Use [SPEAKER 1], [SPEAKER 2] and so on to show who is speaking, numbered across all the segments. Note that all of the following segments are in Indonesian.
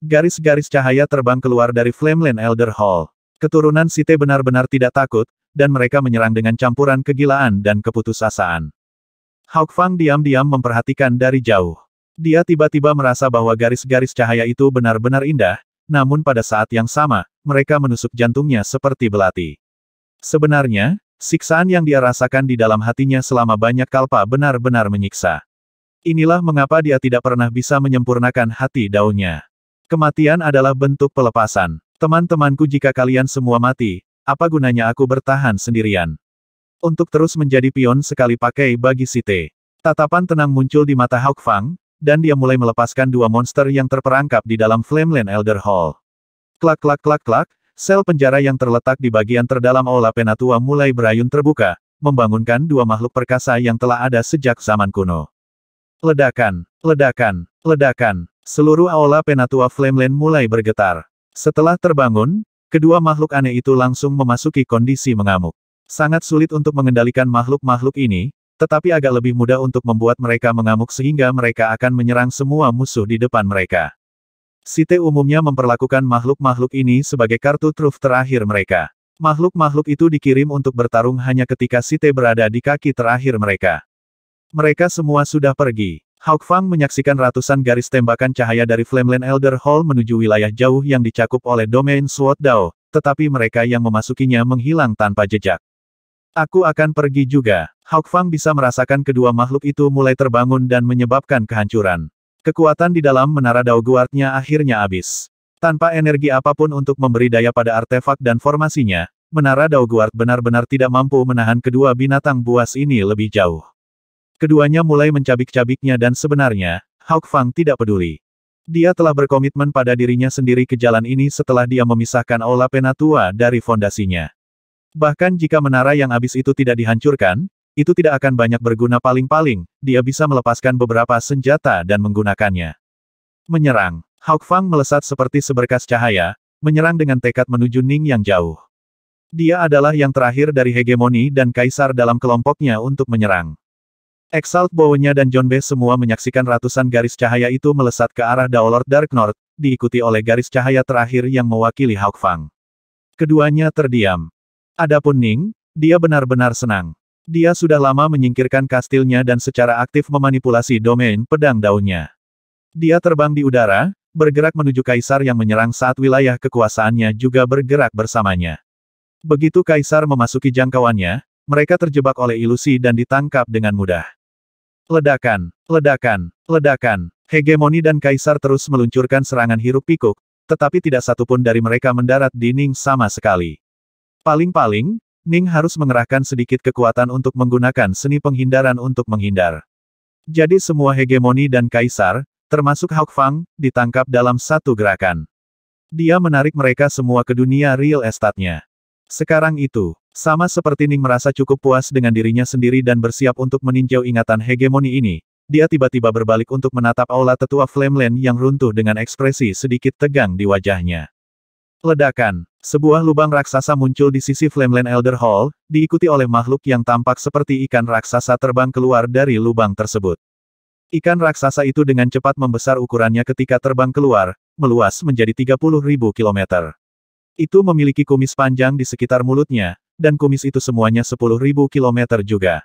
[SPEAKER 1] Garis-garis cahaya terbang keluar dari Flameland Elder Hall. Keturunan Sith benar-benar tidak takut, dan mereka menyerang dengan campuran kegilaan dan keputusasaan. Hawk Fang diam-diam memperhatikan dari jauh. Dia tiba-tiba merasa bahwa garis-garis cahaya itu benar-benar indah, namun pada saat yang sama, mereka menusuk jantungnya seperti belati. Sebenarnya, siksaan yang dia rasakan di dalam hatinya selama banyak kalpa benar-benar menyiksa. Inilah mengapa dia tidak pernah bisa menyempurnakan hati daunnya. Kematian adalah bentuk pelepasan. Teman-temanku, jika kalian semua mati, apa gunanya aku bertahan sendirian? Untuk terus menjadi pion sekali pakai bagi Sith. Tatapan tenang muncul di mata Hawk Fang, dan dia mulai melepaskan dua monster yang terperangkap di dalam Flameland Elder Hall. Klak klak klak klak, sel penjara yang terletak di bagian terdalam Aula Penatua mulai berayun terbuka, membangunkan dua makhluk perkasa yang telah ada sejak zaman kuno. Ledakan, ledakan, ledakan. Seluruh Aula Penatua Flameland mulai bergetar. Setelah terbangun, kedua makhluk aneh itu langsung memasuki kondisi mengamuk. Sangat sulit untuk mengendalikan makhluk-makhluk ini, tetapi agak lebih mudah untuk membuat mereka mengamuk sehingga mereka akan menyerang semua musuh di depan mereka. Sith umumnya memperlakukan makhluk-makhluk ini sebagai kartu truf terakhir mereka. Makhluk-makhluk itu dikirim untuk bertarung hanya ketika Sith berada di kaki terakhir mereka. Mereka semua sudah pergi. Hawk Fang menyaksikan ratusan garis tembakan cahaya dari Flameland Elder Hall menuju wilayah jauh yang dicakup oleh domain Sword Dao, tetapi mereka yang memasukinya menghilang tanpa jejak. Aku akan pergi juga. Hawk Fang bisa merasakan kedua makhluk itu mulai terbangun dan menyebabkan kehancuran. Kekuatan di dalam menara Dao Guard-nya akhirnya habis. Tanpa energi apapun untuk memberi daya pada artefak dan formasinya, menara Dao Guard benar-benar tidak mampu menahan kedua binatang buas ini lebih jauh. Keduanya mulai mencabik-cabiknya dan sebenarnya, Hawk Fang tidak peduli. Dia telah berkomitmen pada dirinya sendiri ke jalan ini setelah dia memisahkan Aula Penatua dari fondasinya. Bahkan jika menara yang habis itu tidak dihancurkan, itu tidak akan banyak berguna, paling-paling, dia bisa melepaskan beberapa senjata dan menggunakannya. Menyerang. Hawk Fang melesat seperti seberkas cahaya, menyerang dengan tekad menuju Ning yang jauh. Dia adalah yang terakhir dari hegemoni dan kaisar dalam kelompoknya untuk menyerang. Exalt Bowen-nya dan John B semua menyaksikan ratusan garis cahaya itu melesat ke arah Daolord Dark North, diikuti oleh garis cahaya terakhir yang mewakili Hawk Fang. Keduanya terdiam. Adapun Ning, dia benar-benar senang. Dia sudah lama menyingkirkan kastilnya dan secara aktif memanipulasi domain pedang daunnya. Dia terbang di udara, bergerak menuju kaisar yang menyerang saat wilayah kekuasaannya juga bergerak bersamanya. Begitu kaisar memasuki jangkauannya, mereka terjebak oleh ilusi dan ditangkap dengan mudah. Ledakan, ledakan, ledakan. Hegemoni dan kaisar terus meluncurkan serangan hiruk-pikuk, tetapi tidak satupun dari mereka mendarat di Ning sama sekali. Paling-paling, Ning harus mengerahkan sedikit kekuatan untuk menggunakan seni penghindaran untuk menghindar. Jadi semua hegemoni dan kaisar, termasuk Hawk Fang, ditangkap dalam satu gerakan. Dia menarik mereka semua ke dunia real estate-nya. Sekarang itu, sama seperti Ning merasa cukup puas dengan dirinya sendiri dan bersiap untuk meninjau ingatan hegemoni ini, dia tiba-tiba berbalik untuk menatap Aula Tetua Flameland yang runtuh dengan ekspresi sedikit tegang di wajahnya. Ledakan. Sebuah lubang raksasa muncul di sisi Flameland Elder Hall, diikuti oleh makhluk yang tampak seperti ikan raksasa terbang keluar dari lubang tersebut. Ikan raksasa itu dengan cepat membesar ukurannya ketika terbang keluar, meluas menjadi 30.000 kilometer. Itu memiliki kumis panjang di sekitar mulutnya, dan kumis itu semuanya 10.000 kilometer juga.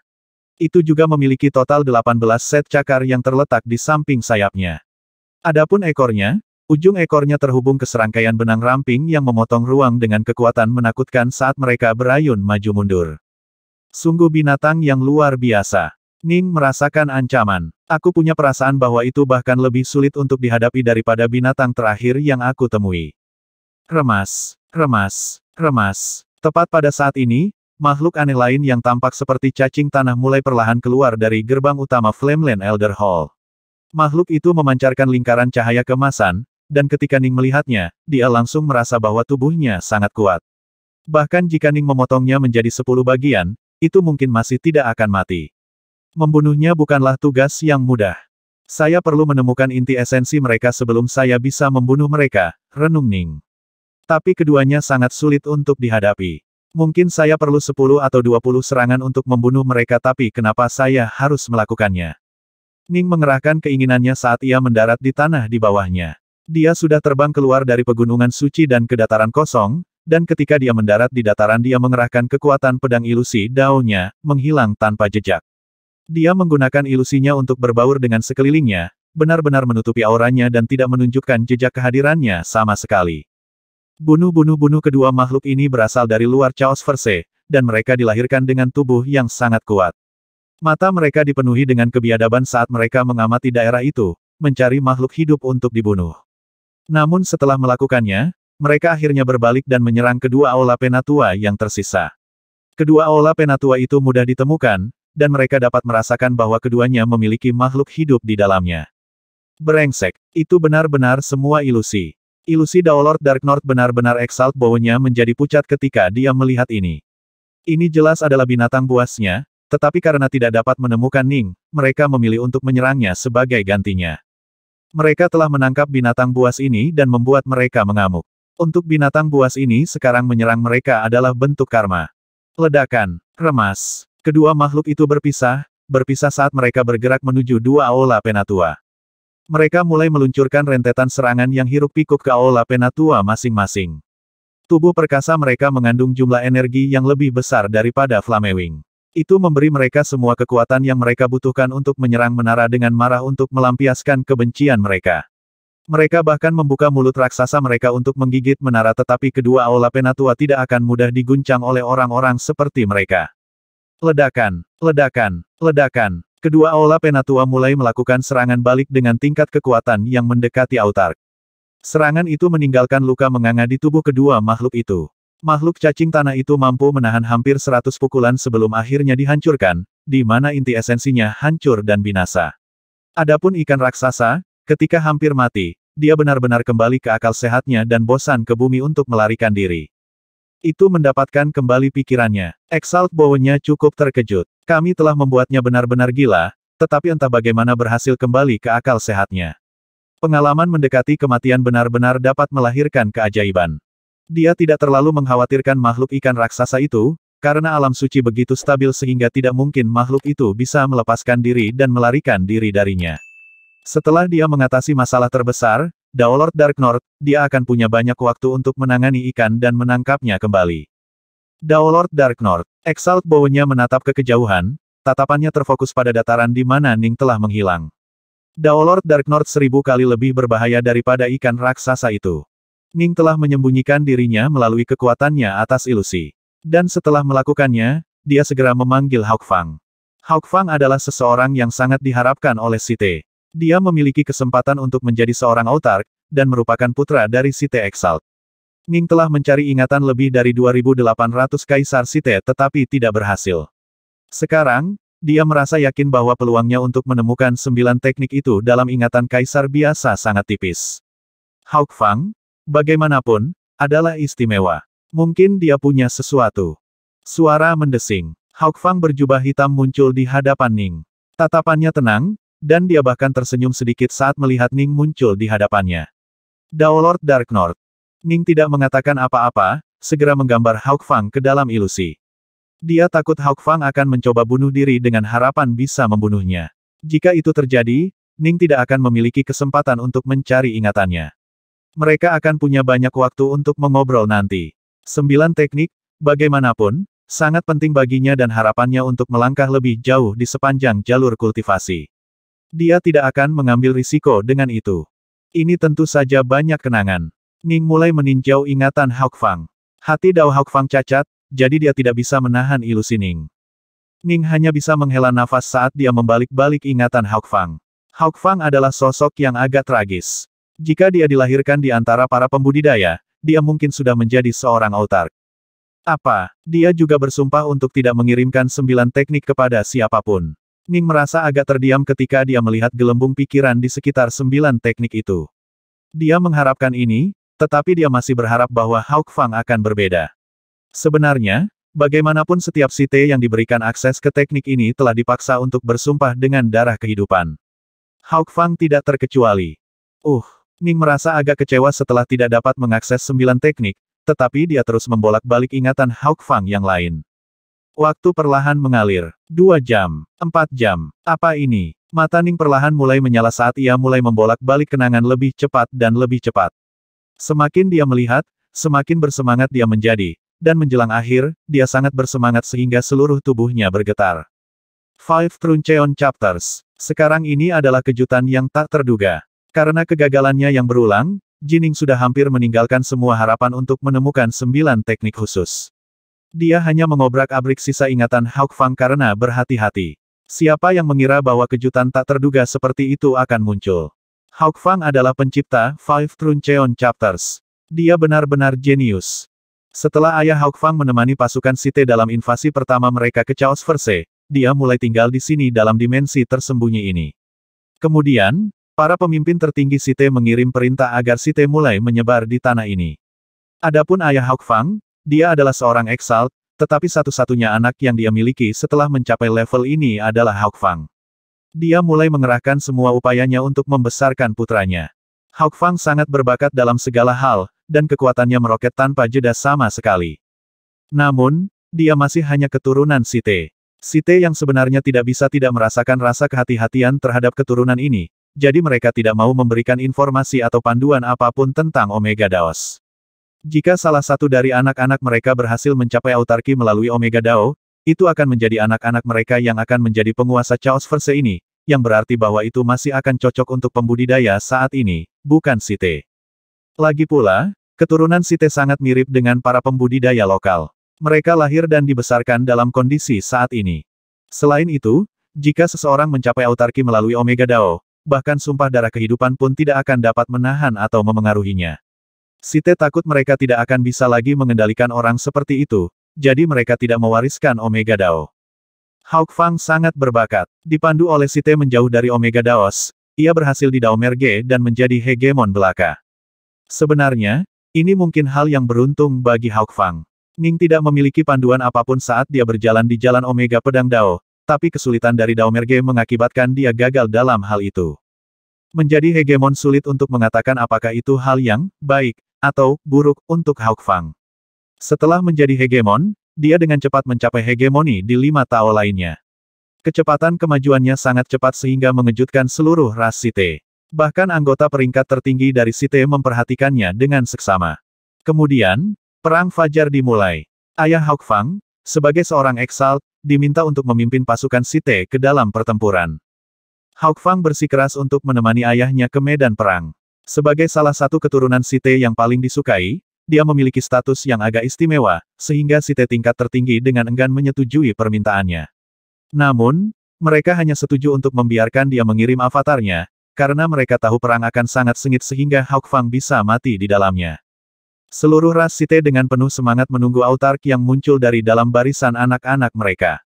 [SPEAKER 1] Itu juga memiliki total 18 set cakar yang terletak di samping sayapnya. Adapun ekornya, ujung ekornya terhubung ke serangkaian benang ramping yang memotong ruang dengan kekuatan menakutkan saat mereka berayun maju mundur. Sungguh binatang yang luar biasa. Ning merasakan ancaman. Aku punya perasaan bahwa itu bahkan lebih sulit untuk dihadapi daripada binatang terakhir yang aku temui. Remas, remas, remas. Tepat pada saat ini, makhluk aneh lain yang tampak seperti cacing tanah mulai perlahan keluar dari gerbang utama Flameland Elder Hall. Makhluk itu memancarkan lingkaran cahaya keemasan, dan ketika Ning melihatnya, dia langsung merasa bahwa tubuhnya sangat kuat. Bahkan jika Ning memotongnya menjadi 10 bagian, itu mungkin masih tidak akan mati. Membunuhnya bukanlah tugas yang mudah. Saya perlu menemukan inti esensi mereka sebelum saya bisa membunuh mereka, renung Ning. Tapi keduanya sangat sulit untuk dihadapi. Mungkin saya perlu 10 atau 20 serangan untuk membunuh mereka, tapi kenapa saya harus melakukannya? Ning mengerahkan keinginannya saat ia mendarat di tanah di bawahnya. Dia sudah terbang keluar dari pegunungan suci dan ke dataran kosong, dan ketika dia mendarat di dataran dia mengerahkan kekuatan pedang ilusi Dao-nya, menghilang tanpa jejak. Dia menggunakan ilusinya untuk berbaur dengan sekelilingnya, benar-benar menutupi auranya dan tidak menunjukkan jejak kehadirannya sama sekali. Bunuh-bunuh-bunuh kedua makhluk ini berasal dari luar Chaos Verse, dan mereka dilahirkan dengan tubuh yang sangat kuat. Mata mereka dipenuhi dengan kebiadaban saat mereka mengamati daerah itu, mencari makhluk hidup untuk dibunuh. Namun setelah melakukannya, mereka akhirnya berbalik dan menyerang kedua aula penatua yang tersisa. Kedua aula penatua itu mudah ditemukan, dan mereka dapat merasakan bahwa keduanya memiliki makhluk hidup di dalamnya. Brengsek, itu benar-benar semua ilusi. Ilusi Daolord Dark North benar-benar Exalt baunya menjadi pucat ketika dia melihat ini. Ini jelas adalah binatang buasnya, tetapi karena tidak dapat menemukan Ning, mereka memilih untuk menyerangnya sebagai gantinya. Mereka telah menangkap binatang buas ini dan membuat mereka mengamuk. Untuk binatang buas ini sekarang menyerang mereka adalah bentuk karma. Ledakan, remas. Kedua makhluk itu berpisah saat mereka bergerak menuju dua aula penatua. Mereka mulai meluncurkan rentetan serangan yang hiruk-pikuk ke aula penatua masing-masing. Tubuh perkasa mereka mengandung jumlah energi yang lebih besar daripada Flamewing. Itu memberi mereka semua kekuatan yang mereka butuhkan untuk menyerang menara dengan marah untuk melampiaskan kebencian mereka. Mereka bahkan membuka mulut raksasa mereka untuk menggigit menara tetapi kedua aula penatua tidak akan mudah diguncang oleh orang-orang seperti mereka. Ledakan, ledakan, ledakan. Kedua aula penatua mulai melakukan serangan balik dengan tingkat kekuatan yang mendekati Autark. Serangan itu meninggalkan luka menganga di tubuh kedua makhluk itu. Makhluk cacing tanah itu mampu menahan hampir 100 pukulan sebelum akhirnya dihancurkan, di mana inti esensinya hancur dan binasa. Adapun ikan raksasa, ketika hampir mati, dia benar-benar kembali ke akal sehatnya dan bosan ke bumi untuk melarikan diri. Itu mendapatkan kembali pikirannya. Exalt Bowen-nya cukup terkejut. Kami telah membuatnya benar-benar gila, tetapi entah bagaimana berhasil kembali ke akal sehatnya. Pengalaman mendekati kematian benar-benar dapat melahirkan keajaiban. Dia tidak terlalu mengkhawatirkan makhluk ikan raksasa itu, karena alam suci begitu stabil sehingga tidak mungkin makhluk itu bisa melepaskan diri dan melarikan diri darinya. Setelah dia mengatasi masalah terbesar, Daolord Dark North, dia akan punya banyak waktu untuk menangani ikan dan menangkapnya kembali. Daolord Dark North, Exalt Bowen-nya menatap ke kejauhan, tatapannya terfokus pada dataran di mana Ning telah menghilang. Daolord Dark North 1000 kali lebih berbahaya daripada ikan raksasa itu. Ning telah menyembunyikan dirinya melalui kekuatannya atas ilusi. Dan setelah melakukannya, dia segera memanggil Hawk Fang. Hawk Fang adalah seseorang yang sangat diharapkan oleh Site. Dia memiliki kesempatan untuk menjadi seorang Autark, dan merupakan putra dari Site Exalt. Ning telah mencari ingatan lebih dari 2.800 Kaisar Site tetapi tidak berhasil. Sekarang, dia merasa yakin bahwa peluangnya untuk menemukan 9 teknik itu dalam ingatan Kaisar biasa sangat tipis. Hawk Fang, bagaimanapun, adalah istimewa. Mungkin dia punya sesuatu. Suara mendesing. Hawk Fang berjubah hitam muncul di hadapan Ning. Tatapannya tenang, dan dia bahkan tersenyum sedikit saat melihat Ning muncul di hadapannya. Daolord Dark North. Ning tidak mengatakan apa-apa, segera menggambar Hawk Fang ke dalam ilusi. Dia takut Hawk Fang akan mencoba bunuh diri dengan harapan bisa membunuhnya. Jika itu terjadi, Ning tidak akan memiliki kesempatan untuk mencari ingatannya. Mereka akan punya banyak waktu untuk mengobrol nanti. 9 teknik, bagaimanapun, sangat penting baginya dan harapannya untuk melangkah lebih jauh di sepanjang jalur kultivasi. Dia tidak akan mengambil risiko dengan itu. Ini tentu saja banyak kenangan. Ning mulai meninjau ingatan Hawk Fang. Hati Dao Hawk Fang cacat, jadi dia tidak bisa menahan ilusi Ning. Ning hanya bisa menghela nafas saat dia membalik-balik ingatan Hawk Fang. Hawk Fang adalah sosok yang agak tragis. Jika dia dilahirkan di antara para pembudidaya, dia mungkin sudah menjadi seorang Autark. Apa? Dia juga bersumpah untuk tidak mengirimkan 9 teknik kepada siapapun. Ning merasa agak terdiam ketika dia melihat gelembung pikiran di sekitar 9 teknik itu. Dia mengharapkan ini, tetapi dia masih berharap bahwa Hawk Fang akan berbeda. Sebenarnya, bagaimanapun setiap Site yang diberikan akses ke teknik ini telah dipaksa untuk bersumpah dengan darah kehidupan. Hawk Fang tidak terkecuali. Ning merasa agak kecewa setelah tidak dapat mengakses 9 teknik, tetapi dia terus membolak-balik ingatan Hawk Fang yang lain. Waktu perlahan mengalir. 2 jam. 4 jam. Apa ini? Mata Ning perlahan mulai menyala saat ia mulai membolak-balik kenangan lebih cepat dan lebih cepat. Semakin dia melihat, semakin bersemangat dia menjadi, dan menjelang akhir, dia sangat bersemangat sehingga seluruh tubuhnya bergetar. 5 Truncheon Chapters. Sekarang ini adalah kejutan yang tak terduga. Karena kegagalannya yang berulang, Jining sudah hampir meninggalkan semua harapan untuk menemukan 9 teknik khusus. Dia hanya mengobrak-abrik sisa ingatan Hawk Fang karena berhati-hati. Siapa yang mengira bahwa kejutan tak terduga seperti itu akan muncul? Hawk Fang adalah pencipta 5 Truncheon Chapters. Dia benar-benar jenius. Setelah ayah Hawk Fang menemani pasukan Site dalam invasi pertama mereka ke Chaos Verse, dia mulai tinggal di sini dalam dimensi tersembunyi ini. Kemudian, para pemimpin tertinggi Site mengirim perintah agar Site mulai menyebar di tanah ini. Adapun ayah Hawk Fang, dia adalah seorang Exalt, tetapi satu-satunya anak yang dia miliki setelah mencapai level ini adalah Hawk Fang. Dia mulai mengerahkan semua upayanya untuk membesarkan putranya. Hawk Fang sangat berbakat dalam segala hal, dan kekuatannya meroket tanpa jeda sama sekali. Namun, dia masih hanya keturunan Site. Site yang sebenarnya tidak bisa tidak merasakan rasa kehati-hatian terhadap keturunan ini, jadi mereka tidak mau memberikan informasi atau panduan apapun tentang Omega Daos. Jika salah satu dari anak-anak mereka berhasil mencapai autarki melalui Omega Dao, itu akan menjadi anak-anak mereka yang akan menjadi penguasa Chaos Verse ini, yang berarti bahwa itu masih akan cocok untuk pembudidaya saat ini, bukan Site. Lagi pula, keturunan Site sangat mirip dengan para pembudidaya lokal. Mereka lahir dan dibesarkan dalam kondisi saat ini. Selain itu, jika seseorang mencapai autarki melalui Omega Dao, bahkan sumpah darah kehidupan pun tidak akan dapat menahan atau memengaruhinya. Site takut mereka tidak akan bisa lagi mengendalikan orang seperti itu, jadi mereka tidak mewariskan Omega Dao. Hawk Fang sangat berbakat. Dipandu oleh Site menjauh dari Omega Daos, ia berhasil di Dao Merge dan menjadi hegemon belaka. Sebenarnya, ini mungkin hal yang beruntung bagi Hawk Fang. Ning tidak memiliki panduan apapun saat dia berjalan di jalan Omega Pedang Dao, tapi kesulitan dari Dao Merge mengakibatkan dia gagal dalam hal itu. Menjadi hegemon sulit untuk mengatakan apakah itu hal yang baik atau buruk untuk Hawk Fang. Setelah menjadi hegemon, dia dengan cepat mencapai hegemoni di 5 Tao lainnya. Kecepatan kemajuannya sangat cepat sehingga mengejutkan seluruh ras Site. Bahkan anggota peringkat tertinggi dari Site memperhatikannya dengan seksama. Kemudian, Perang Fajar dimulai. Ayah Hawk Fang, sebagai seorang Exalt, diminta untuk memimpin pasukan Site ke dalam pertempuran. Hawk Fang bersikeras untuk menemani ayahnya ke medan perang. Sebagai salah satu keturunan Site yang paling disukai, dia memiliki status yang agak istimewa, sehingga Site tingkat tertinggi dengan enggan menyetujui permintaannya. Namun, mereka hanya setuju untuk membiarkan dia mengirim avatarnya, karena mereka tahu perang akan sangat sengit sehingga Hawk Fang bisa mati di dalamnya. Seluruh ras Site dengan penuh semangat menunggu autark yang muncul dari dalam barisan anak-anak mereka.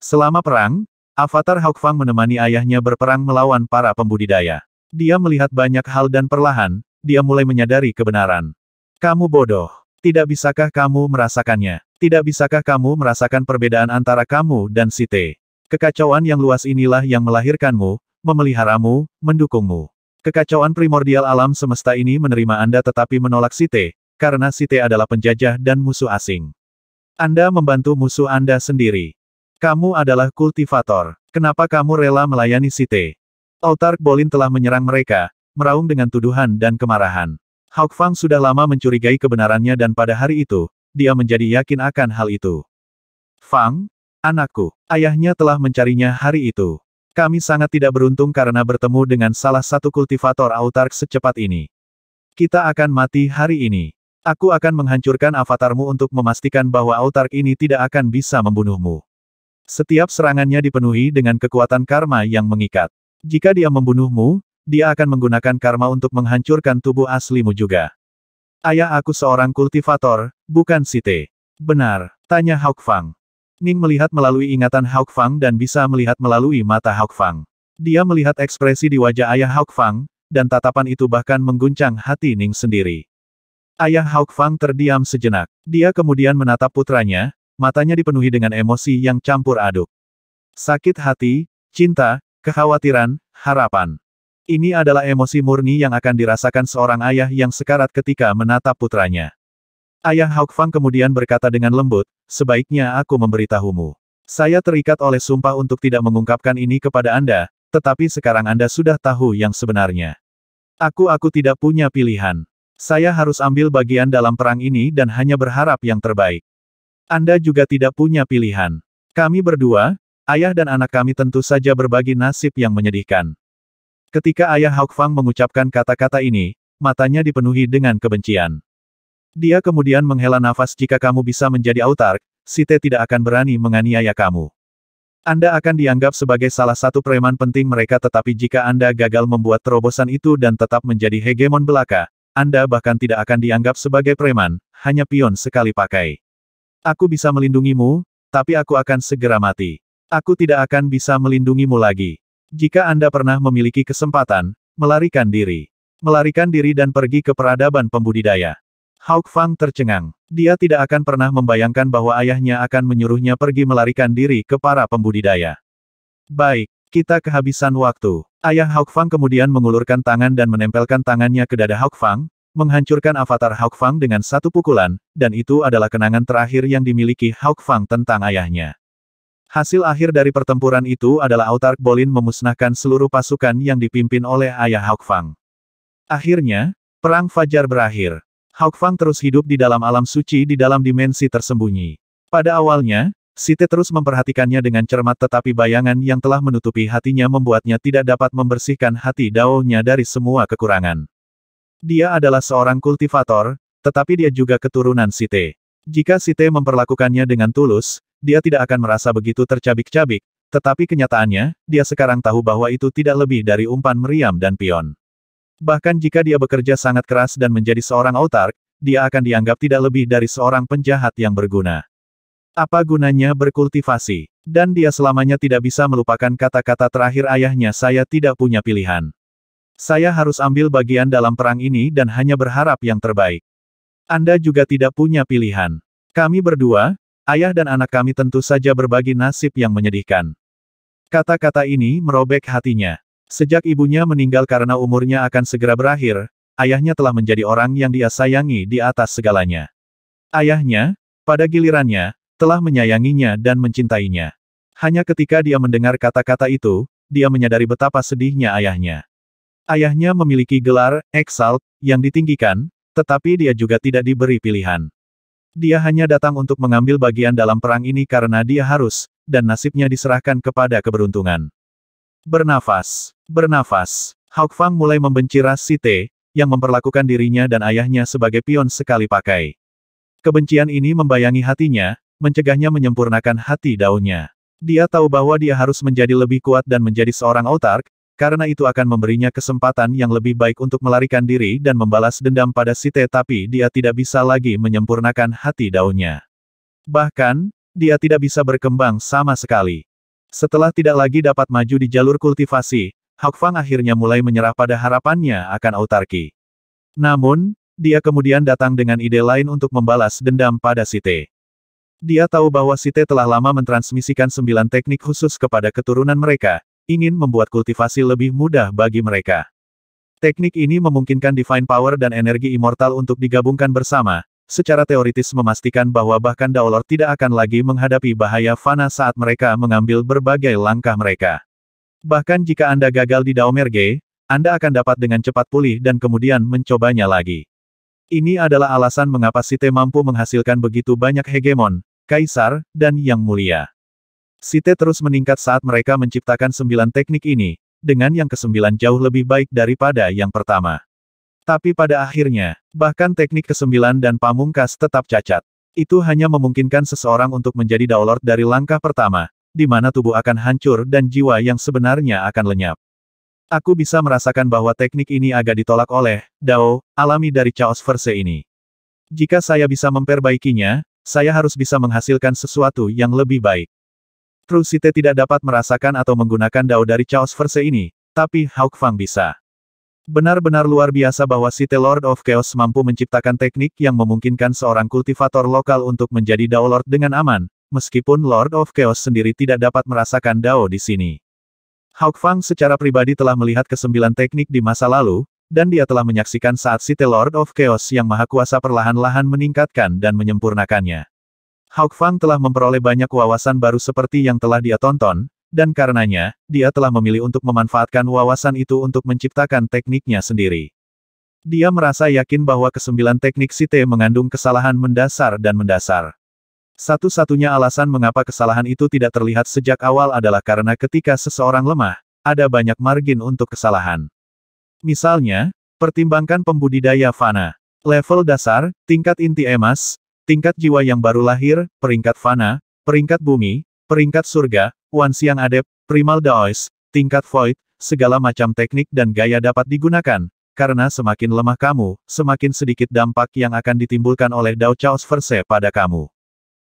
[SPEAKER 1] Selama perang, avatar Hawk Fang menemani ayahnya berperang melawan para pembudidaya. Dia melihat banyak hal dan perlahan, dia mulai menyadari kebenaran. Kamu bodoh. Tidak bisakah kamu merasakannya? Tidak bisakah kamu merasakan perbedaan antara kamu dan Site? Kekacauan yang luas inilah yang melahirkanmu, memeliharamu, mendukungmu. Kekacauan primordial alam semesta ini menerima Anda tetapi menolak Site, karena Site adalah penjajah dan musuh asing. Anda membantu musuh Anda sendiri. Kamu adalah kultivator. Kenapa kamu rela melayani Site? Autark Bolin telah menyerang mereka, meraung dengan tuduhan dan kemarahan. Hawk Fang sudah lama mencurigai kebenarannya dan pada hari itu, dia menjadi yakin akan hal itu. Fang, anakku, ayahnya telah mencarinya hari itu. Kami sangat tidak beruntung karena bertemu dengan salah satu kultivator autark secepat ini. Kita akan mati hari ini. Aku akan menghancurkan avatarmu untuk memastikan bahwa autark ini tidak akan bisa membunuhmu. Setiap serangannya dipenuhi dengan kekuatan karma yang mengikat. Jika dia membunuhmu, dia akan menggunakan karma untuk menghancurkan tubuh aslimu juga. Ayah aku seorang kultivator, bukan Site. Benar, tanya Hawk Fang. Ning melihat melalui ingatan Hawk Fang dan bisa melihat melalui mata Hawk Fang. Dia melihat ekspresi di wajah ayah Hawk Fang, dan tatapan itu bahkan mengguncang hati Ning sendiri. Ayah Hawk Fang terdiam sejenak. Dia kemudian menatap putranya, matanya dipenuhi dengan emosi yang campur aduk. Sakit hati, cinta, kekhawatiran, harapan. Ini adalah emosi murni yang akan dirasakan seorang ayah yang sekarat ketika menatap putranya. Ayah Hawk Fang kemudian berkata dengan lembut, sebaiknya aku memberitahumu. Saya terikat oleh sumpah untuk tidak mengungkapkan ini kepada Anda, Tetapi sekarang Anda sudah tahu yang sebenarnya. Aku tidak punya pilihan. Saya harus ambil bagian dalam perang ini dan hanya berharap yang terbaik. Anda juga tidak punya pilihan. Kami berdua, ayah dan anak kami tentu saja berbagi nasib yang menyedihkan. Ketika ayah Hawk Fang mengucapkan kata-kata ini, matanya dipenuhi dengan kebencian. Dia kemudian menghela nafas. Jika kamu bisa menjadi autark, Site tidak akan berani menganiaya kamu. Anda akan dianggap sebagai salah satu preman penting mereka, tetapi jika Anda gagal membuat terobosan itu dan tetap menjadi hegemon belaka, Anda bahkan tidak akan dianggap sebagai preman, hanya pion sekali pakai. Aku bisa melindungimu, tapi aku akan segera mati. Aku tidak akan bisa melindungimu lagi. Jika Anda pernah memiliki kesempatan, melarikan diri. Melarikan diri dan pergi ke peradaban pembudidaya. Hawk Fang tercengang. Dia tidak akan pernah membayangkan bahwa ayahnya akan menyuruhnya pergi melarikan diri ke para pembudidaya. Baik, kita kehabisan waktu. Ayah Hawk Fang kemudian mengulurkan tangan dan menempelkan tangannya ke dada Hawk Fang, menghancurkan avatar Hawk Fang dengan satu pukulan, dan itu adalah kenangan terakhir yang dimiliki Hawk Fang tentang ayahnya. Hasil akhir dari pertempuran itu adalah Autark Bolin memusnahkan seluruh pasukan yang dipimpin oleh ayah Hawk Fang. Akhirnya, Perang Fajar berakhir. Hawk Fang terus hidup di dalam alam suci di dalam dimensi tersembunyi. Pada awalnya, Site terus memperhatikannya dengan cermat, tetapi bayangan yang telah menutupi hatinya membuatnya tidak dapat membersihkan hati Dao-nya dari semua kekurangan. Dia adalah seorang kultivator, tetapi dia juga keturunan Site. Jika Site memperlakukannya dengan tulus, dia tidak akan merasa begitu tercabik-cabik, tetapi kenyataannya, dia sekarang tahu bahwa itu tidak lebih dari umpan meriam dan pion. Bahkan jika dia bekerja sangat keras dan menjadi seorang autark, dia akan dianggap tidak lebih dari seorang penjahat yang berguna. Apa gunanya berkultivasi? Dan dia selamanya tidak bisa melupakan kata-kata terakhir ayahnya, saya tidak punya pilihan. Saya harus ambil bagian dalam perang ini dan hanya berharap yang terbaik. Anda juga tidak punya pilihan. Kami berdua, ayah dan anak kami tentu saja berbagi nasib yang menyedihkan. Kata-kata ini merobek hatinya. Sejak ibunya meninggal karena umurnya akan segera berakhir, ayahnya telah menjadi orang yang dia sayangi di atas segalanya. Ayahnya, pada gilirannya, telah menyayanginya dan mencintainya. Hanya ketika dia mendengar kata-kata itu, dia menyadari betapa sedihnya ayahnya. Ayahnya memiliki gelar, Exalt, yang ditinggikan, tetapi dia juga tidak diberi pilihan. Dia hanya datang untuk mengambil bagian dalam perang ini karena dia harus, dan nasibnya diserahkan kepada keberuntungan. Bernafas. Bernafas. Hawk Fang mulai membenci ras Site, yang memperlakukan dirinya dan ayahnya sebagai pion sekali pakai. Kebencian ini membayangi hatinya, mencegahnya menyempurnakan hati Dao-nya. Dia tahu bahwa dia harus menjadi lebih kuat dan menjadi seorang autark, karena itu akan memberinya kesempatan yang lebih baik untuk melarikan diri dan membalas dendam pada Site, tapi dia tidak bisa lagi menyempurnakan hati Dao-nya. Bahkan, dia tidak bisa berkembang sama sekali. Setelah tidak lagi dapat maju di jalur kultivasi, Hawk Fang akhirnya mulai menyerah pada harapannya akan autarki. Namun, dia kemudian datang dengan ide lain untuk membalas dendam pada Site. Dia tahu bahwa Site telah lama mentransmisikan 9 teknik khusus kepada keturunan mereka, ingin membuat kultivasi lebih mudah bagi mereka. Teknik ini memungkinkan divine power dan energi immortal untuk digabungkan bersama, secara teoritis memastikan bahwa bahkan Daolord tidak akan lagi menghadapi bahaya fana saat mereka mengambil berbagai langkah mereka. Bahkan jika Anda gagal di Daomerge, Anda akan dapat dengan cepat pulih dan kemudian mencobanya lagi. Ini adalah alasan mengapa Site mampu menghasilkan begitu banyak hegemon, kaisar, dan yang mulia. Site terus meningkat saat mereka menciptakan 9 teknik ini, dengan yang ke-9 jauh lebih baik daripada yang pertama. Tapi pada akhirnya, bahkan teknik ke-9 dan pamungkas tetap cacat. Itu hanya memungkinkan seseorang untuk menjadi Daolord dari langkah pertama, di mana tubuh akan hancur dan jiwa yang sebenarnya akan lenyap. Aku bisa merasakan bahwa teknik ini agak ditolak oleh Dao alami dari Chaos Verse ini. Jika saya bisa memperbaikinya, saya harus bisa menghasilkan sesuatu yang lebih baik. True Site tidak dapat merasakan atau menggunakan Dao dari Chaos Verse ini, tapi Hawk Fang bisa. Benar-benar luar biasa bahwa Site Lord of Chaos mampu menciptakan teknik yang memungkinkan seorang kultivator lokal untuk menjadi Daolord dengan aman, meskipun Lord of Chaos sendiri tidak dapat merasakan Dao di sini. Hawk Fang secara pribadi telah melihat ke-9 teknik di masa lalu, dan dia telah menyaksikan saat Site Lord of Chaos yang maha kuasa perlahan-lahan meningkatkan dan menyempurnakannya. Hawk Fang telah memperoleh banyak wawasan baru seperti yang telah dia tonton, dan karenanya, dia telah memilih untuk memanfaatkan wawasan itu untuk menciptakan tekniknya sendiri. Dia merasa yakin bahwa kesembilan teknik Site mengandung kesalahan mendasar dan mendasar. Satu-satunya alasan mengapa kesalahan itu tidak terlihat sejak awal adalah karena ketika seseorang lemah, ada banyak margin untuk kesalahan. Misalnya, pertimbangkan pembudidaya fana. Level dasar, tingkat inti emas, tingkat jiwa yang baru lahir, peringkat fana, peringkat bumi, peringkat surga, Wan Xiang Adept, Primal Daoist, tingkat void, segala macam teknik dan gaya dapat digunakan, karena semakin lemah kamu, semakin sedikit dampak yang akan ditimbulkan oleh Dao Chaos Verse pada kamu.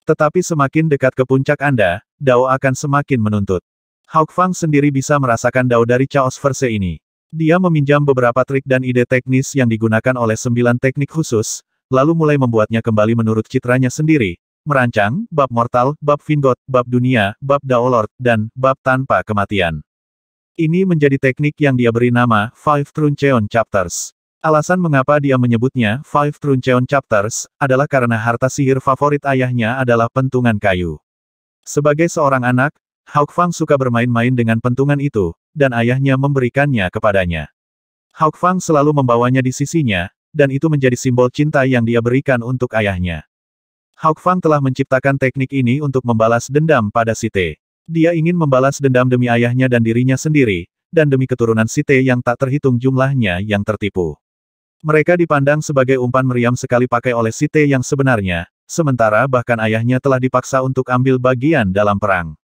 [SPEAKER 1] Tetapi semakin dekat ke puncak Anda, Dao akan semakin menuntut. Hawk Fang sendiri bisa merasakan Dao dari Chaos Verse ini. Dia meminjam beberapa trik dan ide teknis yang digunakan oleh 9 teknik khusus, lalu mulai membuatnya kembali menurut citranya sendiri, merancang, bab mortal, bab Vingot, bab dunia, bab Dao Lord, dan bab tanpa kematian. Ini menjadi teknik yang dia beri nama, Five Truncheon Chapters. Alasan mengapa dia menyebutnya, Five Truncheon Chapters, adalah karena harta sihir favorit ayahnya adalah pentungan kayu. Sebagai seorang anak, Hawk Fang suka bermain-main dengan pentungan itu, dan ayahnya memberikannya kepadanya. Hawk Fang selalu membawanya di sisinya, dan itu menjadi simbol cinta yang dia berikan untuk ayahnya. Hawk Fang telah menciptakan teknik ini untuk membalas dendam pada Site. Dia ingin membalas dendam demi ayahnya dan dirinya sendiri, dan demi keturunan Site yang tak terhitung jumlahnya yang tertipu. Mereka dipandang sebagai umpan meriam sekali pakai oleh Site yang sebenarnya, sementara bahkan ayahnya telah dipaksa untuk ambil bagian dalam perang.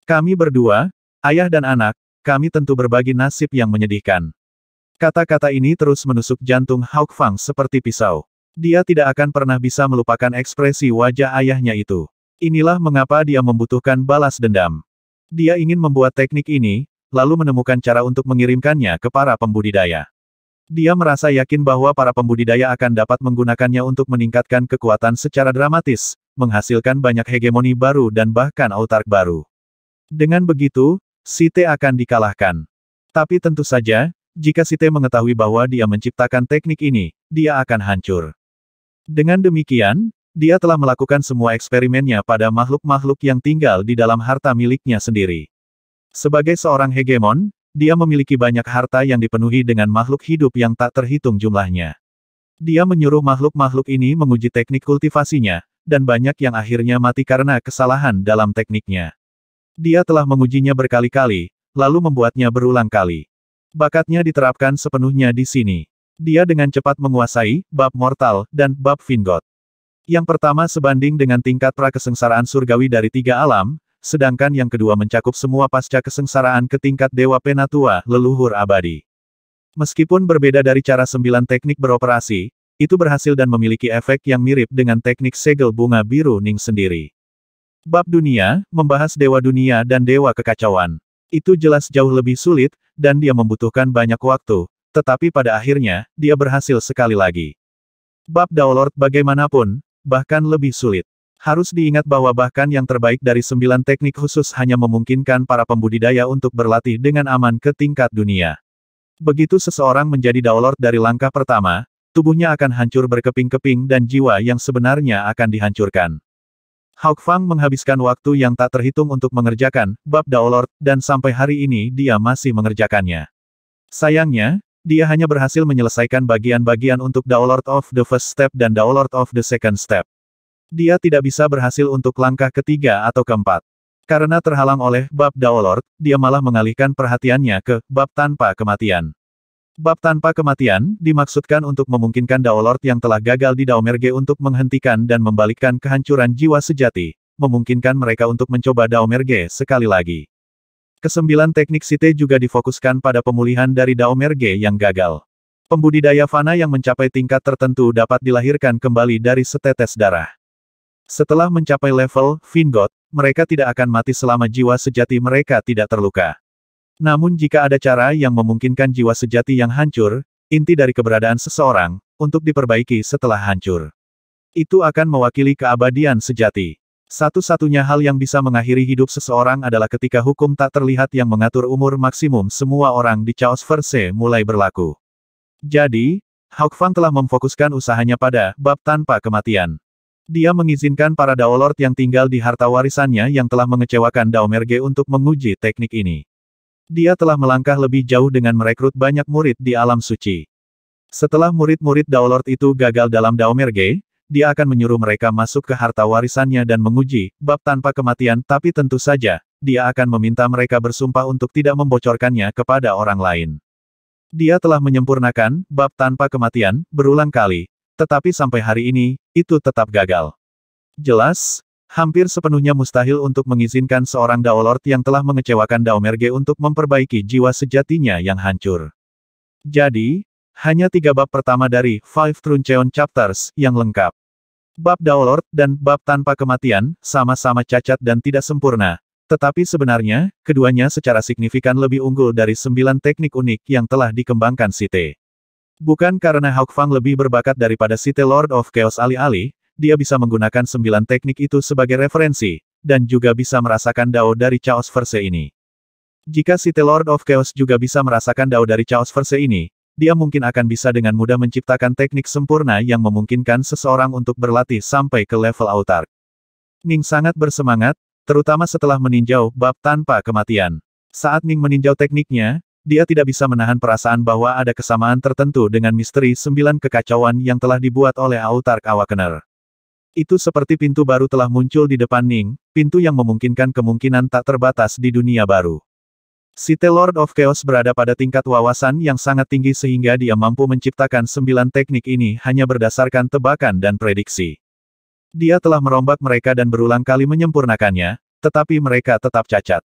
[SPEAKER 1] Kami berdua, ayah dan anak, kami tentu berbagi nasib yang menyedihkan. Kata-kata ini terus menusuk jantung Hawk Fang seperti pisau. Dia tidak akan pernah bisa melupakan ekspresi wajah ayahnya itu. Inilah mengapa dia membutuhkan balas dendam. Dia ingin membuat teknik ini, lalu menemukan cara untuk mengirimkannya ke para pembudidaya. Dia merasa yakin bahwa para pembudidaya akan dapat menggunakannya untuk meningkatkan kekuatan secara dramatis, menghasilkan banyak hegemoni baru dan bahkan autark baru. Dengan begitu, Site akan dikalahkan. Tapi tentu saja, jika Site mengetahui bahwa dia menciptakan teknik ini, dia akan hancur. Dengan demikian, dia telah melakukan semua eksperimennya pada makhluk-makhluk yang tinggal di dalam harta miliknya sendiri. Sebagai seorang hegemon, dia memiliki banyak harta yang dipenuhi dengan makhluk hidup yang tak terhitung jumlahnya. Dia menyuruh makhluk-makhluk ini menguji teknik kultivasinya, dan banyak yang akhirnya mati karena kesalahan dalam tekniknya. Dia telah mengujinya berkali-kali, lalu membuatnya berulang kali. Bakatnya diterapkan sepenuhnya di sini. Dia dengan cepat menguasai bab mortal dan bab Vingot. Yang pertama sebanding dengan tingkat prakesengsaraan surgawi dari 3 alam, sedangkan yang kedua mencakup semua pasca kesengsaraan ke tingkat Dewa Penatua, leluhur abadi. Meskipun berbeda dari cara 9 teknik beroperasi, itu berhasil dan memiliki efek yang mirip dengan teknik segel bunga biru Ning sendiri. Bab dunia, membahas Dewa Dunia dan Dewa Kekacauan. Itu jelas jauh lebih sulit, dan dia membutuhkan banyak waktu, tetapi pada akhirnya, dia berhasil sekali lagi. Bab Dao Lord bagaimanapun, bahkan lebih sulit. Harus diingat bahwa bahkan yang terbaik dari 9 teknik khusus hanya memungkinkan para pembudidaya untuk berlatih dengan aman ke tingkat dunia. Begitu seseorang menjadi Dao Lord dari langkah pertama, tubuhnya akan hancur berkeping-keping dan jiwa yang sebenarnya akan dihancurkan. Hawk Fang menghabiskan waktu yang tak terhitung untuk mengerjakan bab Dao Lord, dan sampai hari ini dia masih mengerjakannya. Sayangnya, dia hanya berhasil menyelesaikan bagian-bagian untuk Dao Lord of the First Step dan Dao Lord of the Second Step. Dia tidak bisa berhasil untuk langkah ketiga atau keempat. Karena terhalang oleh bab Dao Lord, dia malah mengalihkan perhatiannya ke bab tanpa kematian. Bab tanpa kematian dimaksudkan untuk memungkinkan Dao Lord yang telah gagal di Dao Merge untuk menghentikan dan membalikkan kehancuran jiwa sejati, memungkinkan mereka untuk mencoba Dao Merge sekali lagi. Kesembilan teknik Site juga difokuskan pada pemulihan dari Dao Merge yang gagal. Pembudidaya fana yang mencapai tingkat tertentu dapat dilahirkan kembali dari setetes darah. Setelah mencapai level Vingot, mereka tidak akan mati selama jiwa sejati mereka tidak terluka. Namun jika ada cara yang memungkinkan jiwa sejati yang hancur, inti dari keberadaan seseorang, untuk diperbaiki setelah hancur. Itu akan mewakili keabadian sejati. Satu-satunya hal yang bisa mengakhiri hidup seseorang adalah ketika hukum tak terlihat yang mengatur umur maksimum semua orang di Chaos Verse mulai berlaku. Jadi, Hawk Fang telah memfokuskan usahanya pada bab tanpa kematian. Dia mengizinkan para Daolord yang tinggal di harta warisannya yang telah mengecewakan Daomerge untuk menguji teknik ini. Dia telah melangkah lebih jauh dengan merekrut banyak murid di alam suci. Setelah murid-murid Daolord itu gagal dalam Daomerge, dia akan menyuruh mereka masuk ke harta warisannya dan menguji bab tanpa kematian, tapi tentu saja, dia akan meminta mereka bersumpah untuk tidak membocorkannya kepada orang lain. Dia telah menyempurnakan bab tanpa kematian berulang kali, tetapi sampai hari ini, itu tetap gagal. Jelas, hampir sepenuhnya mustahil untuk mengizinkan seorang Daolord yang telah mengecewakan Daomerge untuk memperbaiki jiwa sejatinya yang hancur. Jadi, hanya 3 bab pertama dari Five Truncheon Chapters yang lengkap. Bab Daolord dan bab tanpa kematian sama-sama cacat dan tidak sempurna, tetapi sebenarnya, keduanya secara signifikan lebih unggul dari 9 teknik unik yang telah dikembangkan Site. Bukan karena Hawk Fang lebih berbakat daripada Site Lord of Chaos alih-alih, dia bisa menggunakan 9 teknik itu sebagai referensi, dan juga bisa merasakan Dao dari Chaos Verse ini. Jika Site Lord of Chaos juga bisa merasakan Dao dari Chaos Verse ini, dia mungkin akan bisa dengan mudah menciptakan teknik sempurna yang memungkinkan seseorang untuk berlatih sampai ke level Autark. Ning sangat bersemangat, terutama setelah meninjau bab tanpa kematian. Saat Ning meninjau tekniknya, dia tidak bisa menahan perasaan bahwa ada kesamaan tertentu dengan misteri 9 kekacauan yang telah dibuat oleh Autark Awakener. Itu seperti pintu baru telah muncul di depan Ning, pintu yang memungkinkan kemungkinan tak terbatas di dunia baru. Site Lord of Chaos berada pada tingkat wawasan yang sangat tinggi sehingga dia mampu menciptakan 9 teknik ini hanya berdasarkan tebakan dan prediksi. Dia telah merombak mereka dan berulang kali menyempurnakannya, tetapi mereka tetap cacat.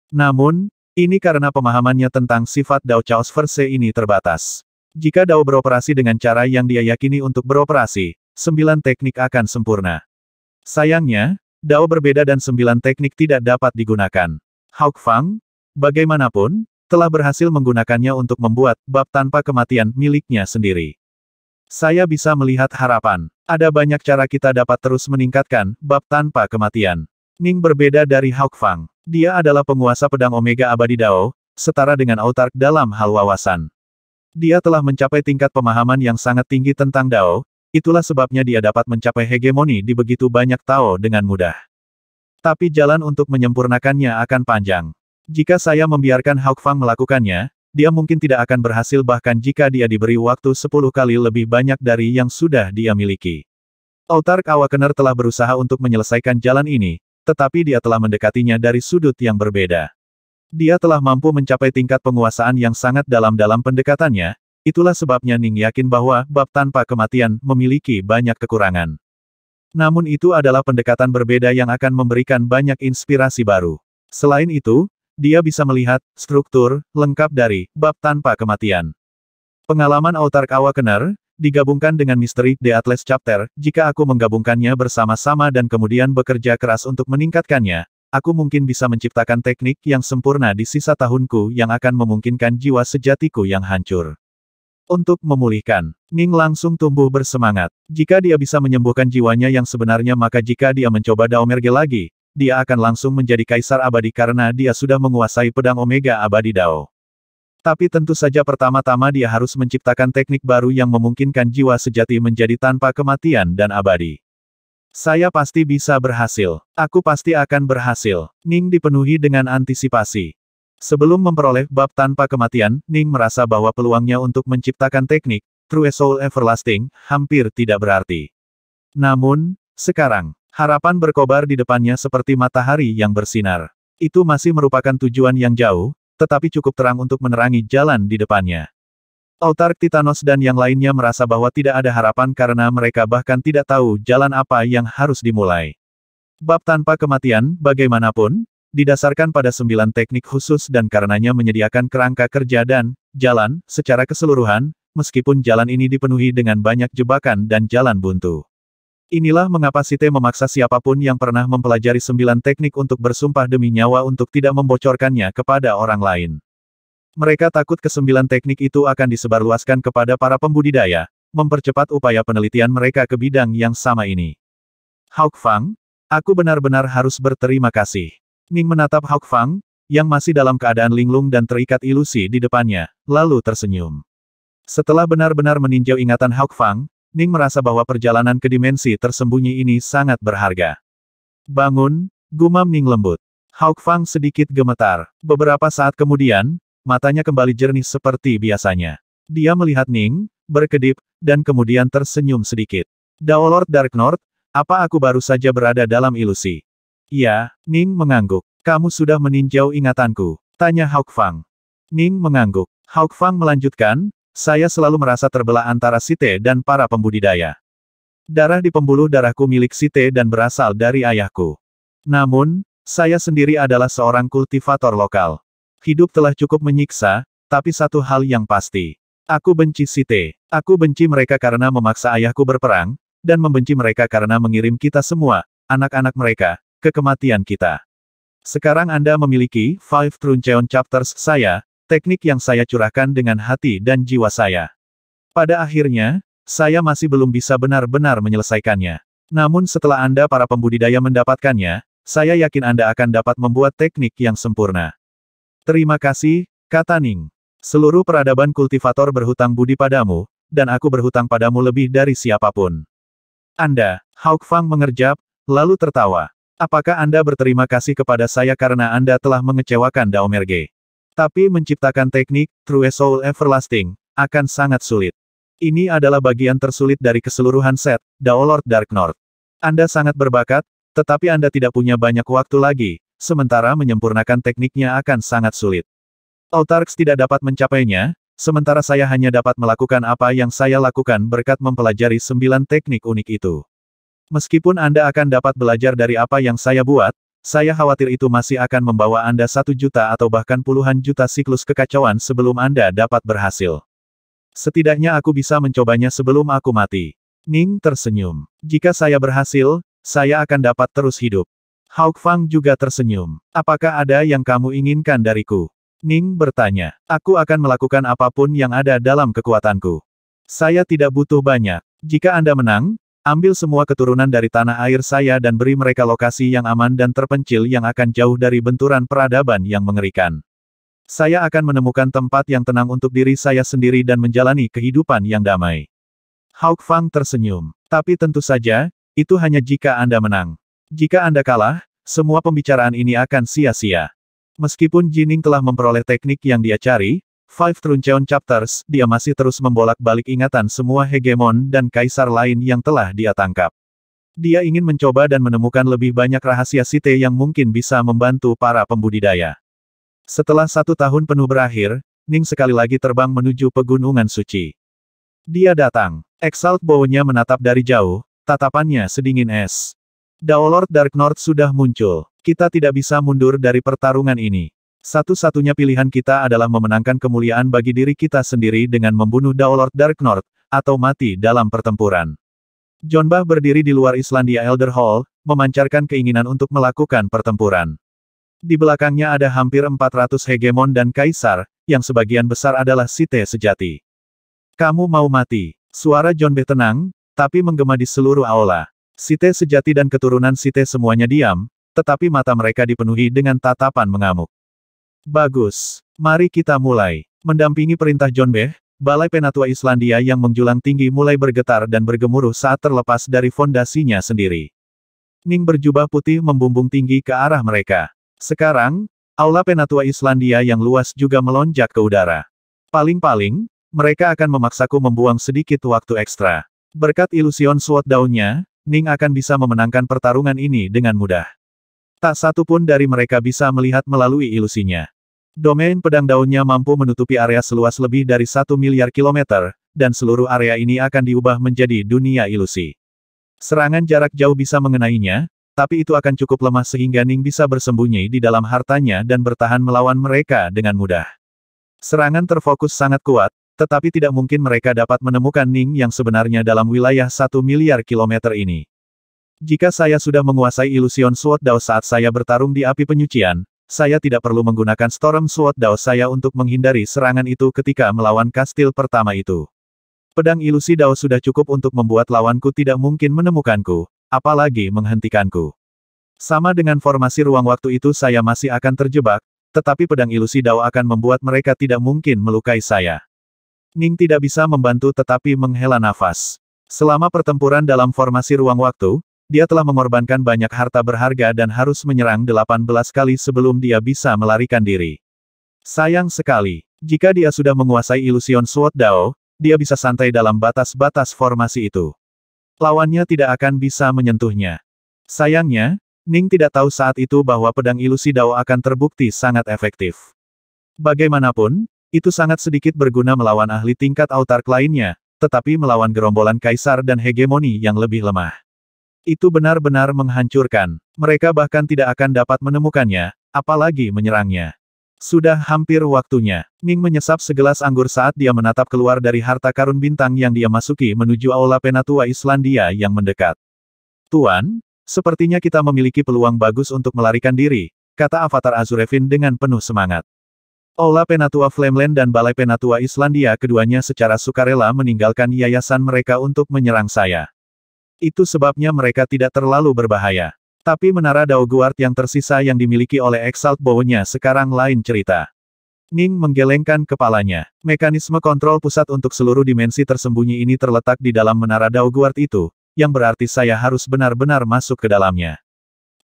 [SPEAKER 1] Namun, ini karena pemahamannya tentang sifat Dao Chaos Verse ini terbatas. Jika Dao beroperasi dengan cara yang dia yakini untuk beroperasi, 9 teknik akan sempurna. Sayangnya, Dao berbeda dan 9 teknik tidak dapat digunakan. Hawk Fang, bagaimanapun, telah berhasil menggunakannya untuk membuat bab tanpa kematian miliknya sendiri. Saya bisa melihat harapan. Ada banyak cara kita dapat terus meningkatkan bab tanpa kematian. Ning berbeda dari Hawk Fang. Dia adalah penguasa pedang Omega Abadi Dao, setara dengan Autark dalam hal wawasan. Dia telah mencapai tingkat pemahaman yang sangat tinggi tentang Dao, itulah sebabnya dia dapat mencapai hegemoni di begitu banyak Tao dengan mudah. Tapi jalan untuk menyempurnakannya akan panjang. Jika saya membiarkan Hawk Fang melakukannya, dia mungkin tidak akan berhasil bahkan jika dia diberi waktu 10 kali lebih banyak dari yang sudah dia miliki. Autark Awakener telah berusaha untuk menyelesaikan jalan ini, tetapi dia telah mendekatinya dari sudut yang berbeda. Dia telah mampu mencapai tingkat penguasaan yang sangat dalam pendekatannya, itulah sebabnya Ning yakin bahwa bab tanpa kematian memiliki banyak kekurangan. Namun itu adalah pendekatan berbeda yang akan memberikan banyak inspirasi baru. Selain itu, dia bisa melihat struktur lengkap dari bab tanpa kematian. Pengalaman Autark Awakener digabungkan dengan misteri The Atlas Chapter, jika aku menggabungkannya bersama-sama dan kemudian bekerja keras untuk meningkatkannya, aku mungkin bisa menciptakan teknik yang sempurna di sisa tahunku yang akan memungkinkan jiwa sejatiku yang hancur. Untuk memulihkan, Ning langsung tumbuh bersemangat. Jika dia bisa menyembuhkan jiwanya yang sebenarnya maka jika dia mencoba Daomerge lagi, dia akan langsung menjadi Kaisar Abadi karena dia sudah menguasai pedang Omega Abadi Dao. Tapi tentu saja pertama-tama dia harus menciptakan teknik baru yang memungkinkan jiwa sejati menjadi tanpa kematian dan abadi. Saya pasti bisa berhasil. Aku pasti akan berhasil. Ning dipenuhi dengan antisipasi. Sebelum memperoleh bab tanpa kematian, Ning merasa bahwa peluangnya untuk menciptakan teknik True Soul Everlasting hampir tidak berarti. Namun, sekarang, harapan berkobar di depannya seperti matahari yang bersinar. Itu masih merupakan tujuan yang jauh, tetapi cukup terang untuk menerangi jalan di depannya. Autark Titanos dan yang lainnya merasa bahwa tidak ada harapan karena mereka bahkan tidak tahu jalan apa yang harus dimulai. Bab tanpa kematian, bagaimanapun, didasarkan pada 9 teknik khusus dan karenanya menyediakan kerangka kerja dan jalan secara keseluruhan, meskipun jalan ini dipenuhi dengan banyak jebakan dan jalan buntu. Inilah mengapa Site memaksa siapapun yang pernah mempelajari 9 teknik untuk bersumpah demi nyawa untuk tidak membocorkannya kepada orang lain. Mereka takut ke-9 teknik itu akan disebarluaskan kepada para pembudidaya, mempercepat upaya penelitian mereka ke bidang yang sama ini. Hawk Fang, aku benar-benar harus berterima kasih. Ning menatap Hawk Fang, yang masih dalam keadaan linglung dan terikat ilusi di depannya, lalu tersenyum. Setelah benar-benar meninjau ingatan Hawk Fang, Ning merasa bahwa perjalanan ke dimensi tersembunyi ini sangat berharga. Bangun, gumam Ning lembut. Hawk Fang sedikit gemetar. Beberapa saat kemudian, matanya kembali jernih seperti biasanya. Dia melihat Ning, berkedip, dan kemudian tersenyum sedikit. Dao Lord Dark North, apa aku baru saja berada dalam ilusi? Iya, Ning mengangguk. Kamu sudah meninjau ingatanku, tanya Hawk Fang. Ning mengangguk. Hawk Fang melanjutkan, saya selalu merasa terbelah antara Site dan para pembudidaya. Darah di pembuluh darahku milik Site dan berasal dari ayahku. Namun, saya sendiri adalah seorang kultivator lokal. Hidup telah cukup menyiksa, tapi satu hal yang pasti. Aku benci Site. Aku benci mereka karena memaksa ayahku berperang, dan membenci mereka karena mengirim kita semua, anak-anak mereka, ke kematian kita. Sekarang Anda memiliki 5 Truncheon Chapters saya, teknik yang saya curahkan dengan hati dan jiwa saya. Pada akhirnya, saya masih belum bisa benar-benar menyelesaikannya. Namun setelah Anda para pembudidaya mendapatkannya, saya yakin Anda akan dapat membuat teknik yang sempurna. Terima kasih, kata Ning. Seluruh peradaban kultivator berhutang budi padamu, dan aku berhutang padamu lebih dari siapapun. Anda, Hawk Fang mengerjap, lalu tertawa. Apakah Anda berterima kasih kepada saya karena Anda telah mengecewakan Daomerge? Tapi menciptakan teknik, True Soul Everlasting, akan sangat sulit. Ini adalah bagian tersulit dari keseluruhan set, Dao Lord Dark North. Anda sangat berbakat, tetapi Anda tidak punya banyak waktu lagi, sementara menyempurnakan tekniknya akan sangat sulit. Autarks tidak dapat mencapainya, sementara saya hanya dapat melakukan apa yang saya lakukan berkat mempelajari 9 teknik unik itu. Meskipun Anda akan dapat belajar dari apa yang saya buat, saya khawatir itu masih akan membawa Anda 1 juta atau bahkan puluhan juta siklus kekacauan sebelum Anda dapat berhasil. Setidaknya aku bisa mencobanya sebelum aku mati. Ning tersenyum. Jika saya berhasil, saya akan dapat terus hidup. Hawk Fang juga tersenyum. Apakah ada yang kamu inginkan dariku? Ning bertanya. Aku akan melakukan apapun yang ada dalam kekuatanku. Saya tidak butuh banyak. Jika Anda menang, ambil semua keturunan dari tanah air saya dan beri mereka lokasi yang aman dan terpencil yang akan jauh dari benturan peradaban yang mengerikan. Saya akan menemukan tempat yang tenang untuk diri saya sendiri dan menjalani kehidupan yang damai. Hawk Fang tersenyum. Tapi tentu saja, itu hanya jika Anda menang. Jika Anda kalah, semua pembicaraan ini akan sia-sia. Meskipun Jining telah memperoleh teknik yang dia cari, 5 Truncheon Chapters, dia masih terus membolak-balik ingatan semua hegemon dan kaisar lain yang telah dia tangkap. Dia ingin mencoba dan menemukan lebih banyak rahasia Site yang mungkin bisa membantu para pembudidaya. Setelah 1 tahun penuh berakhir, Ning sekali lagi terbang menuju pegunungan suci. Dia datang. Exalt Bow-nya menatap dari jauh, tatapannya sedingin es. Dao Lord Dark North sudah muncul. Kita tidak bisa mundur dari pertarungan ini. Satu-satunya pilihan kita adalah memenangkan kemuliaan bagi diri kita sendiri dengan membunuh Dao Lord Dark North, atau mati dalam pertempuran. Jonbah berdiri di luar Islandia Elder Hall, memancarkan keinginan untuk melakukan pertempuran. Di belakangnya ada hampir 400 hegemon dan kaisar, yang sebagian besar adalah Site sejati. Kamu mau mati? Suara Jonbeh tenang, tapi menggema di seluruh aula. Site sejati dan keturunan Site semuanya diam, tetapi mata mereka dipenuhi dengan tatapan mengamuk. Bagus. Mari kita mulai. Mendampingi perintah Jonbeh, Balai Penatua Islandia yang menjulang tinggi mulai bergetar dan bergemuruh saat terlepas dari fondasinya sendiri. Ning berjubah putih membumbung tinggi ke arah mereka. Sekarang, Aula Penatua Islandia yang luas juga melonjak ke udara. Paling-paling, mereka akan memaksaku membuang sedikit waktu ekstra. Berkat ilusion Sword Dawn-nya, Ning akan bisa memenangkan pertarungan ini dengan mudah. Tak satu pun dari mereka bisa melihat melalui ilusinya. Domain pedang daunnya mampu menutupi area seluas lebih dari 1 miliar kilometer, dan seluruh area ini akan diubah menjadi dunia ilusi. Serangan jarak jauh bisa mengenainya, tapi itu akan cukup lemah sehingga Ning bisa bersembunyi di dalam hartanya dan bertahan melawan mereka dengan mudah. Serangan terfokus sangat kuat, tetapi tidak mungkin mereka dapat menemukan Ning yang sebenarnya dalam wilayah 1 miliar kilometer ini. Jika saya sudah menguasai ilusion Sword Dao saat saya bertarung di api penyucian, saya tidak perlu menggunakan Storm Sword Dao saya untuk menghindari serangan itu ketika melawan kastil pertama itu. Pedang ilusi Dao sudah cukup untuk membuat lawanku tidak mungkin menemukanku, apalagi menghentikanku. Sama dengan formasi ruang waktu itu saya masih akan terjebak, tetapi pedang ilusi Dao akan membuat mereka tidak mungkin melukai saya. Ning tidak bisa membantu tetapi menghela nafas. Selama pertempuran dalam formasi ruang waktu, dia telah mengorbankan banyak harta berharga dan harus menyerang 18 kali sebelum dia bisa melarikan diri. Sayang sekali, jika dia sudah menguasai ilusion Sword Dao, dia bisa santai dalam batas-batas formasi itu. Lawannya tidak akan bisa menyentuhnya. Sayangnya, Ning tidak tahu saat itu bahwa pedang ilusi Dao akan terbukti sangat efektif. Bagaimanapun, itu sangat sedikit berguna melawan ahli tingkat autark lainnya, tetapi melawan gerombolan kaisar dan hegemoni yang lebih lemah. Itu benar-benar menghancurkan. Mereka bahkan tidak akan dapat menemukannya, apalagi menyerangnya. Sudah hampir waktunya. Ning menyesap segelas anggur saat dia menatap keluar dari harta karun bintang yang dia masuki menuju Aula Penatua Islandia yang mendekat. Tuan, sepertinya kita memiliki peluang bagus untuk melarikan diri, kata Avatar Azurefin dengan penuh semangat. Aula Penatua Flameland dan Balai Penatua Islandia keduanya secara sukarela meninggalkan yayasan mereka untuk menyerang saya. Itu sebabnya mereka tidak terlalu berbahaya. Tapi menara Daoguard yang tersisa yang dimiliki oleh Exalt Bow-nya sekarang lain cerita. Ning menggelengkan kepalanya. Mekanisme kontrol pusat untuk seluruh dimensi tersembunyi ini terletak di dalam menara Daoguard itu, yang berarti saya harus benar-benar masuk ke dalamnya.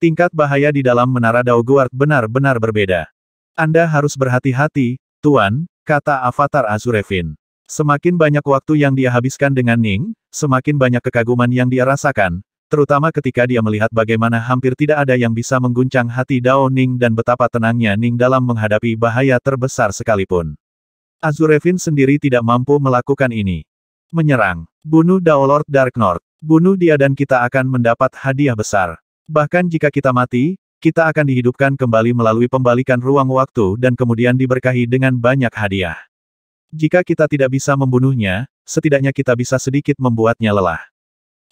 [SPEAKER 1] Tingkat bahaya di dalam menara Daoguard benar-benar berbeda. Anda harus berhati-hati, Tuan, kata Avatar Azurefin. Semakin banyak waktu yang dia habiskan dengan Ning, semakin banyak kekaguman yang dia rasakan, terutama ketika dia melihat bagaimana hampir tidak ada yang bisa mengguncang hati Dao Ning dan betapa tenangnya Ning dalam menghadapi bahaya terbesar sekalipun. Azurefin sendiri tidak mampu melakukan ini. Menyerang, bunuh Dao Lord Dark North, bunuh dia dan kita akan mendapat hadiah besar. Bahkan jika kita mati, kita akan dihidupkan kembali melalui pembalikan ruang waktu dan kemudian diberkahi dengan banyak hadiah. Jika kita tidak bisa membunuhnya, setidaknya kita bisa sedikit membuatnya lelah.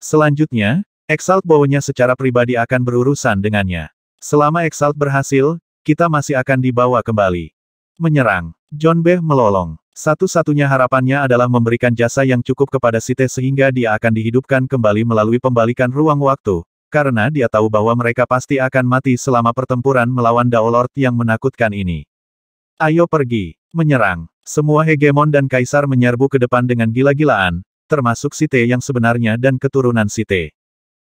[SPEAKER 1] Selanjutnya, Exalt Bow-nya secara pribadi akan berurusan dengannya. Selama Exalt berhasil, kita masih akan dibawa kembali. Menyerang. John Beh melolong. Satu-satunya harapannya adalah memberikan jasa yang cukup kepada Site sehingga dia akan dihidupkan kembali melalui pembalikan ruang waktu, karena dia tahu bahwa mereka pasti akan mati selama pertempuran melawan Dao Lord yang menakutkan ini. Ayo pergi. Menyerang. Semua hegemon dan kaisar menyerbu ke depan dengan gila-gilaan, termasuk Site yang sebenarnya dan keturunan Site.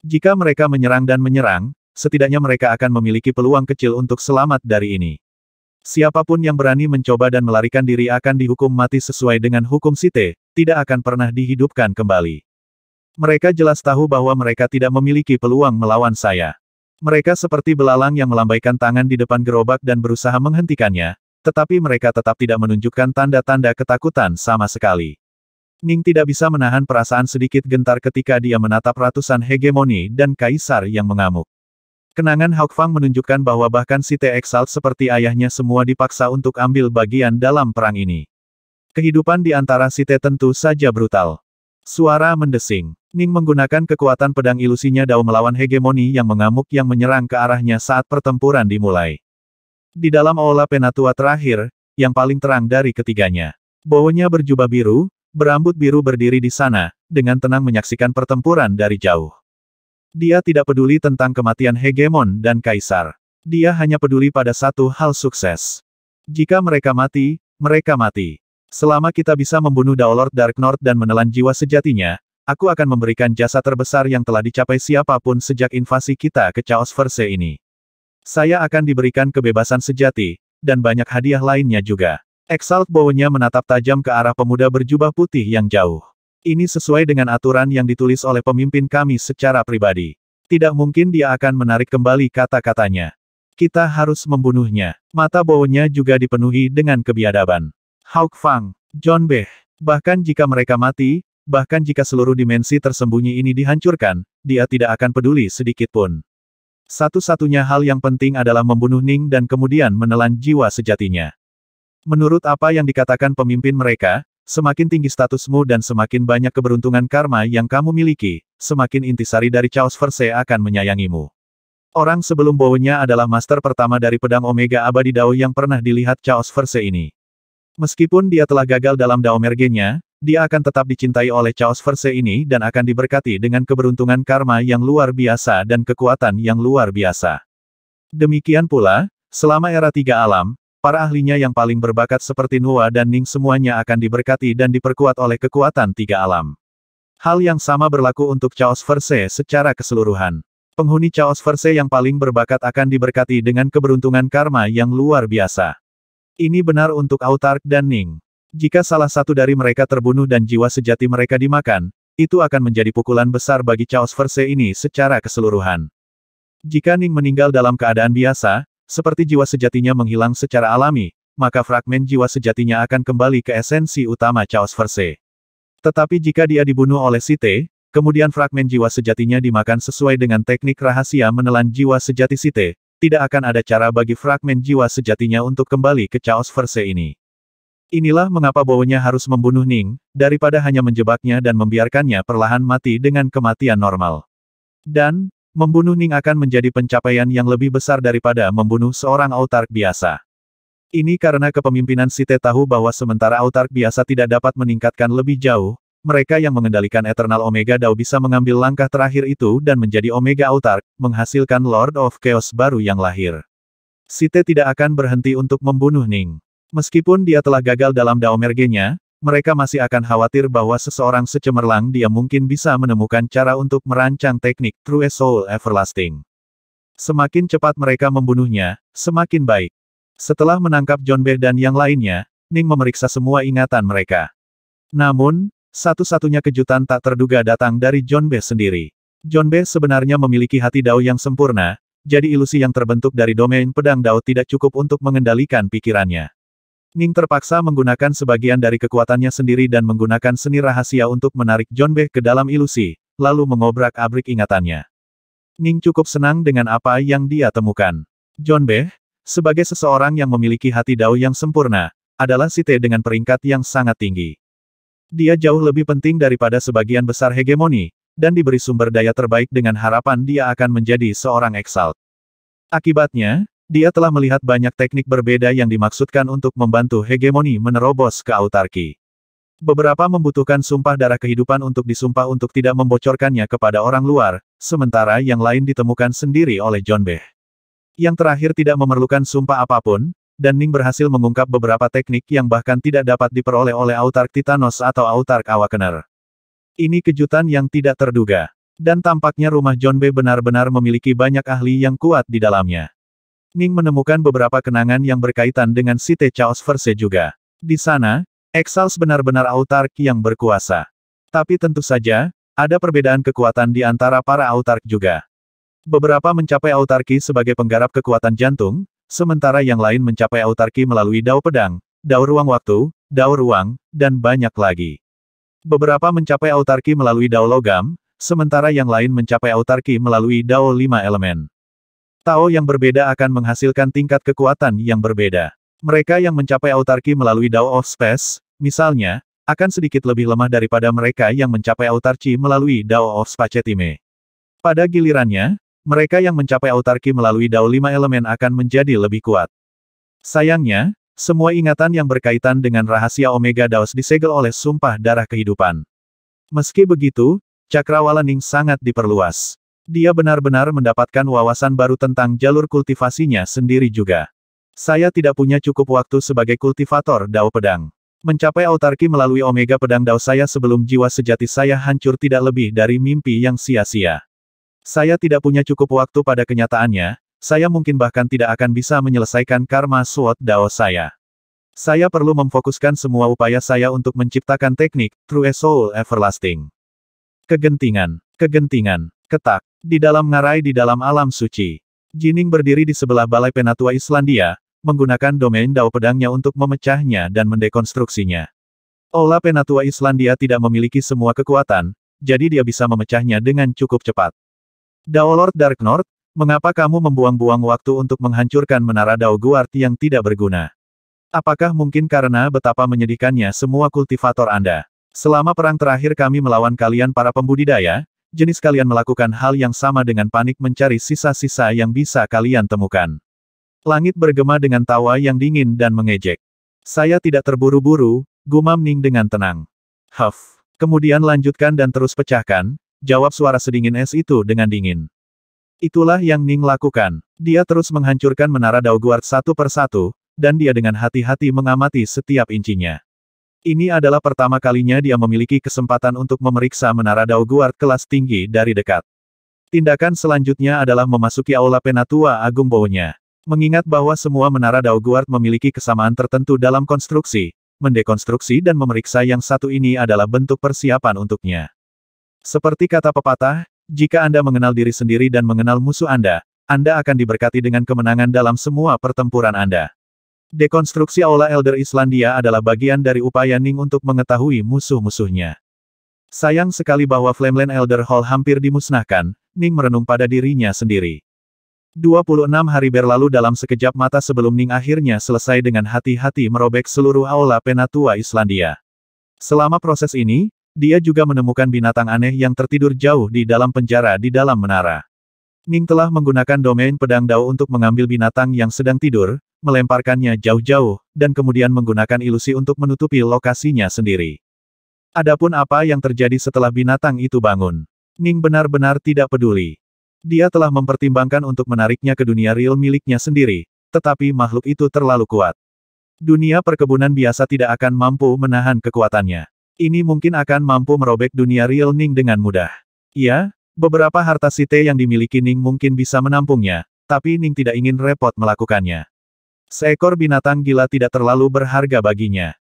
[SPEAKER 1] Jika mereka menyerang dan menyerang, setidaknya mereka akan memiliki peluang kecil untuk selamat dari ini. Siapapun yang berani mencoba dan melarikan diri akan dihukum mati sesuai dengan hukum Site, tidak akan pernah dihidupkan kembali. Mereka jelas tahu bahwa mereka tidak memiliki peluang melawan saya. Mereka seperti belalang yang melambaikan tangan di depan gerobak dan berusaha menghentikannya, tetapi mereka tetap tidak menunjukkan tanda-tanda ketakutan sama sekali. Ning tidak bisa menahan perasaan sedikit gentar ketika dia menatap ratusan hegemoni dan kaisar yang mengamuk. Kenangan Hawk Fang menunjukkan bahwa bahkan Site Exalt seperti ayahnya semua dipaksa untuk ambil bagian dalam perang ini. Kehidupan di antara Site tentu saja brutal. Suara mendesing. Ning menggunakan kekuatan pedang ilusinya Dao melawan hegemoni yang mengamuk yang menyerang ke arahnya saat pertempuran dimulai. Di dalam Aula Penatua terakhir, yang paling terang dari ketiganya. Bow-nya berjubah biru, berambut biru berdiri di sana, dengan tenang menyaksikan pertempuran dari jauh. Dia tidak peduli tentang kematian hegemon dan kaisar. Dia hanya peduli pada satu hal: sukses. Jika mereka mati, mereka mati. Selama kita bisa membunuh Dao Lord Dark North dan menelan jiwa sejatinya, aku akan memberikan jasa terbesar yang telah dicapai siapapun sejak invasi kita ke Chaosverse ini. Saya akan diberikan kebebasan sejati, dan banyak hadiah lainnya juga. Exalt Bow-nya menatap tajam ke arah pemuda berjubah putih yang jauh. Ini sesuai dengan aturan yang ditulis oleh pemimpin kami secara pribadi. Tidak mungkin dia akan menarik kembali kata-katanya. Kita harus membunuhnya. Mata Bow-nya juga dipenuhi dengan kebiadaban. Hawk Fang, John Beh, bahkan jika mereka mati, bahkan jika seluruh dimensi tersembunyi ini dihancurkan, dia tidak akan peduli sedikit pun. Satu-satunya hal yang penting adalah membunuh Ning dan kemudian menelan jiwa sejatinya. Menurut apa yang dikatakan pemimpin mereka, semakin tinggi statusmu dan semakin banyak keberuntungan karma yang kamu miliki, semakin intisari dari Chaosverse akan menyayangimu. Orang sebelum Bow-nya adalah master pertama dari pedang Omega Abadi Dao yang pernah dilihat Chaosverse ini. Meskipun dia telah gagal dalam Daomerge-nya, dia akan tetap dicintai oleh Chaosverse ini dan akan diberkati dengan keberuntungan karma yang luar biasa dan kekuatan yang luar biasa. Demikian pula, selama era tiga alam, para ahlinya yang paling berbakat seperti Nuwa dan Ning semuanya akan diberkati dan diperkuat oleh kekuatan tiga alam. Hal yang sama berlaku untuk Chaos Verse secara keseluruhan. Penghuni Chaos Verse yang paling berbakat akan diberkati dengan keberuntungan karma yang luar biasa. Ini benar untuk Autark dan Ning. Jika salah satu dari mereka terbunuh dan jiwa sejati mereka dimakan, itu akan menjadi pukulan besar bagi Chaos Verse ini secara keseluruhan. Jika Ning meninggal dalam keadaan biasa, seperti jiwa sejatinya menghilang secara alami, maka fragmen jiwa sejatinya akan kembali ke esensi utama Chaos Verse. Tetapi jika dia dibunuh oleh Site, kemudian fragmen jiwa sejatinya dimakan sesuai dengan teknik rahasia menelan jiwa sejati Site, tidak akan ada cara bagi fragmen jiwa sejatinya untuk kembali ke Chaos Verse ini. Inilah mengapa Bowo-nya harus membunuh Ning, daripada hanya menjebaknya dan membiarkannya perlahan mati dengan kematian normal. Dan, membunuh Ning akan menjadi pencapaian yang lebih besar daripada membunuh seorang Autark biasa. Ini karena kepemimpinan Site tahu bahwa sementara Autark biasa tidak dapat meningkatkan lebih jauh, mereka yang mengendalikan Eternal Omega Dao bisa mengambil langkah terakhir itu dan menjadi Omega Autark, menghasilkan Lord of Chaos baru yang lahir. Site tidak akan berhenti untuk membunuh Ning. Meskipun dia telah gagal dalam Dao Merge-nya, mereka masih akan khawatir bahwa seseorang secemerlang dia mungkin bisa menemukan cara untuk merancang teknik True Soul Everlasting. Semakin cepat mereka membunuhnya, semakin baik. Setelah menangkap John B. dan yang lainnya, Ning memeriksa semua ingatan mereka. Namun, satu-satunya kejutan tak terduga datang dari John B. sendiri. John B. sebenarnya memiliki hati Dao yang sempurna, jadi ilusi yang terbentuk dari domain pedang Dao tidak cukup untuk mengendalikan pikirannya. Ning terpaksa menggunakan sebagian dari kekuatannya sendiri dan menggunakan seni rahasia untuk menarik John B. ke dalam ilusi, lalu mengobrak-abrik ingatannya. Ning cukup senang dengan apa yang dia temukan. John B., sebagai seseorang yang memiliki hati Dao yang sempurna, adalah Site dengan peringkat yang sangat tinggi. Dia jauh lebih penting daripada sebagian besar hegemoni, dan diberi sumber daya terbaik dengan harapan dia akan menjadi seorang Exalt. Akibatnya, dia telah melihat banyak teknik berbeda yang dimaksudkan untuk membantu hegemoni menerobos ke autarki. Beberapa membutuhkan sumpah darah kehidupan untuk disumpah untuk tidak membocorkannya kepada orang luar, sementara yang lain ditemukan sendiri oleh John B. Yang terakhir tidak memerlukan sumpah apapun, dan Ning berhasil mengungkap beberapa teknik yang bahkan tidak dapat diperoleh oleh Autark Titanos atau Autark Awakener. Ini kejutan yang tidak terduga. Dan tampaknya rumah John B. benar-benar memiliki banyak ahli yang kuat di dalamnya. Ning menemukan beberapa kenangan yang berkaitan dengan Site Chaos Verse juga. Di sana, Exals benar-benar Autark yang berkuasa. Tapi tentu saja, ada perbedaan kekuatan di antara para Autark juga. Beberapa mencapai autarki sebagai penggarap kekuatan jantung, sementara yang lain mencapai autarki melalui Dao Pedang, Dao Ruang Waktu, Dao Ruang, dan banyak lagi. Beberapa mencapai autarki melalui Dao Logam, sementara yang lain mencapai autarki melalui Dao 5 Elemen. Tao yang berbeda akan menghasilkan tingkat kekuatan yang berbeda. Mereka yang mencapai autarki melalui Dao of Space, misalnya, akan sedikit lebih lemah daripada mereka yang mencapai autarki melalui Dao of Spacetime. Pada gilirannya, mereka yang mencapai autarki melalui Dao 5 Elemen akan menjadi lebih kuat. Sayangnya, semua ingatan yang berkaitan dengan rahasia Omega Daos disegel oleh sumpah darah kehidupan. Meski begitu, cakrawala Ning sangat diperluas. Dia benar-benar mendapatkan wawasan baru tentang jalur kultivasinya sendiri juga. Saya tidak punya cukup waktu sebagai kultivator Dao Pedang. Mencapai autarki melalui Omega Pedang Dao saya sebelum jiwa sejati saya hancur tidak lebih dari mimpi yang sia-sia. Saya tidak punya cukup waktu pada kenyataannya, saya mungkin bahkan tidak akan bisa menyelesaikan karma Sword Dao saya. Saya perlu memfokuskan semua upaya saya untuk menciptakan teknik True Soul Everlasting. Kegentingan, ketak, di dalam ngarai di dalam alam suci. Jining berdiri di sebelah balai penatua Islandia, menggunakan domain Dao pedangnya untuk memecahnya dan mendekonstruksinya. Aula penatua Islandia tidak memiliki semua kekuatan, jadi dia bisa memecahnya dengan cukup cepat. Dao Lord Dark North, mengapa kamu membuang-buang waktu untuk menghancurkan menara Dao Guard yang tidak berguna? Apakah mungkin karena betapa menyedihkannya semua kultivator Anda? Selama perang terakhir kami melawan kalian para pembudidaya, jenis kalian melakukan hal yang sama dengan panik mencari sisa-sisa yang bisa kalian temukan. Langit bergema dengan tawa yang dingin dan mengejek. Saya tidak terburu-buru, gumam Ning dengan tenang. Huff. Kemudian lanjutkan dan terus pecahkan, jawab suara sedingin es itu dengan dingin. Itulah yang Ning lakukan. Dia terus menghancurkan menara Dao Guard satu persatu, dan dia dengan hati-hati mengamati setiap incinya. Ini adalah pertama kalinya dia memiliki kesempatan untuk memeriksa menara Daoguard kelas tinggi dari dekat. Tindakan selanjutnya adalah memasuki Aula Penatua Agung bawahnya. Mengingat bahwa semua menara Daoguard memiliki kesamaan tertentu dalam konstruksi, mendekonstruksi dan memeriksa yang satu ini adalah bentuk persiapan untuknya. Seperti kata pepatah, jika Anda mengenal diri sendiri dan mengenal musuh Anda akan diberkati dengan kemenangan dalam semua pertempuran Anda. Dekonstruksi Aula Elder Islandia adalah bagian dari upaya Ning untuk mengetahui musuh-musuhnya. Sayang sekali bahwa Flameland Elder Hall hampir dimusnahkan, Ning merenung pada dirinya sendiri. 26 hari berlalu dalam sekejap mata sebelum Ning akhirnya selesai dengan hati-hati merobek seluruh Aula Penatua Islandia. Selama proses ini, dia juga menemukan binatang aneh yang tertidur jauh di dalam penjara di dalam menara. Ning telah menggunakan domain pedang Dao untuk mengambil binatang yang sedang tidur, melemparkannya jauh-jauh, dan kemudian menggunakan ilusi untuk menutupi lokasinya sendiri. Adapun apa yang terjadi setelah binatang itu bangun, Ning benar-benar tidak peduli. Dia telah mempertimbangkan untuk menariknya ke dunia real miliknya sendiri, tetapi makhluk itu terlalu kuat. Dunia perkebunan biasa tidak akan mampu menahan kekuatannya. Ini mungkin akan mampu merobek dunia real Ning dengan mudah. Ya, beberapa harta Site yang dimiliki Ning mungkin bisa menampungnya, tapi Ning tidak ingin repot melakukannya. Seekor binatang gila tidak terlalu berharga baginya.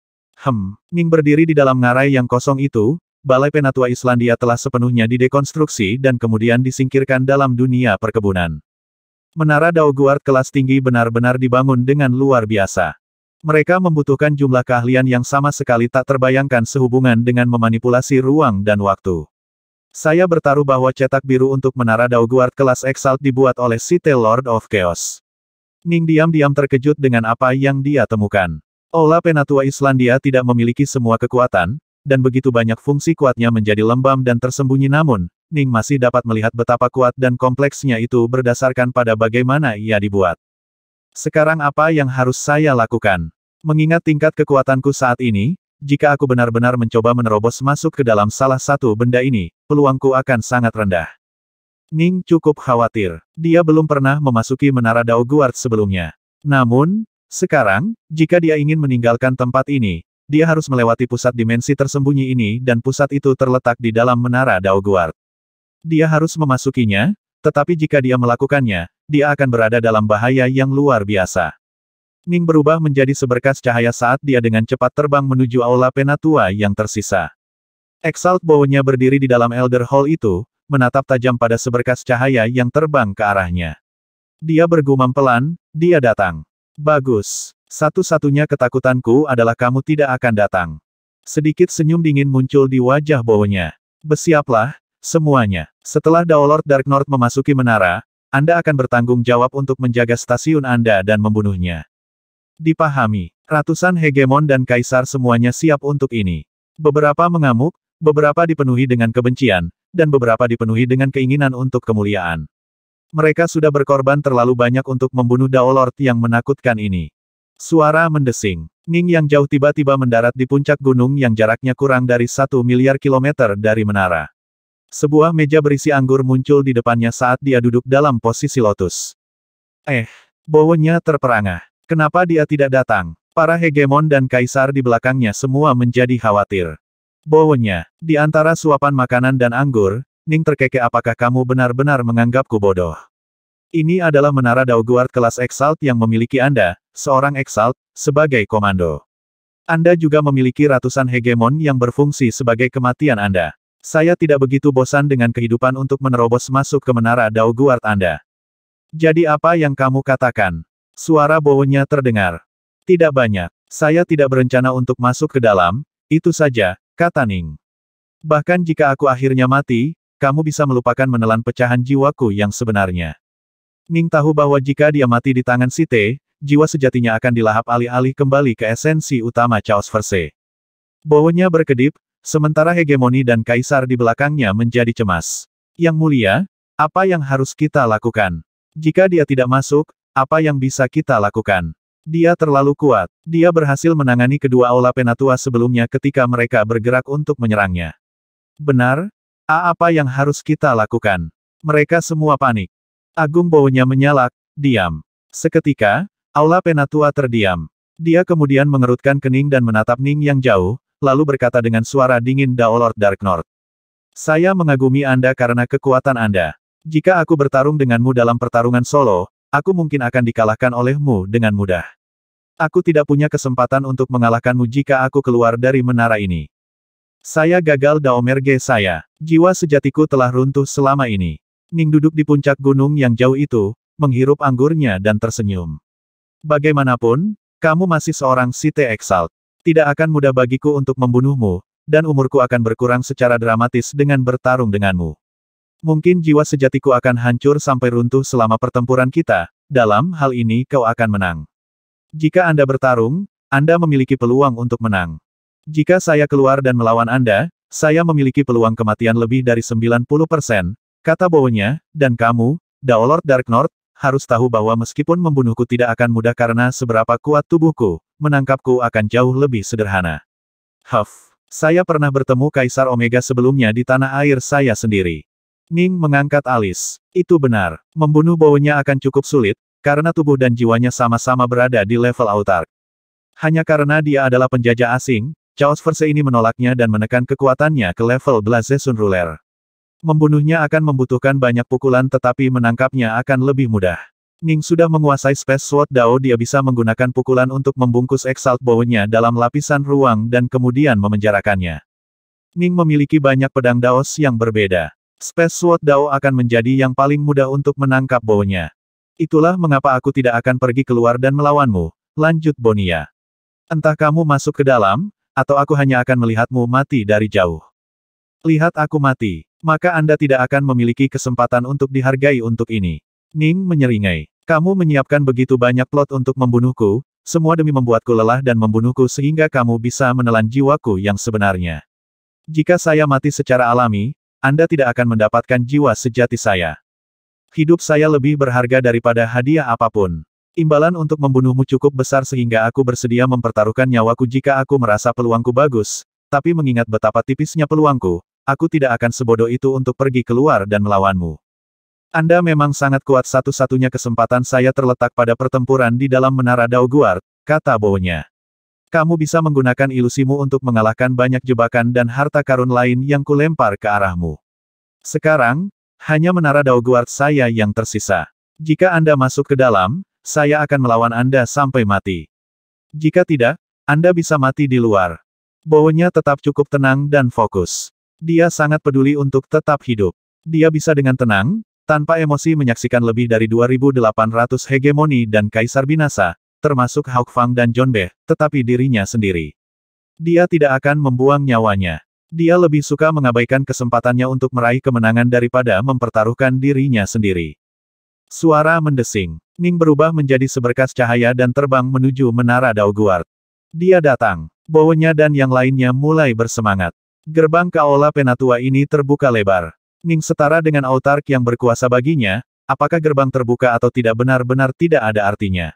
[SPEAKER 1] Ning berdiri di dalam ngarai yang kosong itu, Balai Penatua Islandia telah sepenuhnya didekonstruksi dan kemudian disingkirkan dalam dunia perkebunan. Menara Daoguard kelas tinggi benar-benar dibangun dengan luar biasa. Mereka membutuhkan jumlah keahlian yang sama sekali tak terbayangkan sehubungan dengan memanipulasi ruang dan waktu. Saya bertaruh bahwa cetak biru untuk menara Daoguard kelas Exalt dibuat oleh Site Lord of Chaos. Ning diam-diam terkejut dengan apa yang dia temukan. Aula Penatua Islandia tidak memiliki semua kekuatan, dan begitu banyak fungsi kuatnya menjadi lembam dan tersembunyi namun, Ning masih dapat melihat betapa kuat dan kompleksnya itu berdasarkan pada bagaimana ia dibuat. Sekarang apa yang harus saya lakukan? Mengingat tingkat kekuatanku saat ini, jika aku benar-benar mencoba menerobos masuk ke dalam salah satu benda ini, peluangku akan sangat rendah. Ning cukup khawatir. Dia belum pernah memasuki menara Daoguard sebelumnya. Namun, sekarang, jika dia ingin meninggalkan tempat ini, dia harus melewati pusat dimensi tersembunyi ini dan pusat itu terletak di dalam menara Daoguard. Dia harus memasukinya, tetapi jika dia melakukannya, dia akan berada dalam bahaya yang luar biasa. Ning berubah menjadi seberkas cahaya saat dia dengan cepat terbang menuju Aula Penatua yang tersisa. Exalt bawahnya berdiri di dalam Elder Hall itu, menatap tajam pada seberkas cahaya yang terbang ke arahnya. Dia bergumam pelan, dia datang. Bagus. Satu-satunya ketakutanku adalah kamu tidak akan datang. Sedikit senyum dingin muncul di wajah bawahnya. Bersiaplah, semuanya. Setelah Daolord Dark North memasuki menara, Anda akan bertanggung jawab untuk menjaga stasiun Anda dan membunuhnya. Dipahami. Ratusan hegemon dan kaisar semuanya siap untuk ini. Beberapa mengamuk, beberapa dipenuhi dengan kebencian, dan beberapa dipenuhi dengan keinginan untuk kemuliaan. Mereka sudah berkorban terlalu banyak untuk membunuh Daolord yang menakutkan ini. Suara mendesing. Ning yang jauh tiba-tiba mendarat di puncak gunung yang jaraknya kurang dari 1 miliar kilometer dari menara. Sebuah meja berisi anggur muncul di depannya saat dia duduk dalam posisi lotus. Bawahnya terperangah. Kenapa dia tidak datang? Para hegemon dan kaisar di belakangnya semua menjadi khawatir. Bawahnya, di antara suapan makanan dan anggur, Ning terkekeh, apakah kamu benar-benar menganggapku bodoh? Ini adalah menara Daoguard kelas Exalt yang memiliki Anda, seorang Exalt, sebagai komando. Anda juga memiliki ratusan hegemon yang berfungsi sebagai kematian Anda. Saya tidak begitu bosan dengan kehidupan untuk menerobos masuk ke menara Daoguard Anda. Jadi apa yang kamu katakan? Suara bawahnya terdengar. Tidak banyak. Saya tidak berencana untuk masuk ke dalam, itu saja, kata Ning. Bahkan jika aku akhirnya mati, kamu bisa melupakan menelan pecahan jiwaku yang sebenarnya. Ning tahu bahwa jika dia mati di tangan Site, jiwa sejatinya akan dilahap alih-alih kembali ke esensi utama Chaos Verse. Bawahnya berkedip, sementara hegemoni dan kaisar di belakangnya menjadi cemas. Yang mulia, apa yang harus kita lakukan? Jika dia tidak masuk, apa yang bisa kita lakukan? Dia terlalu kuat. Dia berhasil menangani kedua Aula Penatua sebelumnya ketika mereka bergerak untuk menyerangnya. Benar? Apa yang harus kita lakukan? Mereka semua panik. Agung baunya menyalak, diam. Seketika, Aula Penatua terdiam. Dia kemudian mengerutkan kening dan menatap Ning yang jauh, lalu berkata dengan suara dingin Dao Lord Dark North. Saya mengagumi Anda karena kekuatan Anda. Jika aku bertarung denganmu dalam pertarungan solo, aku mungkin akan dikalahkan olehmu dengan mudah. Aku tidak punya kesempatan untuk mengalahkanmu jika aku keluar dari menara ini. Saya gagal Dao Merge saya. Jiwa sejatiku telah runtuh selama ini. Ning duduk di puncak gunung yang jauh itu, menghirup anggurnya dan tersenyum. Bagaimanapun, kamu masih seorang Sith Exalt. Tidak akan mudah bagiku untuk membunuhmu, dan umurku akan berkurang secara dramatis dengan bertarung denganmu. Mungkin jiwa sejatiku akan hancur sampai runtuh selama pertempuran kita, dalam hal ini kau akan menang. Jika Anda bertarung, Anda memiliki peluang untuk menang. Jika saya keluar dan melawan Anda, saya memiliki peluang kematian lebih dari 90%, kata Bowonya, dan kamu, Dao Lord Dark North, harus tahu bahwa meskipun membunuhku tidak akan mudah karena seberapa kuat tubuhku, menangkapku akan jauh lebih sederhana. Huff, saya pernah bertemu Kaisar Omega sebelumnya di tanah air saya sendiri. Ning mengangkat alis. Itu benar, membunuh Bowonya akan cukup sulit, karena tubuh dan jiwanya sama-sama berada di level autark. Hanya karena dia adalah penjajah asing, Chaos Verse ini menolaknya dan menekan kekuatannya ke level Blaze Sun Ruler. Membunuhnya akan membutuhkan banyak pukulan tetapi menangkapnya akan lebih mudah. Ning sudah menguasai Space Sword Dao, dia bisa menggunakan pukulan untuk membungkus Exalt Bowonya dalam lapisan ruang dan kemudian memenjarakannya. Ning memiliki banyak pedang Daos yang berbeda. Space Sword Dao akan menjadi yang paling mudah untuk menangkap Bowonya. Itulah mengapa aku tidak akan pergi keluar dan melawanmu, lanjut Bonia. Entah kamu masuk ke dalam, atau aku hanya akan melihatmu mati dari jauh. Lihat aku mati, maka Anda tidak akan memiliki kesempatan untuk dihargai untuk ini. Ning menyeringai. Kamu menyiapkan begitu banyak plot untuk membunuhku, semua demi membuatku lelah dan membunuhku sehingga kamu bisa menelan jiwaku yang sebenarnya. Jika saya mati secara alami, Anda tidak akan mendapatkan jiwa sejati saya. Hidup saya lebih berharga daripada hadiah apapun. Imbalan untuk membunuhmu cukup besar sehingga aku bersedia mempertaruhkan nyawaku jika aku merasa peluangku bagus, tapi mengingat betapa tipisnya peluangku, aku tidak akan sebodoh itu untuk pergi keluar dan melawanmu. Anda memang sangat kuat, satu-satunya kesempatan saya terletak pada pertempuran di dalam menara Dao Guard, kata Bowonya. Kamu bisa menggunakan ilusimu untuk mengalahkan banyak jebakan dan harta karun lain yang kulempar ke arahmu. Sekarang, hanya menara Dao Guard saya yang tersisa. Jika Anda masuk ke dalam, saya akan melawan Anda sampai mati. Jika tidak, Anda bisa mati di luar. Bowonya tetap cukup tenang dan fokus. Dia sangat peduli untuk tetap hidup. Dia bisa dengan tenang, tanpa emosi menyaksikan lebih dari 2.800 hegemoni dan kaisar binasa, termasuk Hawk Fang dan John Be, tetapi dirinya sendiri. Dia tidak akan membuang nyawanya. Dia lebih suka mengabaikan kesempatannya untuk meraih kemenangan daripada mempertaruhkan dirinya sendiri. Suara mendesing. Ning berubah menjadi seberkas cahaya dan terbang menuju menara Dao Guard. Dia datang. Bowonya dan yang lainnya mulai bersemangat. Gerbang ke Aula Penatua ini terbuka lebar. Ning setara dengan autark yang berkuasa baginya, apakah gerbang terbuka atau tidak benar-benar tidak ada artinya.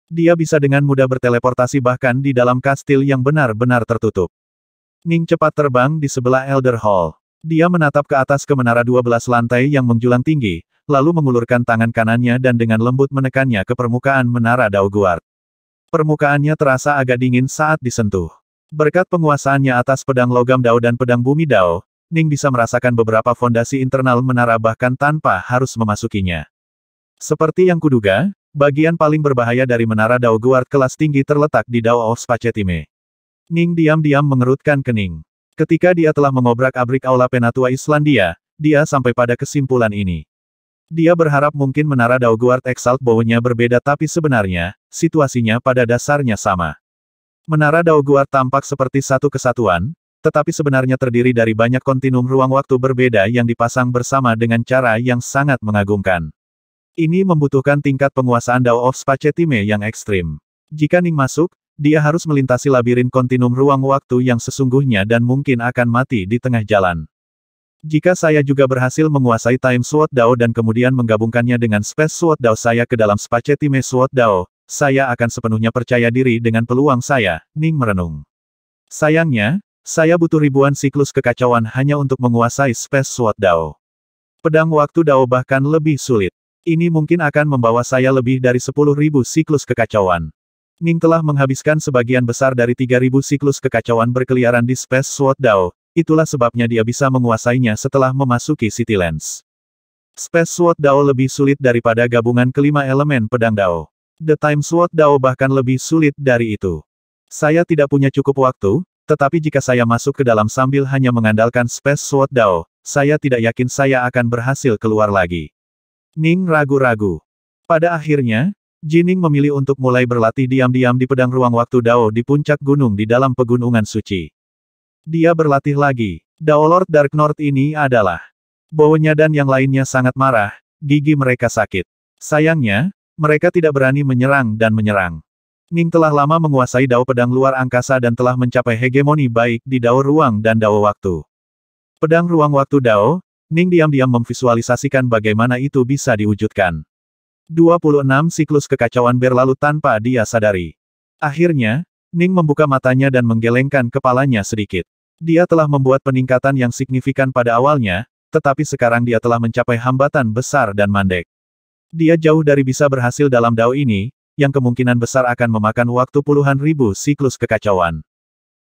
[SPEAKER 1] Dia bisa dengan mudah berteleportasi bahkan di dalam kastil yang benar-benar tertutup. Ning cepat terbang di sebelah Elder Hall. Dia menatap ke atas ke menara 12 lantai yang menjulang tinggi, lalu mengulurkan tangan kanannya dan dengan lembut menekannya ke permukaan menara Dao Guard. Permukaannya terasa agak dingin saat disentuh. Berkat penguasaannya atas pedang logam Dao dan pedang bumi Dao, Ning bisa merasakan beberapa fondasi internal menara bahkan tanpa harus memasukinya. Seperti yang kuduga, bagian paling berbahaya dari menara Dao Guard kelas tinggi terletak di Dao of Spacetime. Ning diam-diam mengerutkan kening. Ketika dia telah mengobrak-abrik Aula Penatua Islandia, dia sampai pada kesimpulan ini. Dia berharap mungkin menara Dao Guard Exalt Bowonya berbeda tapi sebenarnya, situasinya pada dasarnya sama. Menara Dao Guard tampak seperti satu kesatuan, tetapi sebenarnya terdiri dari banyak kontinum ruang waktu berbeda yang dipasang bersama dengan cara yang sangat mengagumkan. Ini membutuhkan tingkat penguasaan Dao of Spacetime yang ekstrim. Jika Ning masuk, dia harus melintasi labirin kontinum ruang waktu yang sesungguhnya dan mungkin akan mati di tengah jalan. Jika saya juga berhasil menguasai Time Sword Dao dan kemudian menggabungkannya dengan Space Sword Dao saya ke dalam Spacetime Sword Dao, saya akan sepenuhnya percaya diri dengan peluang saya, Ning merenung. Sayangnya, saya butuh ribuan siklus kekacauan hanya untuk menguasai Space Sword Dao. Pedang waktu Dao bahkan lebih sulit. Ini mungkin akan membawa saya lebih dari 10.000 siklus kekacauan. Ning telah menghabiskan sebagian besar dari 3.000 siklus kekacauan berkeliaran di Space Sword Dao, itulah sebabnya dia bisa menguasainya setelah memasuki City Lens. Space Sword Dao lebih sulit daripada gabungan kelima elemen pedang Dao. The Time Sword Dao bahkan lebih sulit dari itu. Saya tidak punya cukup waktu, tetapi jika saya masuk ke dalam sambil hanya mengandalkan Space Sword Dao, saya tidak yakin saya akan berhasil keluar lagi. Ning ragu-ragu. Pada akhirnya, Jining memilih untuk mulai berlatih diam-diam di pedang ruang waktu Dao di puncak gunung di dalam pegunungan suci. Dia berlatih lagi. Dao Lord Dark North ini adalah. Bowonya dan yang lainnya sangat marah, gigi mereka sakit. Sayangnya, mereka tidak berani menyerang dan menyerang. Ning telah lama menguasai Dao pedang luar angkasa dan telah mencapai hegemoni baik di Dao ruang dan Dao waktu. Pedang ruang waktu Dao, Ning diam-diam memvisualisasikan bagaimana itu bisa diwujudkan. 26 siklus kekacauan berlalu tanpa dia sadari. Akhirnya, Ning membuka matanya dan menggelengkan kepalanya sedikit. Dia telah membuat peningkatan yang signifikan pada awalnya, tetapi sekarang dia telah mencapai hambatan besar dan mandek. Dia jauh dari bisa berhasil dalam Dao ini, yang kemungkinan besar akan memakan waktu puluhan ribu siklus kekacauan.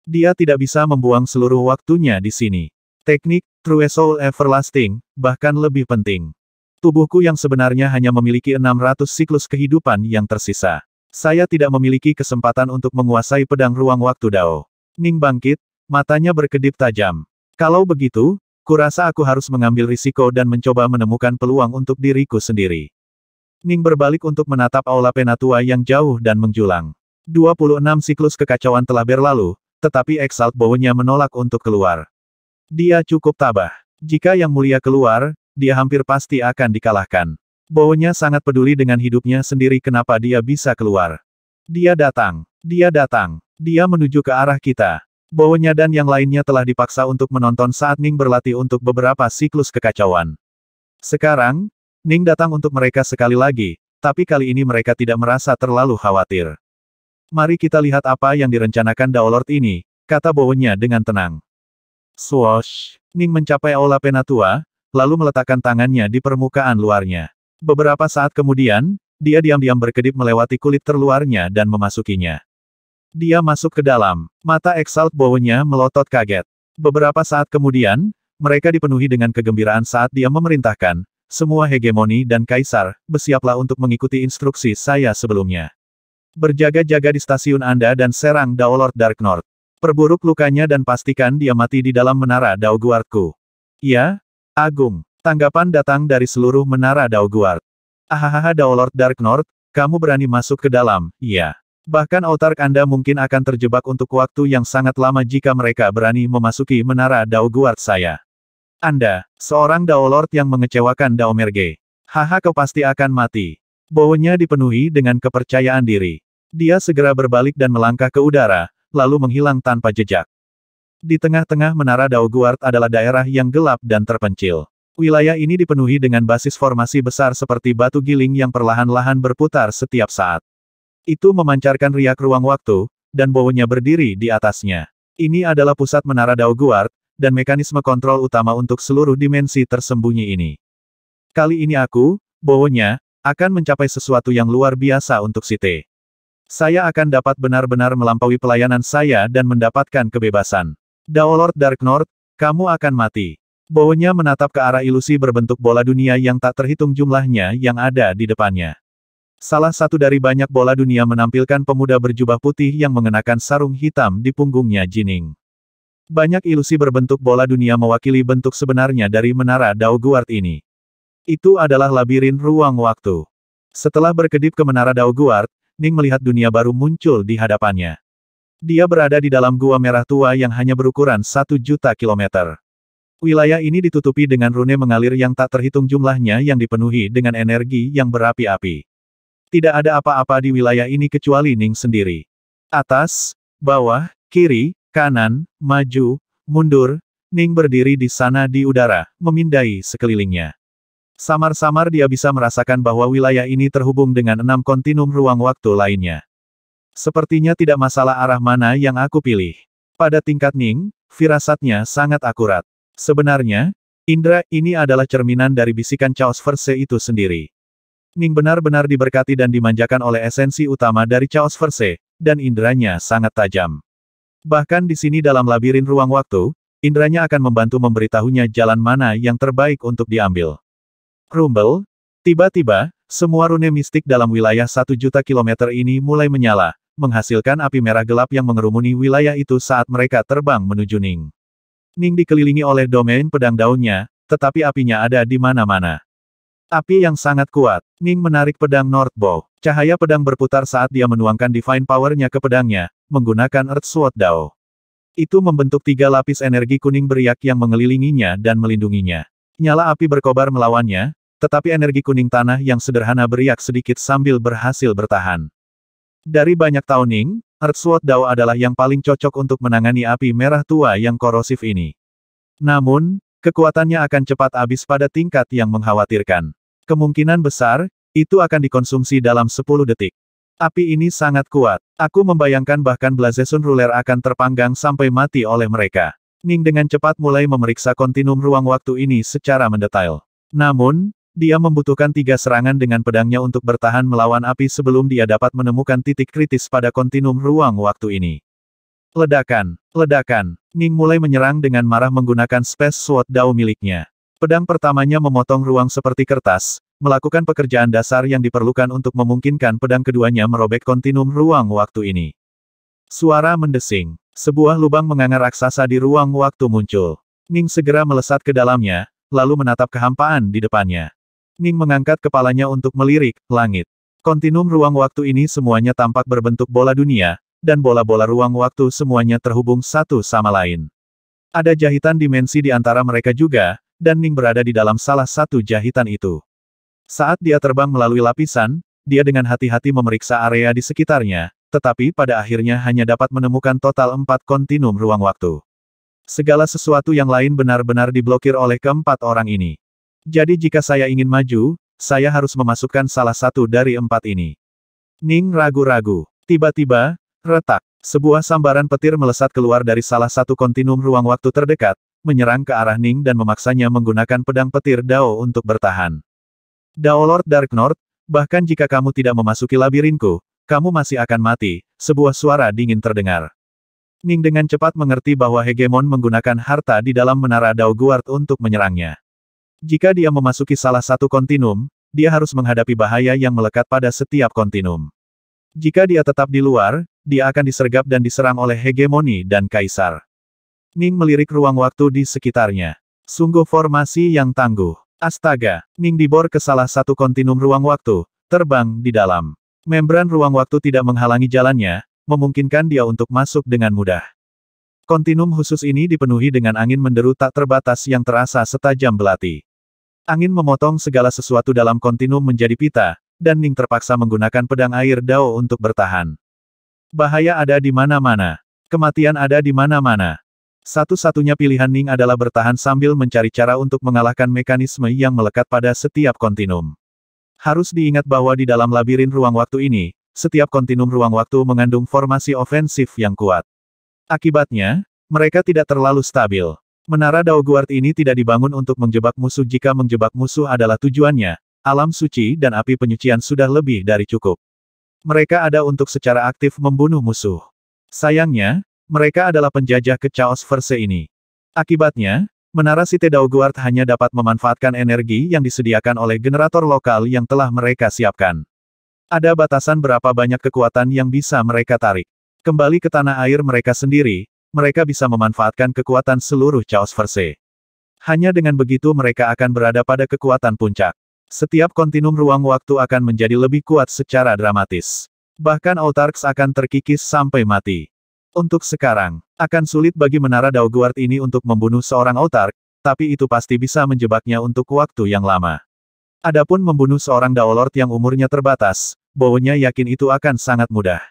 [SPEAKER 1] Dia tidak bisa membuang seluruh waktunya di sini. Teknik, True Soul Everlasting, bahkan lebih penting. Tubuhku yang sebenarnya hanya memiliki 600 siklus kehidupan yang tersisa. Saya tidak memiliki kesempatan untuk menguasai pedang ruang waktu Dao. Ning bangkit, matanya berkedip tajam. Kalau begitu, kurasa aku harus mengambil risiko dan mencoba menemukan peluang untuk diriku sendiri. Ning berbalik untuk menatap aula penatua yang jauh dan menjulang. 26 siklus kekacauan telah berlalu, tetapi Exalt Bowo-nya menolak untuk keluar. Dia cukup tabah. Jika Yang Mulia keluar, dia hampir pasti akan dikalahkan. Bowo-nya sangat peduli dengan hidupnya sendiri kenapa dia bisa keluar. Dia datang. Dia datang. Dia menuju ke arah kita. Bowo-nya dan yang lainnya telah dipaksa untuk menonton saat Ning berlatih untuk beberapa siklus kekacauan. Sekarang, Ning datang untuk mereka sekali lagi, tapi kali ini mereka tidak merasa terlalu khawatir. Mari kita lihat apa yang direncanakan Dao Lord ini, kata Bowo-nya dengan tenang. Swoosh! Ning mencapai aula penatua, lalu meletakkan tangannya di permukaan luarnya. Beberapa saat kemudian, dia diam-diam berkedip melewati kulit terluarnya dan memasukinya. Dia masuk ke dalam. Mata Exalt Bowo-nya melotot kaget. Beberapa saat kemudian, mereka dipenuhi dengan kegembiraan saat dia memerintahkan, semua hegemoni dan kaisar, bersiaplah untuk mengikuti instruksi saya sebelumnya. Berjaga-jaga di stasiun Anda dan serang Dao Lord Dark North. Perburuk lukanya dan pastikan dia mati di dalam menara Dao Guardku. Ya, Agung. Tanggapan datang dari seluruh menara Dao Guard. Ahahaha Dao Lord Dark North, kamu berani masuk ke dalam, iya. Bahkan autark Anda mungkin akan terjebak untuk waktu yang sangat lama jika mereka berani memasuki menara Dao Guard saya. Anda, seorang Dao Lord yang mengecewakan Dao Merge. Haha kau pasti akan mati. Bowo-nya dipenuhi dengan kepercayaan diri. Dia segera berbalik dan melangkah ke udara, lalu menghilang tanpa jejak. Di tengah-tengah menara Dao Guard adalah daerah yang gelap dan terpencil. Wilayah ini dipenuhi dengan basis formasi besar seperti batu giling yang perlahan-lahan berputar setiap saat. Itu memancarkan riak ruang waktu, dan Bowo-nya berdiri di atasnya. Ini adalah pusat menara Dao Guard, dan mekanisme kontrol utama untuk seluruh dimensi tersembunyi ini. Kali ini aku, Bowo-nya, akan mencapai sesuatu yang luar biasa untuk Site. Saya akan dapat benar-benar melampaui pelayanan saya dan mendapatkan kebebasan. Dao Lord Dark North, kamu akan mati. Bowo-nya menatap ke arah ilusi berbentuk bola dunia yang tak terhitung jumlahnya yang ada di depannya. Salah satu dari banyak bola dunia menampilkan pemuda berjubah putih yang mengenakan sarung hitam di punggungnya Jining. Banyak ilusi berbentuk bola dunia mewakili bentuk sebenarnya dari menara Dao Guard ini. Itu adalah labirin ruang waktu. Setelah berkedip ke menara Dao Guard, Ning melihat dunia baru muncul di hadapannya. Dia berada di dalam gua merah tua yang hanya berukuran 1 juta kilometer. Wilayah ini ditutupi dengan rune mengalir yang tak terhitung jumlahnya yang dipenuhi dengan energi yang berapi-api. Tidak ada apa-apa di wilayah ini kecuali Ning sendiri. Atas, bawah, kiri, kanan, maju, mundur, Ning berdiri di sana di udara, memindai sekelilingnya. Samar-samar dia bisa merasakan bahwa wilayah ini terhubung dengan 6 kontinum ruang waktu lainnya. Sepertinya tidak masalah arah mana yang aku pilih. Pada tingkat Ning, firasatnya sangat akurat. Sebenarnya, indera ini adalah cerminan dari bisikan Chaos Verse itu sendiri. Ning benar-benar diberkati dan dimanjakan oleh esensi utama dari Chaos Verse, dan inderanya sangat tajam. Bahkan di sini dalam labirin ruang waktu, inderanya akan membantu memberitahunya jalan mana yang terbaik untuk diambil. Rumble. Tiba-tiba, semua rune mistik dalam wilayah 1 juta kilometer ini mulai menyala, menghasilkan api merah gelap yang mengerumuni wilayah itu saat mereka terbang menuju Ning. Ning dikelilingi oleh domain pedang daunnya, tetapi apinya ada di mana-mana. Api yang sangat kuat. Ning menarik pedang Northbow. Cahaya pedang berputar saat dia menuangkan divine power-nya ke pedangnya, menggunakan Earth Sword Dao. Itu membentuk 3 lapis energi kuning beriak yang mengelilinginya dan melindunginya. Nyala api berkobar melawannya, tetapi energi kuning tanah yang sederhana beriak sedikit sambil berhasil bertahan. Dari banyak tahun Ning, Earth Sword Dao adalah yang paling cocok untuk menangani api merah tua yang korosif ini. Namun, kekuatannya akan cepat habis pada tingkat yang mengkhawatirkan. Kemungkinan besar, itu akan dikonsumsi dalam 10 detik. Api ini sangat kuat. Aku membayangkan bahkan Blazezun Ruler akan terpanggang sampai mati oleh mereka. Ning dengan cepat mulai memeriksa kontinum ruang waktu ini secara mendetail. Namun, dia membutuhkan 3 serangan dengan pedangnya untuk bertahan melawan api sebelum dia dapat menemukan titik kritis pada kontinum ruang waktu ini. Ledakan. Ledakan. Ning mulai menyerang dengan marah menggunakan Space Sword Dao miliknya. Pedang pertamanya memotong ruang seperti kertas, melakukan pekerjaan dasar yang diperlukan untuk memungkinkan pedang keduanya merobek kontinum ruang waktu ini. Suara mendesing. Sebuah lubang menganga raksasa di ruang waktu muncul. Ning segera melesat ke dalamnya, lalu menatap kehampaan di depannya. Ning mengangkat kepalanya untuk melirik langit. Kontinum ruang waktu ini semuanya tampak berbentuk bola dunia, dan bola-bola ruang waktu semuanya terhubung satu sama lain. Ada jahitan dimensi di antara mereka juga, dan Ning berada di dalam salah satu jahitan itu. Saat dia terbang melalui lapisan, dia dengan hati-hati memeriksa area di sekitarnya, tetapi pada akhirnya hanya dapat menemukan total 4 kontinum ruang waktu. Segala sesuatu yang lain benar-benar diblokir oleh keempat orang ini. Jadi jika saya ingin maju, saya harus memasukkan salah satu dari 4 ini. Ning ragu-ragu. Tiba-tiba, retak. Sebuah sambaran petir melesat keluar dari salah satu kontinum ruang waktu terdekat, menyerang ke arah Ning dan memaksanya menggunakan pedang petir Dao untuk bertahan. Dao Lord Dark North, bahkan jika kamu tidak memasuki labirinku, kamu masih akan mati, sebuah suara dingin terdengar. Ning dengan cepat mengerti bahwa Hegemon menggunakan harta di dalam menara Dao Guard untuk menyerangnya. Jika dia memasuki salah satu kontinum, dia harus menghadapi bahaya yang melekat pada setiap kontinum. Jika dia tetap di luar, dia akan disergap dan diserang oleh hegemoni dan kaisar. Ning melirik ruang waktu di sekitarnya. Sungguh formasi yang tangguh. Astaga, Ning dibor ke salah satu kontinum ruang waktu, terbang di dalam. Membran ruang waktu tidak menghalangi jalannya, memungkinkan dia untuk masuk dengan mudah. Kontinum khusus ini dipenuhi dengan angin menderu tak terbatas yang terasa setajam belati. Angin memotong segala sesuatu dalam kontinum menjadi pita, dan Ning terpaksa menggunakan pedang air Dao untuk bertahan. Bahaya ada di mana-mana. Kematian ada di mana-mana. Satu-satunya pilihan Ning adalah bertahan sambil mencari cara untuk mengalahkan mekanisme yang melekat pada setiap kontinum. Harus diingat bahwa di dalam labirin ruang waktu ini, setiap kontinum ruang waktu mengandung formasi ofensif yang kuat. Akibatnya, mereka tidak terlalu stabil. Menara Dao Guard ini tidak dibangun untuk menjebak musuh jika menjebak musuh adalah tujuannya. Alam suci dan api penyucian sudah lebih dari cukup. Mereka ada untuk secara aktif membunuh musuh. Sayangnya, mereka adalah penjajah ke Chaos Verse ini. Akibatnya, Menara Site Dao Guard hanya dapat memanfaatkan energi yang disediakan oleh generator lokal yang telah mereka siapkan. Ada batasan berapa banyak kekuatan yang bisa mereka tarik. Kembali ke tanah air mereka sendiri, mereka bisa memanfaatkan kekuatan seluruh Chaos Verse. Hanya dengan begitu mereka akan berada pada kekuatan puncak. Setiap kontinum ruang waktu akan menjadi lebih kuat secara dramatis. Bahkan Autarchs akan terkikis sampai mati. Untuk sekarang, akan sulit bagi Menara Dao Guard ini untuk membunuh seorang Autarch, tapi itu pasti bisa menjebaknya untuk waktu yang lama. Adapun membunuh seorang Dao Lord yang umurnya terbatas, Bowonya yakin itu akan sangat mudah.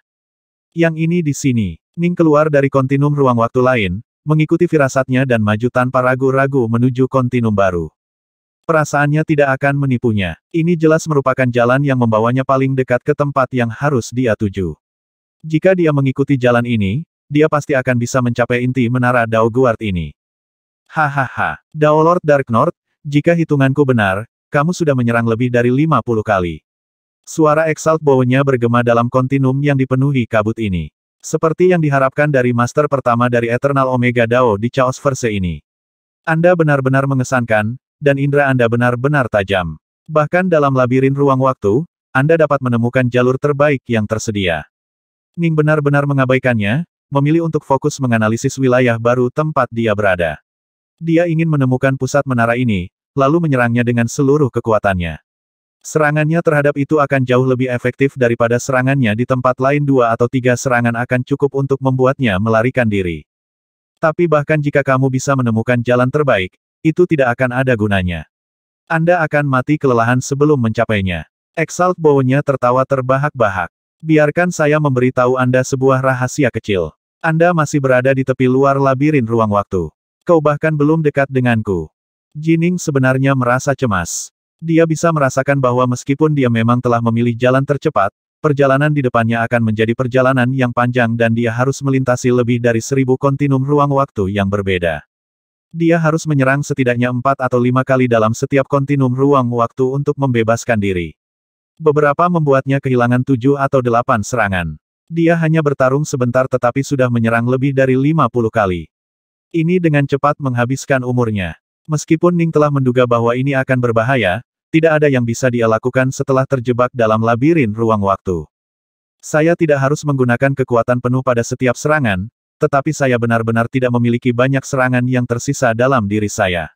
[SPEAKER 1] Yang ini di sini, Ning keluar dari kontinum ruang waktu lain, mengikuti firasatnya dan maju tanpa ragu-ragu menuju kontinum baru. Perasaannya tidak akan menipunya. Ini jelas merupakan jalan yang membawanya paling dekat ke tempat yang harus dia tuju. Jika dia mengikuti jalan ini, dia pasti akan bisa mencapai inti Menara Dao Guard ini. Hahaha, Dao Lord Dark North, jika hitunganku benar, kamu sudah menyerang lebih dari 50 kali. Suara Exalt Bow-nya bergema dalam kontinum yang dipenuhi kabut ini. Seperti yang diharapkan dari master pertama dari Eternal Omega Dao di Chaosverse ini. Anda benar-benar mengesankan, dan indera Anda benar-benar tajam. Bahkan dalam labirin ruang waktu, Anda dapat menemukan jalur terbaik yang tersedia. Ning benar-benar mengabaikannya, memilih untuk fokus menganalisis wilayah baru tempat dia berada. Dia ingin menemukan pusat menara ini, lalu menyerangnya dengan seluruh kekuatannya. Serangannya terhadap itu akan jauh lebih efektif daripada serangannya di tempat lain. 2 atau 3 serangan akan cukup untuk membuatnya melarikan diri. Tapi bahkan jika kamu bisa menemukan jalan terbaik, itu tidak akan ada gunanya. Anda akan mati kelelahan sebelum mencapainya. Exalt Bow-nya tertawa terbahak-bahak. Biarkan saya memberitahu Anda sebuah rahasia kecil. Anda masih berada di tepi luar labirin ruang waktu. Kau bahkan belum dekat denganku. Jining sebenarnya merasa cemas. Dia bisa merasakan bahwa meskipun dia memang telah memilih jalan tercepat, perjalanan di depannya akan menjadi perjalanan yang panjang dan dia harus melintasi lebih dari 1000 kontinum ruang waktu yang berbeda. Dia harus menyerang setidaknya 4 atau 5 kali dalam setiap kontinum ruang waktu untuk membebaskan diri. Beberapa membuatnya kehilangan 7 atau 8 serangan. Dia hanya bertarung sebentar tetapi sudah menyerang lebih dari 50 kali. Ini dengan cepat menghabiskan umurnya. Meskipun Ning telah menduga bahwa ini akan berbahaya, tidak ada yang bisa dia lakukan setelah terjebak dalam labirin ruang waktu. Saya tidak harus menggunakan kekuatan penuh pada setiap serangan, tetapi saya benar-benar tidak memiliki banyak serangan yang tersisa dalam diri saya.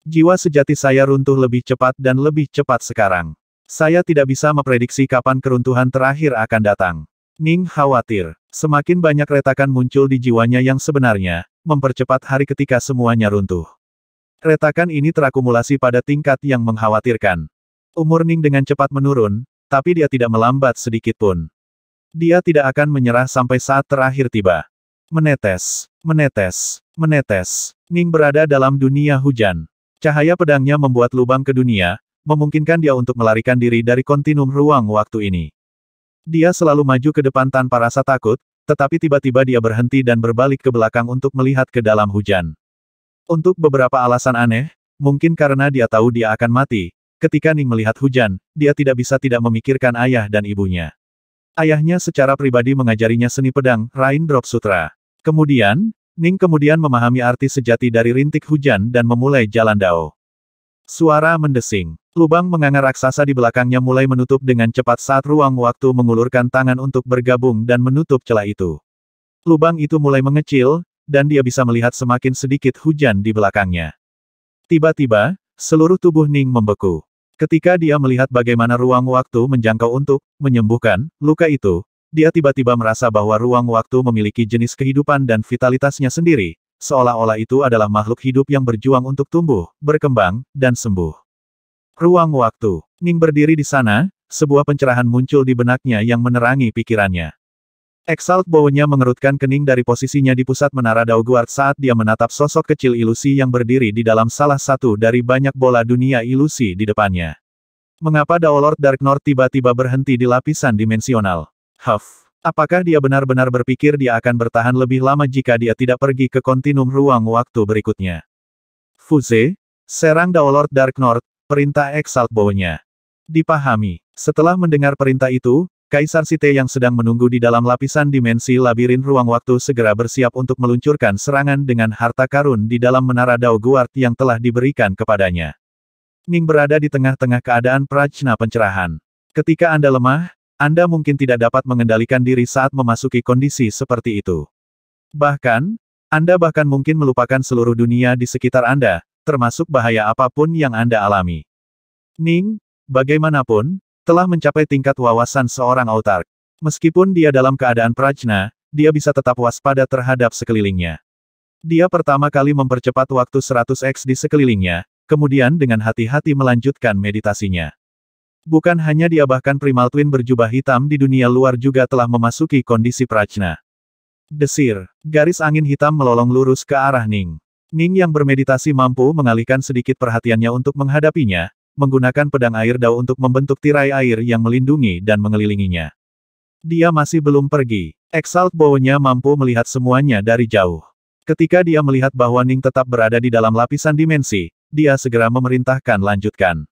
[SPEAKER 1] Jiwa sejati saya runtuh lebih cepat dan lebih cepat sekarang. Saya tidak bisa memprediksi kapan keruntuhan terakhir akan datang. Ning khawatir. Semakin banyak retakan muncul di jiwanya yang sebenarnya, mempercepat hari ketika semuanya runtuh. Retakan ini terakumulasi pada tingkat yang mengkhawatirkan. Umur Ning dengan cepat menurun, tapi dia tidak melambat sedikit pun. Dia tidak akan menyerah sampai saat terakhir tiba. Menetes, menetes, menetes. Ning berada dalam dunia hujan. Cahaya pedangnya membuat lubang ke dunia, memungkinkan dia untuk melarikan diri dari kontinum ruang waktu ini. Dia selalu maju ke depan tanpa rasa takut, tetapi tiba-tiba dia berhenti dan berbalik ke belakang untuk melihat ke dalam hujan. Untuk beberapa alasan aneh, mungkin karena dia tahu dia akan mati, ketika Ning melihat hujan, dia tidak bisa tidak memikirkan ayah dan ibunya. Ayahnya secara pribadi mengajarinya seni pedang, Raindrop Sutra. Kemudian, Ning memahami arti sejati dari rintik hujan dan memulai jalan Dao. Suara mendesing. Lubang menganga raksasa di belakangnya mulai menutup dengan cepat saat ruang waktu mengulurkan tangan untuk bergabung dan menutup celah itu. Lubang itu mulai mengecil, dan dia bisa melihat semakin sedikit hujan di belakangnya. Tiba-tiba, seluruh tubuh Ning membeku. Ketika dia melihat bagaimana ruang waktu menjangkau untuk menyembuhkan luka itu, dia tiba-tiba merasa bahwa ruang waktu memiliki jenis kehidupan dan vitalitasnya sendiri, seolah-olah itu adalah makhluk hidup yang berjuang untuk tumbuh, berkembang, dan sembuh. Ruang waktu. Ning berdiri di sana, sebuah pencerahan muncul di benaknya yang menerangi pikirannya. Exalt Bow-nya mengerutkan kening dari posisinya di pusat menara Daoguard saat dia menatap sosok kecil ilusi yang berdiri di dalam salah satu dari banyak bola dunia ilusi di depannya. Mengapa Daolord Dark North tiba-tiba berhenti di lapisan dimensional? Apakah dia benar-benar berpikir dia akan bertahan lebih lama jika dia tidak pergi ke kontinum ruang waktu berikutnya? Fuze, serang Daolord Dark North, perintah Exalt Bow-nya. Dipahami. Setelah mendengar perintah itu, Kaisar Site yang sedang menunggu di dalam lapisan dimensi labirin ruang waktu segera bersiap untuk meluncurkan serangan dengan harta karun di dalam menara Daoguard yang telah diberikan kepadanya. Ning berada di tengah-tengah keadaan prajna pencerahan. Ketika Anda lemah, Anda mungkin tidak dapat mengendalikan diri saat memasuki kondisi seperti itu. Bahkan, Anda bahkan mungkin melupakan seluruh dunia di sekitar Anda, termasuk bahaya apapun yang Anda alami. Ning, bagaimanapun, telah mencapai tingkat wawasan seorang autark. Meskipun dia dalam keadaan prajna, dia bisa tetap waspada terhadap sekelilingnya. Dia pertama kali mempercepat waktu 100x di sekelilingnya, kemudian dengan hati-hati melanjutkan meditasinya. Bukan hanya dia, bahkan Primal Twin berjubah hitam di dunia luar juga telah memasuki kondisi prajna. Desir, garis angin hitam melolong lurus ke arah Ning. Ning yang bermeditasi mampu mengalihkan sedikit perhatiannya untuk menghadapinya, menggunakan pedang air Dao untuk membentuk tirai air yang melindungi dan mengelilinginya. Dia masih belum pergi. Exalt Bow-nya mampu melihat semuanya dari jauh. Ketika dia melihat bahwa Ning tetap berada di dalam lapisan dimensi, dia segera memerintahkan lanjutkan.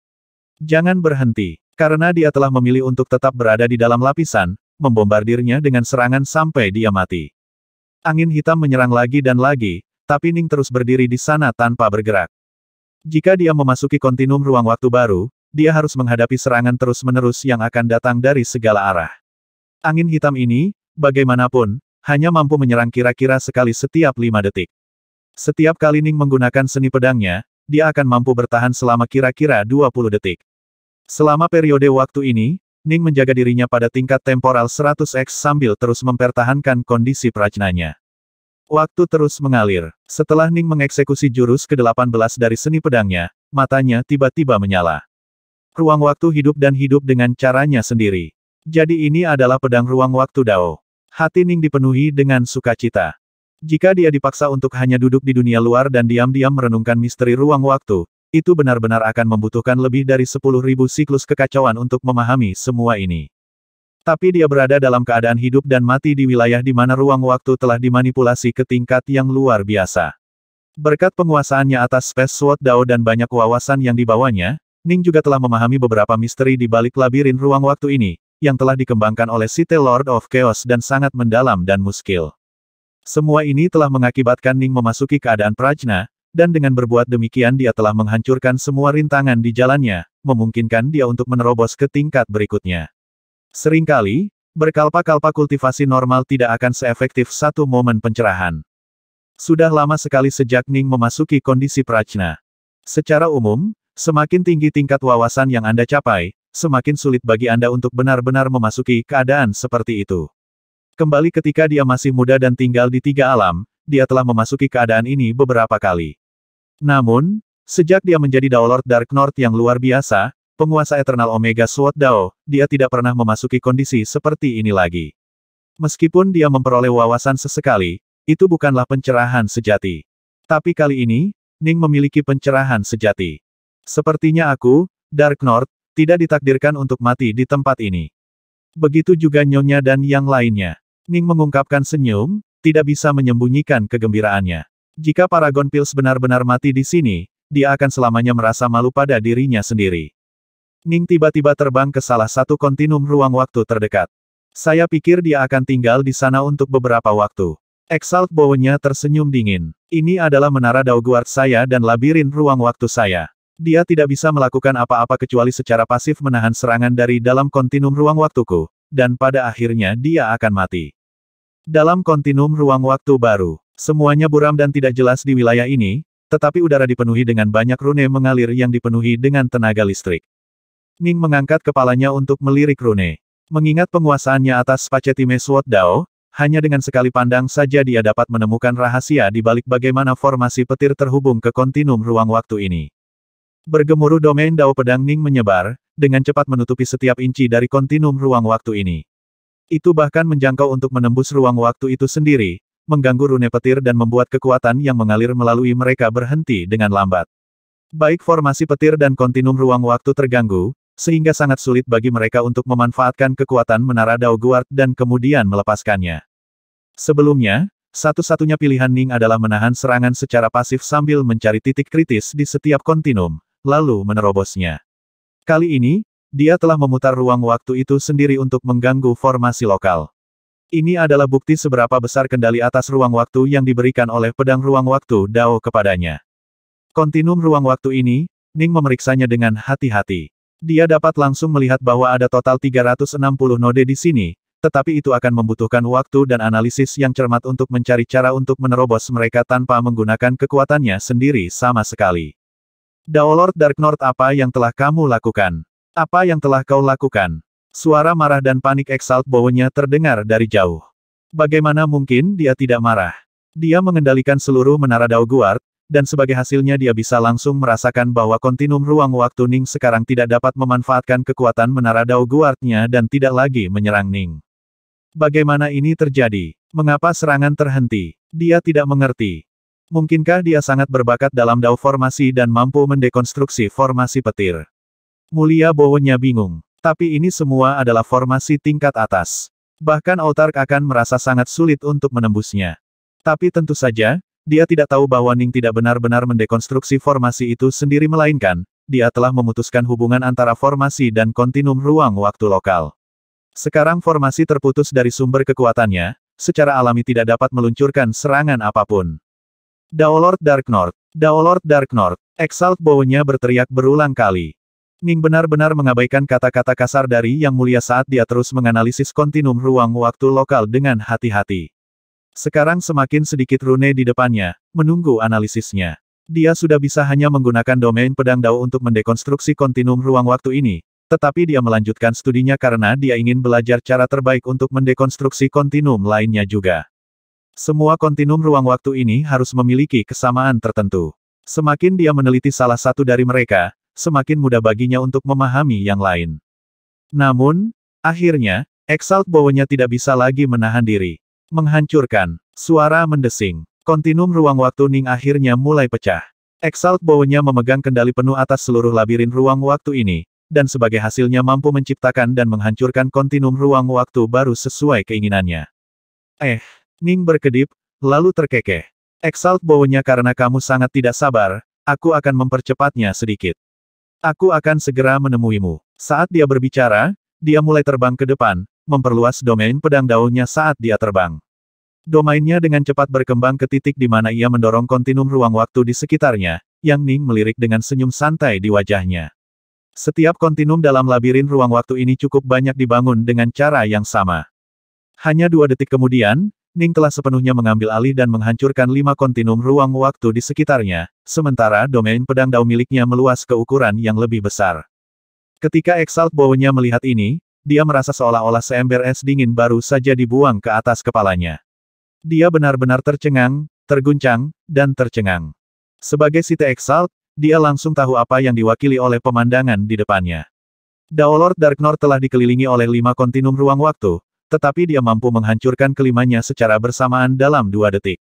[SPEAKER 1] Jangan berhenti. Karena dia telah memilih untuk tetap berada di dalam lapisan, membombardirnya dengan serangan sampai dia mati. Angin hitam menyerang lagi dan lagi, tapi Ning terus berdiri di sana tanpa bergerak. Jika dia memasuki kontinum ruang waktu baru, dia harus menghadapi serangan terus-menerus yang akan datang dari segala arah. Angin hitam ini, bagaimanapun, hanya mampu menyerang kira-kira sekali setiap 5 detik. Setiap kali Ning menggunakan seni pedangnya, dia akan mampu bertahan selama kira-kira 20 detik. Selama periode waktu ini, Ning menjaga dirinya pada tingkat temporal 100x sambil terus mempertahankan kondisi prajnanya. Waktu terus mengalir. Setelah Ning mengeksekusi jurus ke-18 dari seni pedangnya, matanya tiba-tiba menyala. Ruang waktu hidup dan hidup dengan caranya sendiri. Jadi ini adalah pedang ruang waktu Dao. Hati Ning dipenuhi dengan sukacita. Jika dia dipaksa untuk hanya duduk di dunia luar dan diam-diam merenungkan misteri ruang waktu, itu benar-benar akan membutuhkan lebih dari 10.000 siklus kekacauan untuk memahami semua ini. Tapi dia berada dalam keadaan hidup dan mati di wilayah di mana ruang waktu telah dimanipulasi ke tingkat yang luar biasa. Berkat penguasaannya atas Space Sword Dao dan banyak wawasan yang dibawanya, Ning juga telah memahami beberapa misteri di balik labirin ruang waktu ini, yang telah dikembangkan oleh Sith Lord of Chaos dan sangat mendalam dan muskil. Semua ini telah mengakibatkan Ning memasuki keadaan prajna, dan dengan berbuat demikian dia telah menghancurkan semua rintangan di jalannya, memungkinkan dia untuk menerobos ke tingkat berikutnya. Seringkali, berkalpa-kalpa kultivasi normal tidak akan seefektif satu momen pencerahan. Sudah lama sekali sejak Ning memasuki kondisi prajna. Secara umum, semakin tinggi tingkat wawasan yang Anda capai, semakin sulit bagi Anda untuk benar-benar memasuki keadaan seperti itu. Kembali ketika dia masih muda dan tinggal di 3 alam, dia telah memasuki keadaan ini beberapa kali. Namun, sejak dia menjadi Dao Lord Dark North yang luar biasa, penguasa Eternal Omega Sword Dao, dia tidak pernah memasuki kondisi seperti ini lagi. Meskipun dia memperoleh wawasan sesekali, itu bukanlah pencerahan sejati. Tapi kali ini, Ning memiliki pencerahan sejati. Sepertinya aku, Dark North, tidak ditakdirkan untuk mati di tempat ini. Begitu juga Nyonya dan yang lainnya. Ning mengungkapkan senyum, tidak bisa menyembunyikan kegembiraannya. Jika Paragon Pils benar-benar mati di sini, dia akan selamanya merasa malu pada dirinya sendiri. Ning tiba-tiba terbang ke salah satu kontinum ruang waktu terdekat. Saya pikir dia akan tinggal di sana untuk beberapa waktu. Exalt Bowen-nya tersenyum dingin. Ini adalah menara Dao Guard saya dan labirin ruang waktu saya. Dia tidak bisa melakukan apa-apa kecuali secara pasif menahan serangan dari dalam kontinum ruang waktuku, dan pada akhirnya dia akan mati. Dalam kontinum ruang waktu baru, semuanya buram dan tidak jelas di wilayah ini, tetapi udara dipenuhi dengan banyak rune mengalir yang dipenuhi dengan tenaga listrik. Ning mengangkat kepalanya untuk melirik rune. Mengingat penguasaannya atas Pacetime Sword Dao, hanya dengan sekali pandang saja dia dapat menemukan rahasia di balik bagaimana formasi petir terhubung ke kontinum ruang waktu ini. Bergemuruh domain Dao pedang Ning menyebar, dengan cepat menutupi setiap inci dari kontinum ruang waktu ini. Itu bahkan menjangkau untuk menembus ruang waktu itu sendiri, mengganggu rune petir dan membuat kekuatan yang mengalir melalui mereka berhenti dengan lambat. Baik formasi petir dan kontinum ruang waktu terganggu, sehingga sangat sulit bagi mereka untuk memanfaatkan kekuatan menara Dao Guard dan kemudian melepaskannya. Sebelumnya, satu-satunya pilihan Ning adalah menahan serangan secara pasif sambil mencari titik kritis di setiap kontinum, lalu menerobosnya. Kali ini, dia telah memutar ruang waktu itu sendiri untuk mengganggu formasi lokal. Ini adalah bukti seberapa besar kendali atas ruang waktu yang diberikan oleh pedang ruang waktu Dao kepadanya. Kontinum ruang waktu ini, Ning memeriksanya dengan hati-hati. Dia dapat langsung melihat bahwa ada total 360 node di sini, tetapi itu akan membutuhkan waktu dan analisis yang cermat untuk mencari cara untuk menerobos mereka tanpa menggunakan kekuatannya sendiri sama sekali. Dao Lord Dark North, apa yang telah kamu lakukan? Apa yang telah kau lakukan? Suara marah dan panik Exalt Bowen-nya terdengar dari jauh. Bagaimana mungkin dia tidak marah? Dia mengendalikan seluruh menara Dao Guard, dan sebagai hasilnya dia bisa langsung merasakan bahwa kontinum ruang waktu Ning sekarang tidak dapat memanfaatkan kekuatan menara Dao Guard-nya dan tidak lagi menyerang Ning. Bagaimana ini terjadi? Mengapa serangan terhenti? Dia tidak mengerti. Mungkinkah dia sangat berbakat dalam Dao formasi dan mampu mendekonstruksi formasi petir? Mulia Bowen-nya bingung. Tapi ini semua adalah formasi tingkat atas. Bahkan Autark akan merasa sangat sulit untuk menembusnya. Tapi tentu saja, dia tidak tahu bahwa Ning tidak benar-benar mendekonstruksi formasi itu sendiri melainkan, dia telah memutuskan hubungan antara formasi dan kontinum ruang waktu lokal. Sekarang formasi terputus dari sumber kekuatannya, secara alami tidak dapat meluncurkan serangan apapun. Daolord Dark North, Daolord Dark North, Exalt Bow-nya berteriak berulang kali. Ning benar-benar mengabaikan kata-kata kasar dari Yang Mulia saat dia terus menganalisis kontinum ruang waktu lokal dengan hati-hati. Sekarang semakin sedikit rune di depannya, menunggu analisisnya. Dia sudah bisa hanya menggunakan domain pedang Dao untuk mendekonstruksi kontinum ruang waktu ini, tetapi dia melanjutkan studinya karena dia ingin belajar cara terbaik untuk mendekonstruksi kontinum lainnya juga. Semua kontinum ruang waktu ini harus memiliki kesamaan tertentu. Semakin dia meneliti salah satu dari mereka, semakin mudah baginya untuk memahami yang lain. Namun, akhirnya, Exalt Bow-nya tidak bisa lagi menahan diri. Menghancurkan. Suara mendesing. Kontinum ruang waktu Ning akhirnya mulai pecah. Exalt Bow-nya memegang kendali penuh atas seluruh labirin ruang waktu ini, dan sebagai hasilnya mampu menciptakan dan menghancurkan kontinum ruang waktu baru sesuai keinginannya. Ning berkedip, lalu terkekeh. Exalt Bow-nya karena kamu sangat tidak sabar, aku akan mempercepatnya sedikit. Aku akan segera menemuimu. Saat dia berbicara, dia mulai terbang ke depan, memperluas domain pedang Dao-nya saat dia terbang. Domainnya dengan cepat berkembang ke titik di mana ia mendorong kontinum ruang waktu di sekitarnya, yang Ning melirik dengan senyum santai di wajahnya. Setiap kontinum dalam labirin ruang waktu ini cukup banyak dibangun dengan cara yang sama. Hanya 2 detik kemudian, Ning telah sepenuhnya mengambil alih dan menghancurkan 5 kontinum ruang waktu di sekitarnya, sementara domain pedang Dao miliknya meluas ke ukuran yang lebih besar. Ketika Exalt Bow-nya melihat ini, dia merasa seolah-olah seember es dingin baru saja dibuang ke atas kepalanya. Dia benar-benar tercengang, terguncang, dan tercengang. Sebagai Site Exalt, dia langsung tahu apa yang diwakili oleh pemandangan di depannya. Daolord Dark North telah dikelilingi oleh 5 kontinum ruang waktu, tetapi dia mampu menghancurkan kelimanya secara bersamaan dalam 2 detik.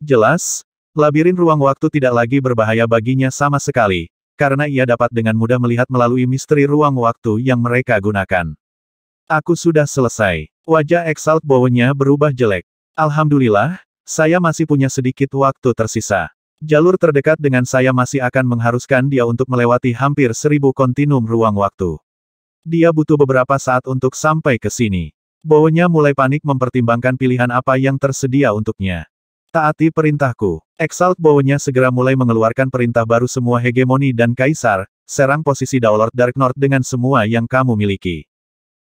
[SPEAKER 1] Jelas, labirin ruang waktu tidak lagi berbahaya baginya sama sekali, karena ia dapat dengan mudah melihat melalui misteri ruang waktu yang mereka gunakan. Aku sudah selesai. Wajah Exalt Bow-nya berubah jelek. Alhamdulillah, saya masih punya sedikit waktu tersisa. Jalur terdekat dengan saya masih akan mengharuskan dia untuk melewati hampir 1000 kontinum ruang waktu. Dia butuh beberapa saat untuk sampai ke sini. Bow-nya mulai panik mempertimbangkan pilihan apa yang tersedia untuknya. Taati perintahku. Exalt Bow-nya segera mulai mengeluarkan perintah baru semua hegemoni dan kaisar, serang posisi Daolord Dark North dengan semua yang kamu miliki.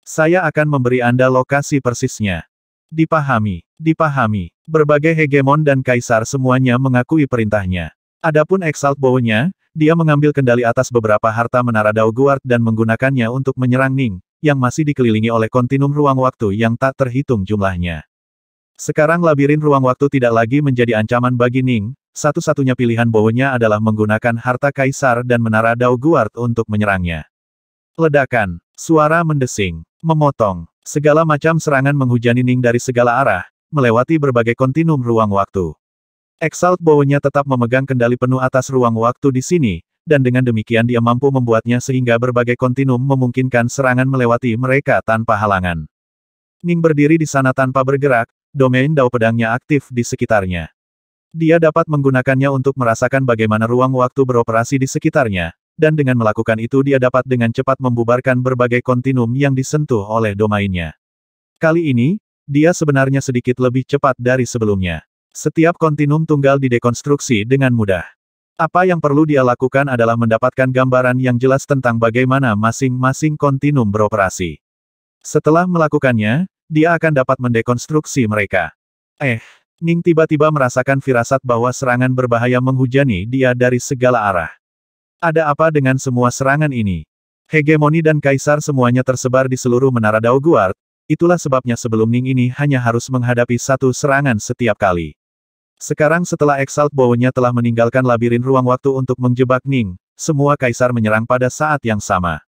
[SPEAKER 1] Saya akan memberi Anda lokasi persisnya. Dipahami. Dipahami. Berbagai hegemon dan kaisar semuanya mengakui perintahnya. Adapun Exalt Bow-nya, dia mengambil kendali atas beberapa harta menara Dao Guard dan menggunakannya untuk menyerang Ning, yang masih dikelilingi oleh kontinum ruang waktu yang tak terhitung jumlahnya. Sekarang labirin ruang waktu tidak lagi menjadi ancaman bagi Ning, satu-satunya pilihan Bow-nya adalah menggunakan harta kaisar dan menara Dao Guard untuk menyerangnya. Ledakan. Suara mendesing. Memotong. Segala macam serangan menghujani Ning dari segala arah, melewati berbagai kontinum ruang waktu. Exalt Bow-nya tetap memegang kendali penuh atas ruang waktu di sini, dan dengan demikian dia mampu membuatnya sehingga berbagai kontinum memungkinkan serangan melewati mereka tanpa halangan. Ning berdiri di sana tanpa bergerak, domain Dao pedangnya aktif di sekitarnya. Dia dapat menggunakannya untuk merasakan bagaimana ruang waktu beroperasi di sekitarnya, dan dengan melakukan itu dia dapat dengan cepat membubarkan berbagai kontinum yang disentuh oleh domainnya. Kali ini, dia sebenarnya sedikit lebih cepat dari sebelumnya. Setiap kontinum tunggal didekonstruksi dengan mudah. Apa yang perlu dia lakukan adalah mendapatkan gambaran yang jelas tentang bagaimana masing-masing kontinum beroperasi. Setelah melakukannya, dia akan dapat mendekonstruksi mereka. Ning tiba-tiba merasakan firasat bahwa serangan berbahaya menghujani dia dari segala arah. Ada apa dengan semua serangan ini? Hegemoni dan kaisar semuanya tersebar di seluruh menara Dao Guard, itulah sebabnya sebelum Ning ini hanya harus menghadapi satu serangan setiap kali. Sekarang setelah Exalt Bow-nya telah meninggalkan labirin ruang waktu untuk menjebak Ning, semua kaisar menyerang pada saat yang sama.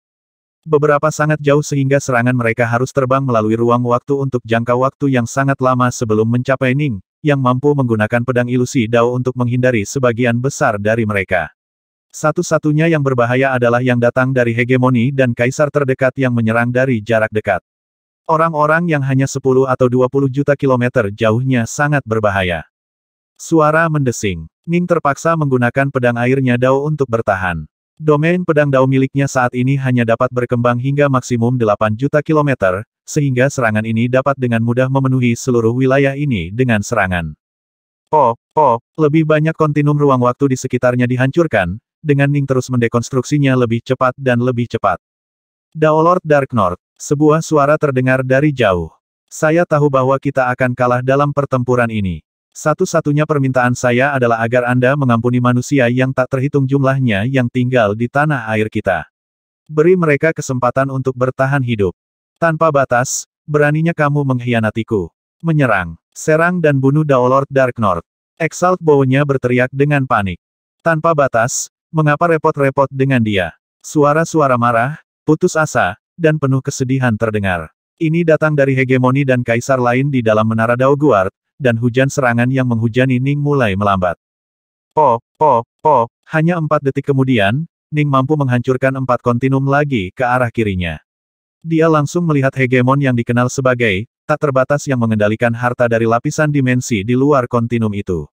[SPEAKER 1] Beberapa sangat jauh sehingga serangan mereka harus terbang melalui ruang waktu untuk jangka waktu yang sangat lama sebelum mencapai Ning, yang mampu menggunakan pedang ilusi Dao untuk menghindari sebagian besar dari mereka. Satu-satunya yang berbahaya adalah yang datang dari hegemoni dan kaisar terdekat yang menyerang dari jarak dekat. Orang-orang yang hanya 10 atau 20 juta kilometer jauhnya sangat berbahaya. Suara mendesing. Ning terpaksa menggunakan pedang airnya Dao untuk bertahan. Domain pedang Dao miliknya saat ini hanya dapat berkembang hingga maksimum 8 juta kilometer, sehingga serangan ini dapat dengan mudah memenuhi seluruh wilayah ini dengan serangan. Pop, lebih banyak kontinum ruang waktu di sekitarnya dihancurkan, dengan Ning terus mendekonstruksinya lebih cepat dan lebih cepat. Dao Lord Dark North, sebuah suara terdengar dari jauh. Saya tahu bahwa kita akan kalah dalam pertempuran ini. Satu-satunya permintaan saya adalah agar Anda mengampuni manusia yang tak terhitung jumlahnya yang tinggal di tanah air kita. Beri mereka kesempatan untuk bertahan hidup. Tanpa batas, beraninya kamu mengkhianatiku. Menyerang, serang dan bunuh Dao Lord Dark North. Exalt Bow-nya berteriak dengan panik. Tanpa batas, mengapa repot-repot dengan dia? Suara-suara marah, putus asa, dan penuh kesedihan terdengar. Ini datang dari hegemoni dan kaisar lain di dalam menara Dao Guard, dan hujan serangan yang menghujani Ning mulai melambat. Hanya 4 detik kemudian, Ning mampu menghancurkan 4 kontinum lagi ke arah kirinya. Dia langsung melihat hegemon yang dikenal sebagai tak terbatas yang mengendalikan harta dari lapisan dimensi di luar kontinum itu.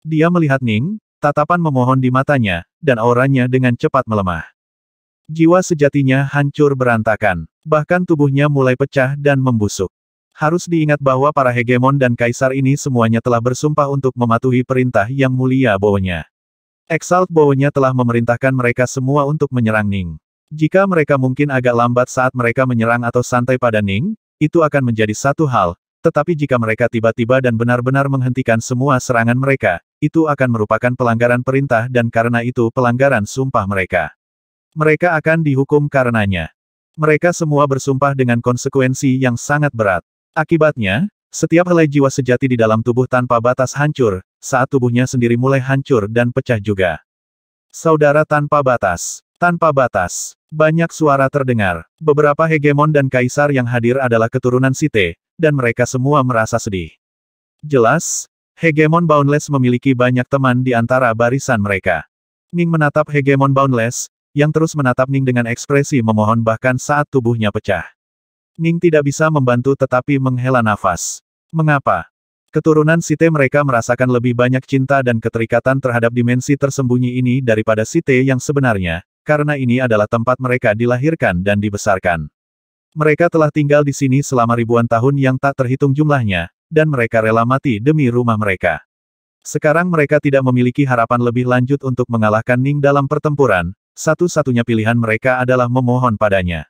[SPEAKER 1] Dia melihat Ning, tatapan memohon di matanya, dan auranya dengan cepat melemah. Jiwa sejatinya hancur berantakan, bahkan tubuhnya mulai pecah dan membusuk. Harus diingat bahwa para hegemon dan kaisar ini semuanya telah bersumpah untuk mematuhi perintah yang mulia Bow-nya. Exalt Bow-nya telah memerintahkan mereka semua untuk menyerang Ning. Jika mereka mungkin agak lambat saat mereka menyerang atau santai pada Ning, itu akan menjadi satu hal, tetapi jika mereka tiba-tiba dan benar-benar menghentikan semua serangan mereka, itu akan merupakan pelanggaran perintah dan karena itu pelanggaran sumpah mereka. Mereka akan dihukum karenanya. Mereka semua bersumpah dengan konsekuensi yang sangat berat. Akibatnya, setiap helai jiwa sejati di dalam tubuh tanpa batas hancur, saat tubuhnya sendiri mulai hancur dan pecah juga. Saudara tanpa batas. Tanpa batas. Banyak suara terdengar. Beberapa hegemon dan kaisar yang hadir adalah keturunan Sith, dan mereka semua merasa sedih. Jelas, hegemon Boundless memiliki banyak teman di antara barisan mereka. Ning menatap hegemon Boundless, yang terus menatap Ning dengan ekspresi memohon bahkan saat tubuhnya pecah. Ning tidak bisa membantu tetapi menghela nafas. Mengapa? Keturunan Sith mereka merasakan lebih banyak cinta dan keterikatan terhadap dimensi tersembunyi ini daripada Sith yang sebenarnya, karena ini adalah tempat mereka dilahirkan dan dibesarkan. Mereka telah tinggal di sini selama ribuan tahun yang tak terhitung jumlahnya, dan mereka rela mati demi rumah mereka. Sekarang mereka tidak memiliki harapan lebih lanjut untuk mengalahkan Ning dalam pertempuran, satu-satunya pilihan mereka adalah memohon padanya.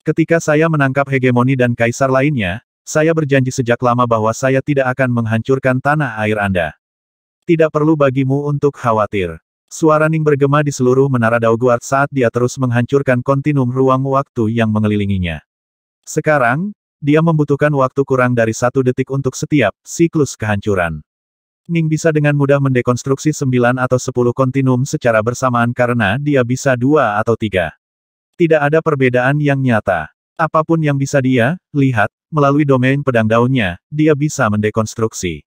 [SPEAKER 1] Ketika saya menangkap hegemoni dan kaisar lainnya, saya berjanji sejak lama bahwa saya tidak akan menghancurkan tanah air Anda. Tidak perlu bagimu untuk khawatir. Suara Ning bergema di seluruh menara Dao Guard saat dia terus menghancurkan kontinum ruang waktu yang mengelilinginya. Sekarang, dia membutuhkan waktu kurang dari 1 detik untuk setiap siklus kehancuran. Ning bisa dengan mudah mendekonstruksi 9 atau 10 kontinum secara bersamaan karena dia bisa 2 atau 3. Tidak ada perbedaan yang nyata. Apapun yang bisa dia lihat, melalui domain pedang daunnya, dia bisa mendekonstruksi.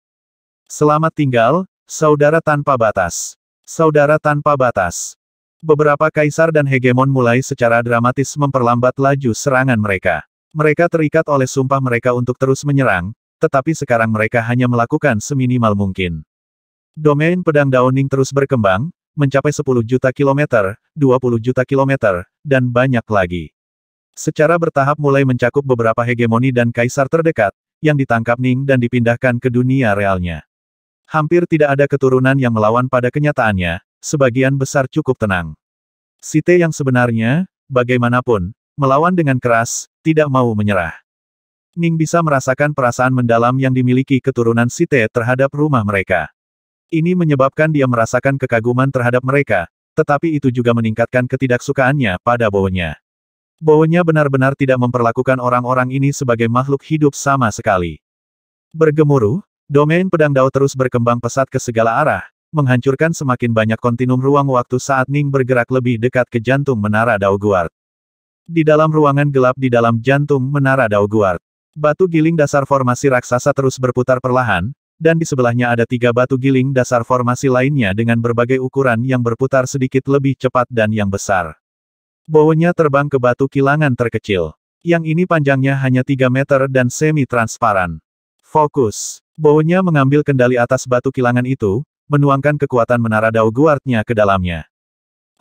[SPEAKER 1] Selamat tinggal, saudara tanpa batas. Saudara tanpa batas. Beberapa kaisar dan hegemon mulai secara dramatis memperlambat laju serangan mereka. Mereka terikat oleh sumpah mereka untuk terus menyerang, tetapi sekarang mereka hanya melakukan seminimal mungkin. Domain pedang Daoning terus berkembang, mencapai 10 juta kilometer, 20 juta kilometer, dan banyak lagi. Secara bertahap mulai mencakup beberapa hegemoni dan kaisar terdekat, yang ditangkap Ning dan dipindahkan ke dunia realnya. Hampir tidak ada keturunan yang melawan pada kenyataannya, sebagian besar cukup tenang. Sith yang sebenarnya, bagaimanapun, melawan dengan keras, tidak mau menyerah. Ning bisa merasakan perasaan mendalam yang dimiliki keturunan Sith terhadap rumah mereka. Ini menyebabkan dia merasakan kekaguman terhadap mereka, tetapi itu juga meningkatkan ketidaksukaannya pada Bow-nya. Bow-nya benar-benar tidak memperlakukan orang-orang ini sebagai makhluk hidup sama sekali. Bergemuruh, domain pedang Dao terus berkembang pesat ke segala arah, menghancurkan semakin banyak kontinum ruang waktu saat Ning bergerak lebih dekat ke jantung menara Dao Guard. Di dalam ruangan gelap di dalam jantung menara Dao Guard, batu giling dasar formasi raksasa terus berputar perlahan, dan di sebelahnya ada 3 batu giling dasar formasi lainnya dengan berbagai ukuran yang berputar sedikit lebih cepat dan yang besar. Bow-nya terbang ke batu kilangan terkecil. Yang ini panjangnya hanya 3 meter dan semi-transparan. Fokus. Bow-nya mengambil kendali atas batu kilangan itu, menuangkan kekuatan menara Dao Guard-nya ke dalamnya.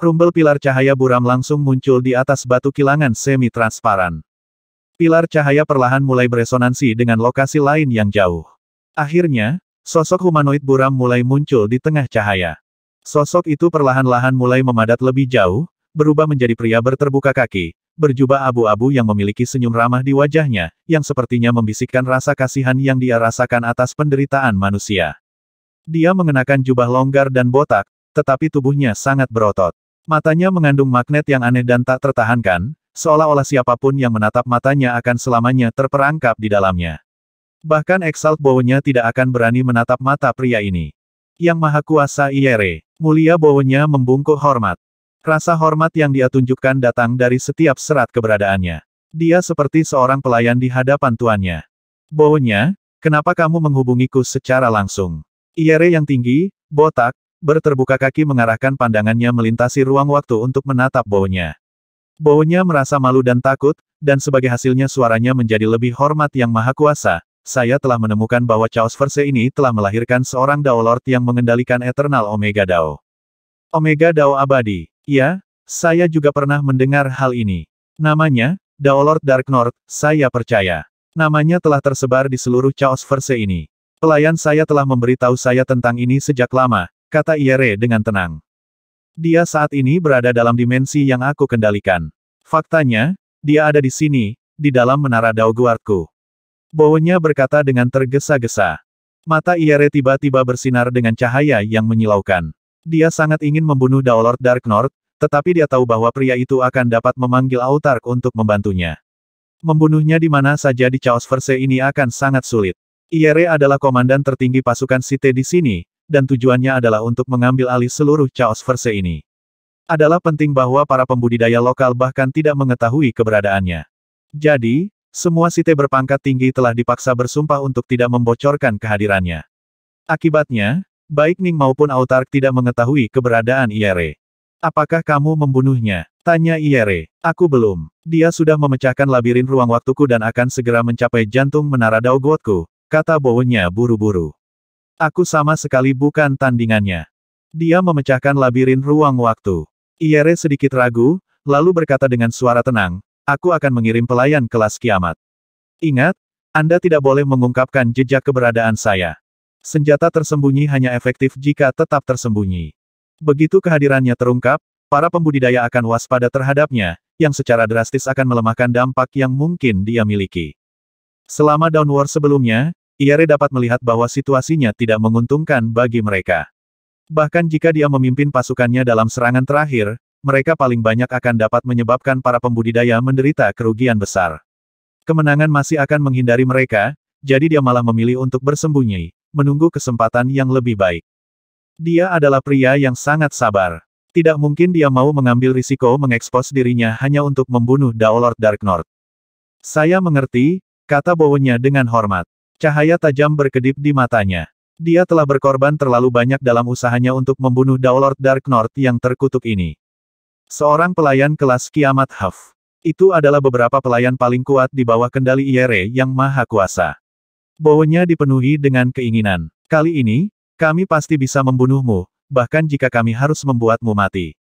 [SPEAKER 1] Rumbel pilar cahaya buram langsung muncul di atas batu kilangan semi-transparan. Pilar cahaya perlahan mulai beresonansi dengan lokasi lain yang jauh. Akhirnya, sosok humanoid buram mulai muncul di tengah cahaya. Sosok itu perlahan-lahan mulai memadat lebih jauh, berubah menjadi pria berterbuka kaki, berjubah abu-abu yang memiliki senyum ramah di wajahnya, yang sepertinya membisikkan rasa kasihan yang dia rasakan atas penderitaan manusia. Dia mengenakan jubah longgar dan botak, tetapi tubuhnya sangat berotot. Matanya mengandung magnet yang aneh dan tak tertahankan, seolah-olah siapapun yang menatap matanya akan selamanya terperangkap di dalamnya. Bahkan Exalt Bowo-nya tidak akan berani menatap mata pria ini. Yang Maha Kuasa Iyere, mulia Bowo-nya membungkuk hormat. Rasa hormat yang dia tunjukkan datang dari setiap serat keberadaannya. Dia seperti seorang pelayan di hadapan tuannya. Bowo-nya, kenapa kamu menghubungiku secara langsung? Iyere yang tinggi, botak, berterbuka kaki mengarahkan pandangannya melintasi ruang waktu untuk menatap Bowo-nya. Bowo-nya merasa malu dan takut, dan sebagai hasilnya suaranya menjadi lebih hormat yang maha kuasa. Saya telah menemukan bahwa Chaos Verse ini telah melahirkan seorang Dao Lord yang mengendalikan Eternal Omega Dao. Omega Dao abadi. Ya, saya juga pernah mendengar hal ini. Namanya, Dao Lord Dark North, saya percaya. Namanya telah tersebar di seluruh Chaos Verse ini. Pelayan saya telah memberitahu saya tentang ini sejak lama, kata Iyere dengan tenang. Dia saat ini berada dalam dimensi yang aku kendalikan. Faktanya, dia ada di sini, di dalam menara Dao Guardku. Bowo-nya berkata dengan tergesa-gesa. Mata Iyere tiba-tiba bersinar dengan cahaya yang menyilaukan. Dia sangat ingin membunuh Dao Lord Dark North, tetapi dia tahu bahwa pria itu akan dapat memanggil Autark untuk membantunya. Membunuhnya di mana saja di Chaos Verse ini akan sangat sulit. Iyere adalah komandan tertinggi pasukan Sith di sini, dan tujuannya adalah untuk mengambil alih seluruh Chaos Verse ini. Adalah penting bahwa para pembudidaya lokal bahkan tidak mengetahui keberadaannya. Jadi, semua Sith berpangkat tinggi telah dipaksa bersumpah untuk tidak membocorkan kehadirannya. Akibatnya, baik Ning maupun Autark tidak mengetahui keberadaan Iyere. Apakah kamu membunuhnya? Tanya Iyere. Aku belum. Dia sudah memecahkan labirin ruang waktuku dan akan segera mencapai jantung menara Dao Guardku, kata Bowo-nya buru-buru. Aku sama sekali bukan tandingannya. Dia memecahkan labirin ruang waktu. Iyere sedikit ragu, lalu berkata dengan suara tenang, aku akan mengirim pelayan kelas kiamat. Ingat, Anda tidak boleh mengungkapkan jejak keberadaan saya. Senjata tersembunyi hanya efektif jika tetap tersembunyi. Begitu kehadirannya terungkap, para pembudidaya akan waspada terhadapnya, yang secara drastis akan melemahkan dampak yang mungkin dia miliki. Selama Dawn War sebelumnya, Iyere dapat melihat bahwa situasinya tidak menguntungkan bagi mereka. Bahkan jika dia memimpin pasukannya dalam serangan terakhir, mereka paling banyak akan dapat menyebabkan para pembudidaya menderita kerugian besar. Kemenangan masih akan menghindari mereka, jadi dia malah memilih untuk bersembunyi, menunggu kesempatan yang lebih baik. Dia adalah pria yang sangat sabar. Tidak mungkin dia mau mengambil risiko mengekspos dirinya hanya untuk membunuh Dao Lord Dark North. Saya mengerti, kata Bowo-nya dengan hormat. Cahaya tajam berkedip di matanya. Dia telah berkorban terlalu banyak dalam usahanya untuk membunuh Dao Lord Dark North yang terkutuk ini. Seorang pelayan kelas kiamat Huff. Itu adalah beberapa pelayan paling kuat di bawah kendali Iyere yang maha kuasa. Bowo-nya dipenuhi dengan keinginan. Kali ini, kami pasti bisa membunuhmu, bahkan jika kami harus membuatmu mati.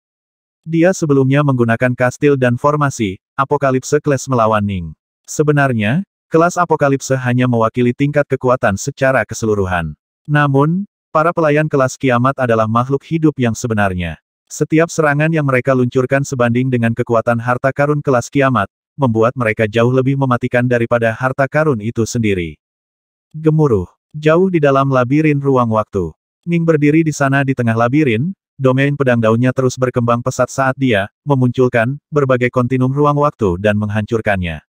[SPEAKER 1] Dia sebelumnya menggunakan kastil dan formasi, Apokalipse Class melawan Ning. Sebenarnya, kelas Apokalipse hanya mewakili tingkat kekuatan secara keseluruhan. Namun, para pelayan kelas kiamat adalah makhluk hidup yang sebenarnya. Setiap serangan yang mereka luncurkan sebanding dengan kekuatan harta karun kelas kiamat, membuat mereka jauh lebih mematikan daripada harta karun itu sendiri. Gemuruh. Jauh di dalam labirin ruang waktu. Ning berdiri di sana di tengah labirin, domain pedang daunnya terus berkembang pesat saat dia memunculkan berbagai kontinum ruang waktu dan menghancurkannya.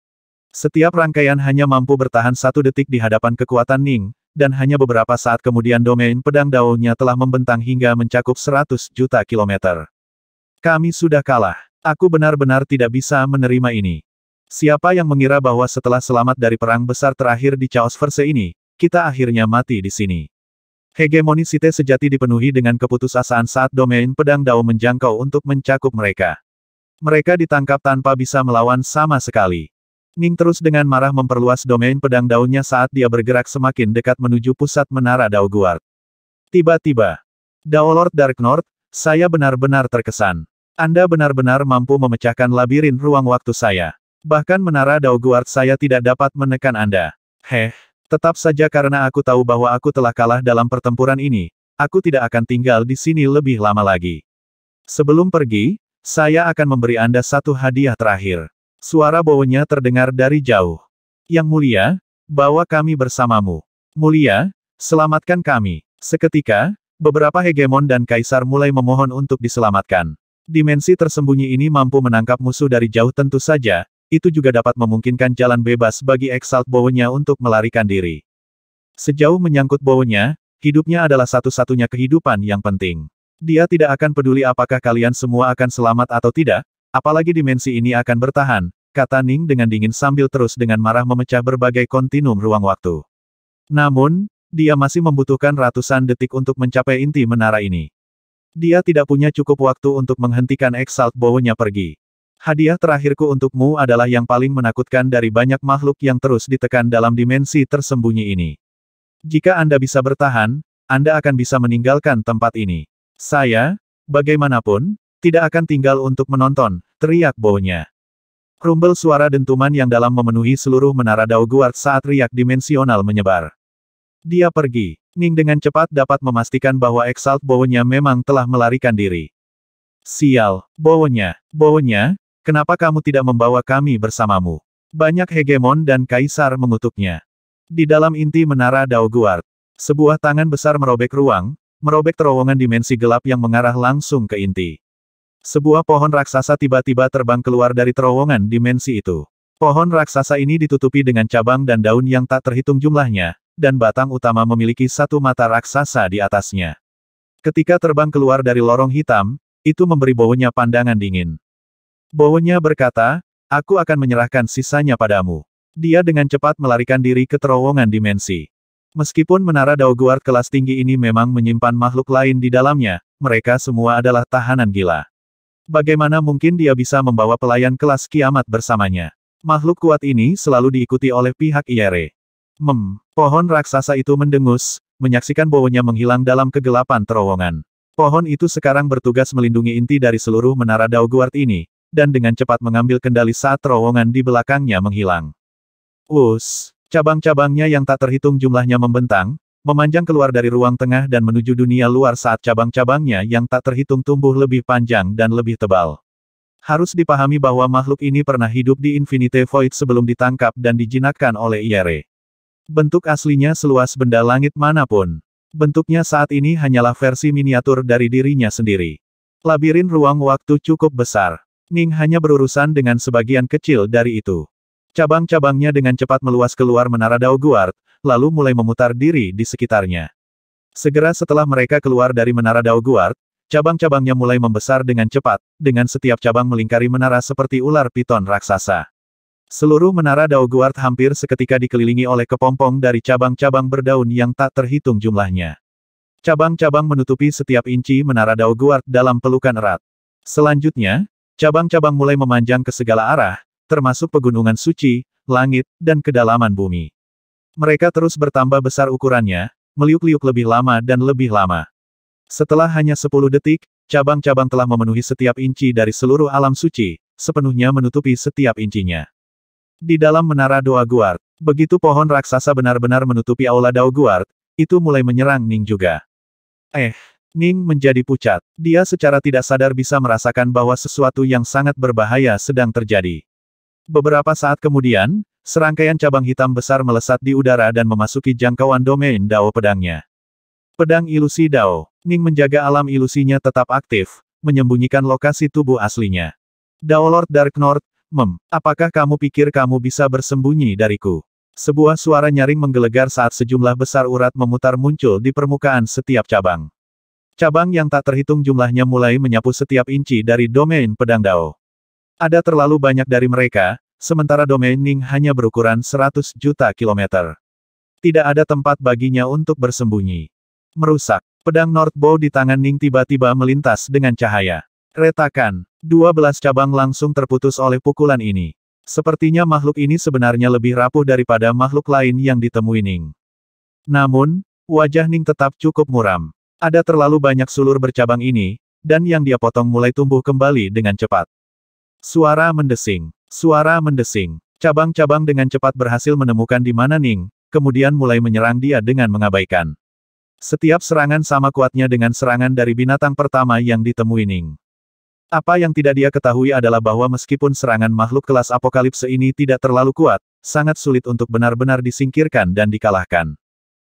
[SPEAKER 1] Setiap rangkaian hanya mampu bertahan 1 detik di hadapan kekuatan Ning, dan hanya beberapa saat kemudian domain pedang daunnya telah membentang hingga mencakup 100 juta kilometer. Kami sudah kalah. Aku benar-benar tidak bisa menerima ini. Siapa yang mengira bahwa setelah selamat dari perang besar terakhir di Chaos Verse ini, kita akhirnya mati di sini. Hegemoni Sith sejati dipenuhi dengan keputusasaan saat domain pedang Dao menjangkau untuk mencakup mereka. Mereka ditangkap tanpa bisa melawan sama sekali. Ning terus dengan marah memperluas domain pedang Dao-nya saat dia bergerak semakin dekat menuju pusat menara Dao Guard. Tiba-tiba, Dao Lord Dark North, saya benar-benar terkesan. Anda benar-benar mampu memecahkan labirin ruang waktu saya. Bahkan menara Daguard saya tidak dapat menekan Anda. Tetap saja karena aku tahu bahwa aku telah kalah dalam pertempuran ini, aku tidak akan tinggal di sini lebih lama lagi. Sebelum pergi, saya akan memberi Anda satu hadiah terakhir. Suara baunya terdengar dari jauh. Yang mulia, bawa kami bersamamu. Mulia, selamatkan kami. Seketika, beberapa hegemon dan kaisar mulai memohon untuk diselamatkan. Dimensi tersembunyi ini mampu menangkap musuh dari jauh tentu saja, itu juga dapat memungkinkan jalan bebas bagi Exalt Bowo-nya untuk melarikan diri. Sejauh menyangkut Bowo-nya, hidupnya adalah satu-satunya kehidupan yang penting. Dia tidak akan peduli apakah kalian semua akan selamat atau tidak, apalagi dimensi ini akan bertahan, kata Ning dengan dingin sambil terus dengan marah memecah berbagai kontinum ruang waktu. Namun, dia masih membutuhkan ratusan detik untuk mencapai inti menara ini. Dia tidak punya cukup waktu untuk menghentikan Exalt Bowo-nya pergi. Hadiah terakhirku untukmu adalah yang paling menakutkan dari banyak makhluk yang terus ditekan dalam dimensi tersembunyi ini. Jika Anda bisa bertahan, Anda akan bisa meninggalkan tempat ini. Saya, bagaimanapun, tidak akan tinggal untuk menonton, teriak Bowo-nya. Rumbel suara dentuman yang dalam memenuhi seluruh menara Daguard saat riak dimensional menyebar. Dia pergi. Ning dengan cepat dapat memastikan bahwa Exalt Bowo-nya memang telah melarikan diri. Sial, Bowo-nya, kenapa kamu tidak membawa kami bersamamu? Banyak hegemon dan kaisar mengutuknya. Di dalam inti menara Daguard, sebuah tangan besar merobek ruang, merobek terowongan dimensi gelap yang mengarah langsung ke inti. Sebuah pohon raksasa tiba-tiba terbang keluar dari terowongan dimensi itu. Pohon raksasa ini ditutupi dengan cabang dan daun yang tak terhitung jumlahnya, dan batang utama memiliki satu mata raksasa di atasnya. Ketika terbang keluar dari lorong hitam, itu memberi Bowo-nya pandangan dingin. Bowo-nya berkata, aku akan menyerahkan sisanya padamu. Dia dengan cepat melarikan diri ke terowongan dimensi. Meskipun menara Daguard kelas tinggi ini memang menyimpan makhluk lain di dalamnya, mereka semua adalah tahanan gila. Bagaimana mungkin dia bisa membawa pelayan kelas kiamat bersamanya? Makhluk kuat ini selalu diikuti oleh pihak IRE. Pohon raksasa itu mendengus, menyaksikan Bowo-nya menghilang dalam kegelapan terowongan. Pohon itu sekarang bertugas melindungi inti dari seluruh menara Daguard ini, dan dengan cepat mengambil kendali saat terowongan di belakangnya menghilang. Cabang-cabangnya yang tak terhitung jumlahnya membentang, memanjang keluar dari ruang tengah dan menuju dunia luar saat cabang-cabangnya yang tak terhitung tumbuh lebih panjang dan lebih tebal. Harus dipahami bahwa makhluk ini pernah hidup di Infinite Void sebelum ditangkap dan dijinakkan oleh IRE. Bentuk aslinya seluas benda langit manapun. Bentuknya saat ini hanyalah versi miniatur dari dirinya sendiri. Labirin ruang waktu cukup besar. Ning hanya berurusan dengan sebagian kecil dari itu. Cabang-cabangnya dengan cepat meluas keluar menara Daguard, lalu mulai memutar diri di sekitarnya. Segera setelah mereka keluar dari menara Daguard, cabang-cabangnya mulai membesar dengan cepat, dengan setiap cabang melingkari menara seperti ular piton raksasa. Seluruh menara Daguard hampir seketika dikelilingi oleh kepompong dari cabang-cabang berdaun yang tak terhitung jumlahnya. Cabang-cabang menutupi setiap inci menara Daguard dalam pelukan erat. Selanjutnya, cabang-cabang mulai memanjang ke segala arah, termasuk pegunungan suci, langit, dan kedalaman bumi. Mereka terus bertambah besar ukurannya, meliuk-liuk lebih lama dan lebih lama. Setelah hanya 10 detik, cabang-cabang telah memenuhi setiap inci dari seluruh alam suci, sepenuhnya menutupi setiap incinya. Di dalam menara Daguard, begitu pohon raksasa benar-benar menutupi aula Daguard, itu mulai menyerang Ning juga. Ning menjadi pucat. Dia secara tidak sadar bisa merasakan bahwa sesuatu yang sangat berbahaya sedang terjadi. Beberapa saat kemudian, serangkaian cabang hitam besar melesat di udara dan memasuki jangkauan domain Dao pedangnya. Pedang ilusi Dao. Ning menjaga alam ilusinya tetap aktif, menyembunyikan lokasi tubuh aslinya. Dao Lord Dark North, apakah kamu pikir kamu bisa bersembunyi dariku? Sebuah suara nyaring menggelegar saat sejumlah besar urat memutar muncul di permukaan setiap cabang. Cabang yang tak terhitung jumlahnya mulai menyapu setiap inci dari domain pedang Dao. Ada terlalu banyak dari mereka, sementara domain Ning hanya berukuran 100 juta kilometer. Tidak ada tempat baginya untuk bersembunyi. Merusak. Pedang North Bow di tangan Ning tiba-tiba melintas dengan cahaya. Retakan. 12 cabang langsung terputus oleh pukulan ini. Sepertinya makhluk ini sebenarnya lebih rapuh daripada makhluk lain yang ditemui Ning. Namun, wajah Ning tetap cukup muram. Ada terlalu banyak sulur bercabang ini, dan yang dia potong mulai tumbuh kembali dengan cepat. Suara mendesing. Suara mendesing. Cabang-cabang dengan cepat berhasil menemukan di mana Ning, kemudian mulai menyerang dia dengan mengabaikan. Setiap serangan sama kuatnya dengan serangan dari binatang pertama yang ditemui Ning. Apa yang tidak dia ketahui adalah bahwa meskipun serangan makhluk kelas apokalipse ini tidak terlalu kuat, sangat sulit untuk benar-benar disingkirkan dan dikalahkan.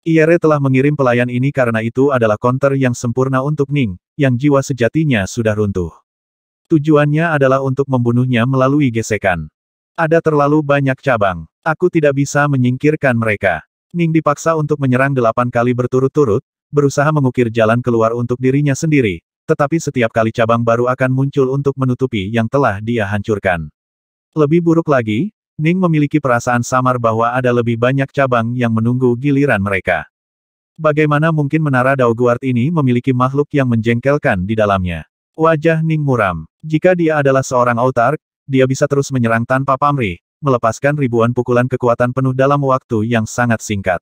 [SPEAKER 1] Ire telah mengirim pelayan ini karena itu adalah counter yang sempurna untuk Ning, yang jiwa sejatinya sudah runtuh. Tujuannya adalah untuk membunuhnya melalui gesekan. Ada terlalu banyak cabang. Aku tidak bisa menyingkirkan mereka. Ning dipaksa untuk menyerang 8 kali berturut-turut, berusaha mengukir jalan keluar untuk dirinya sendiri, tetapi setiap kali cabang baru akan muncul untuk menutupi yang telah dia hancurkan. Lebih buruk lagi, Ning memiliki perasaan samar bahwa ada lebih banyak cabang yang menunggu giliran mereka. Bagaimana mungkin menara Daoguard ini memiliki makhluk yang menjengkelkan di dalamnya? Wajah Ning muram. Jika dia adalah seorang autark, dia bisa terus menyerang tanpa pamrih, melepaskan ribuan pukulan kekuatan penuh dalam waktu yang sangat singkat.